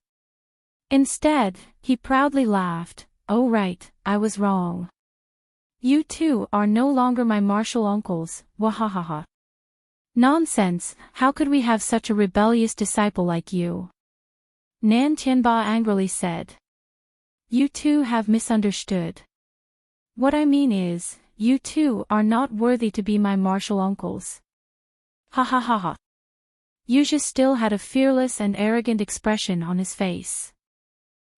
Instead, he proudly laughed. "Oh right, I was wrong. You two are no longer my martial uncles, wahahaha." "Nonsense, how could we have such a rebellious disciple like you?" Nan Tianba angrily said. "You two have misunderstood. What I mean is, you two are not worthy to be my martial uncles." Ha ha ha ha. Yu Jie still had a fearless and arrogant expression on his face.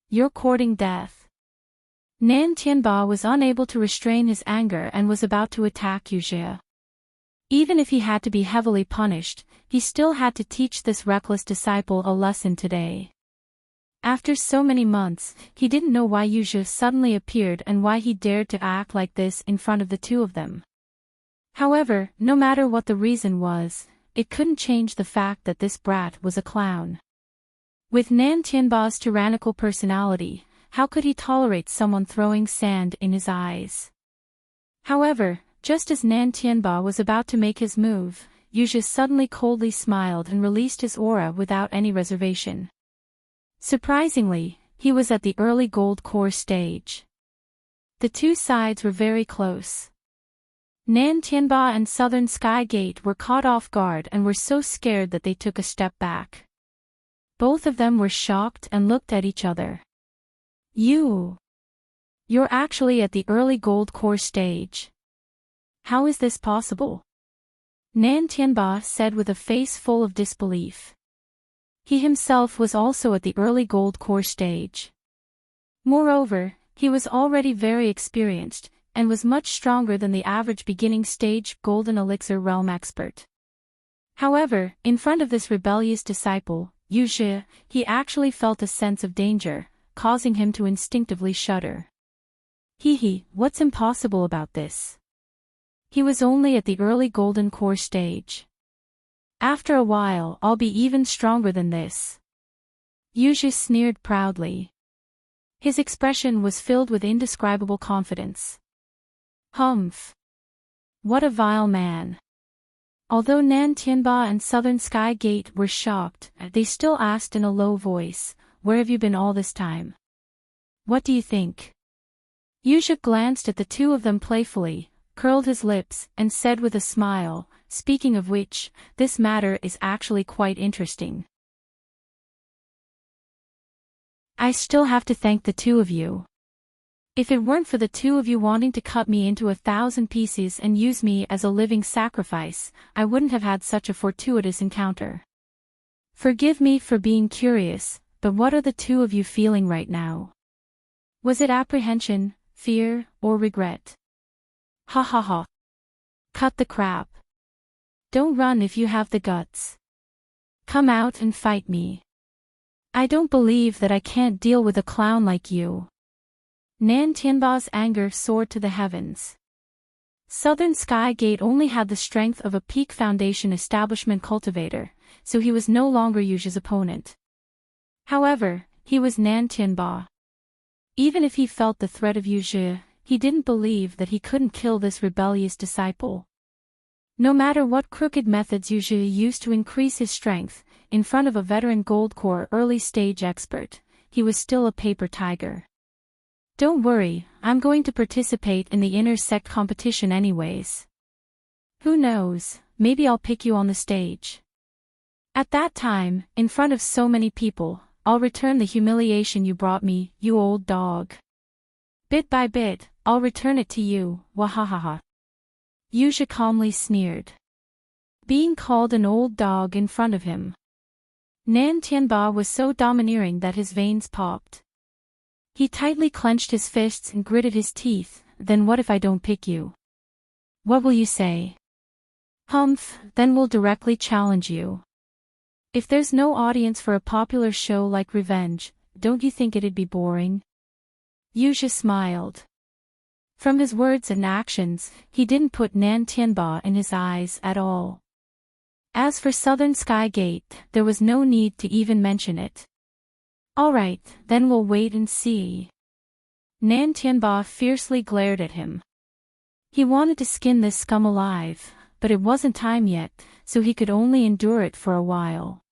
"You're courting death." Nan Tianba was unable to restrain his anger and was about to attack Yu Jie. Even if he had to be heavily punished, he still had to teach this reckless disciple a lesson today. After so many months, he didn't know why Yu Jie suddenly appeared and why he dared to act like this in front of the two of them. However, no matter what the reason was, it couldn't change the fact that this brat was a clown. With Nan Tianba's tyrannical personality, how could he tolerate someone throwing sand in his eyes? However, just as Nan Tianba was about to make his move, Yu Jie suddenly coldly smiled and released his aura without any reservation. Surprisingly, he was at the early gold core stage. The two sides were very close. Nan Tianba and Southern Sky Gate were caught off guard and were so scared that they took a step back. Both of them were shocked and looked at each other. You're actually at the early gold core stage. How is this possible?" Nan Tianba said with a face full of disbelief. He himself was also at the early gold core stage. Moreover, he was already very experienced, and was much stronger than the average beginning stage golden elixir realm expert. However, in front of this rebellious disciple, Yu Zhi, he actually felt a sense of danger, causing him to instinctively shudder. What's impossible about this? He was only at the early golden core stage. After a while, I'll be even stronger than this. Yu Zhi sneered proudly. His expression was filled with indescribable confidence. Humph! What a vile man! Although Nan Tianba and Southern Sky Gate were shocked, they still asked in a low voice, "Where have you been all this time? What do you think?" Yu Zhi glanced at the two of them playfully, curled his lips, and said with a smile, "Speaking of which, this matter is actually quite interesting. I still have to thank the two of you. If it weren't for the two of you wanting to cut me into 1,000 pieces and use me as a living sacrifice, I wouldn't have had such a fortuitous encounter. Forgive me for being curious, but what are the two of you feeling right now? Was it apprehension, fear, or regret? Ha ha ha. Cut the crap. Don't run if you have the guts. Come out and fight me. I don't believe that I can't deal with a clown like you." Nan Tianba's anger soared to the heavens. Southern Sky Gate only had the strength of a peak foundation establishment cultivator, so he was no longer Yu Zhi's opponent. However, he was Nan Tianba. Even if he felt the threat of Yu Zhi, he didn't believe that he couldn't kill this rebellious disciple. No matter what crooked methods Yu Zhi used to increase his strength, in front of a veteran gold core early stage expert, he was still a paper tiger. "Don't worry, I'm going to participate in the inner sect competition anyways. Who knows, maybe I'll pick you on the stage. At that time, in front of so many people, I'll return the humiliation you brought me, you old dog. Bit by bit, I'll return it to you, wahahaha." Yu Zhi calmly sneered. Being called an old dog in front of him. Nan Tianba was so domineering that his veins popped. He tightly clenched his fists and gritted his teeth. "Then what if I don't pick you? What will you say?" "Humph, then we'll directly challenge you. If there's no audience for a popular show like Revenge, don't you think it'd be boring?" Yu Zhi smiled. From his words and actions, he didn't put Nan Tianba in his eyes at all. As for Southern Sky Gate, there was no need to even mention it. "Alright, then we'll wait and see." Nan Tianba fiercely glared at him. He wanted to skin this scum alive, but it wasn't time yet, so he could only endure it for a while.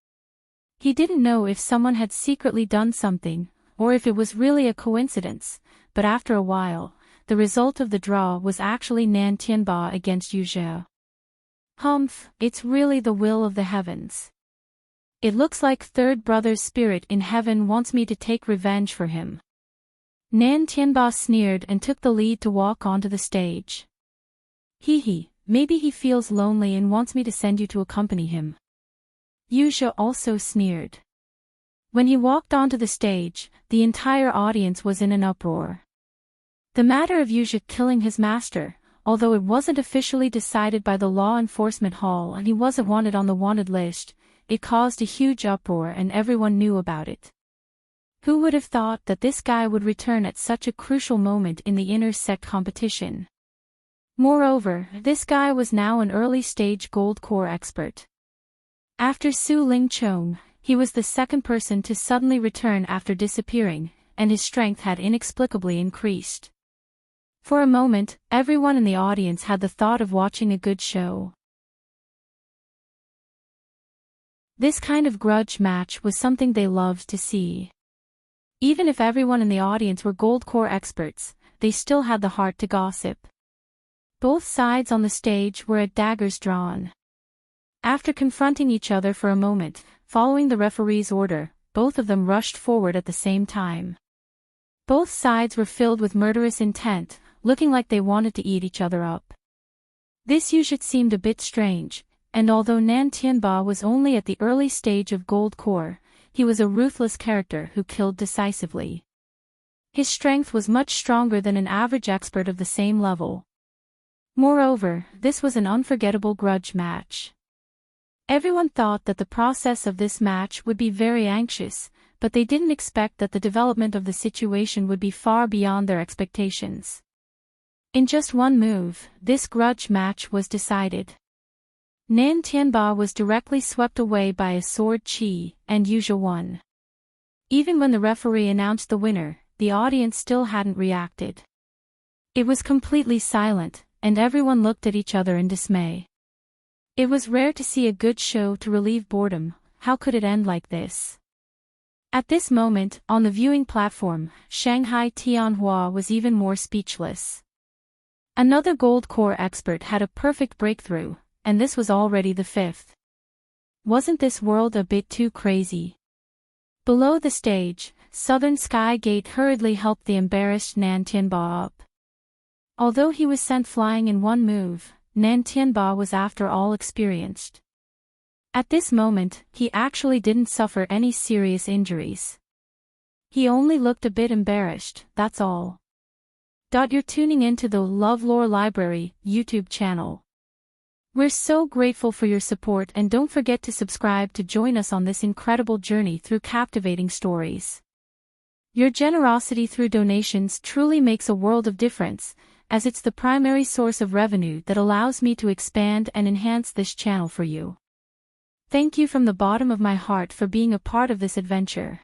He didn't know if someone had secretly done something, or if it was really a coincidence, but after a while, the result of the draw was actually Nan Tianba against Yu Zhi. Humph, it's really the will of the heavens. It looks like third brother's spirit in heaven wants me to take revenge for him. Nan Tianba sneered and took the lead to walk onto the stage. Maybe he feels lonely and wants me to send you to accompany him. Yu Zhi also sneered. When he walked onto the stage, the entire audience was in an uproar. The matter of Yu Zhi killing his master, although it wasn't officially decided by the law enforcement hall and he wasn't wanted on the wanted list, it caused a huge uproar and everyone knew about it. Who would have thought that this guy would return at such a crucial moment in the inner sect competition? Moreover, this guy was now an early-stage gold core expert. After Su Ling Chong, he was the second person to suddenly return after disappearing, and his strength had inexplicably increased. For a moment, everyone in the audience had the thought of watching a good show. This kind of grudge match was something they loved to see. Even if everyone in the audience were gold core experts, they still had the heart to gossip. Both sides on the stage were at daggers drawn. After confronting each other for a moment, following the referee's order, both of them rushed forward at the same time. Both sides were filled with murderous intent, looking like they wanted to eat each other up. This usually seemed a bit strange, and although Nan Tianba was only at the early stage of Gold Core, he was a ruthless character who killed decisively. His strength was much stronger than an average expert of the same level. Moreover, this was an unforgettable grudge match. Everyone thought that the process of this match would be very anxious, but they didn't expect that the development of the situation would be far beyond their expectations. In just one move, this grudge match was decided. Nan Tianba was directly swept away by a sword chi, and Yuzha won. Even when the referee announced the winner, the audience still hadn't reacted. It was completely silent, and everyone looked at each other in dismay. It was rare to see a good show to relieve boredom. How could it end like this? At this moment, on the viewing platform, Shanghai Tianhua was even more speechless. Another Gold Core expert had a perfect breakthrough, and this was already the fifth. Wasn't this world a bit too crazy? Below the stage, Southern Sky Gate hurriedly helped the embarrassed Nan Tianba up. Although he was sent flying in one move, Nan Tianba was after all experienced. At this moment, he actually didn't suffer any serious injuries. He only looked a bit embarrassed, that's all. You're tuning into the LoveLore Library YouTube channel. We're so grateful for your support, and don't forget to subscribe to join us on this incredible journey through captivating stories. Your generosity through donations truly makes a world of difference, as it's the primary source of revenue that allows me to expand and enhance this channel for you. Thank you from the bottom of my heart for being a part of this adventure.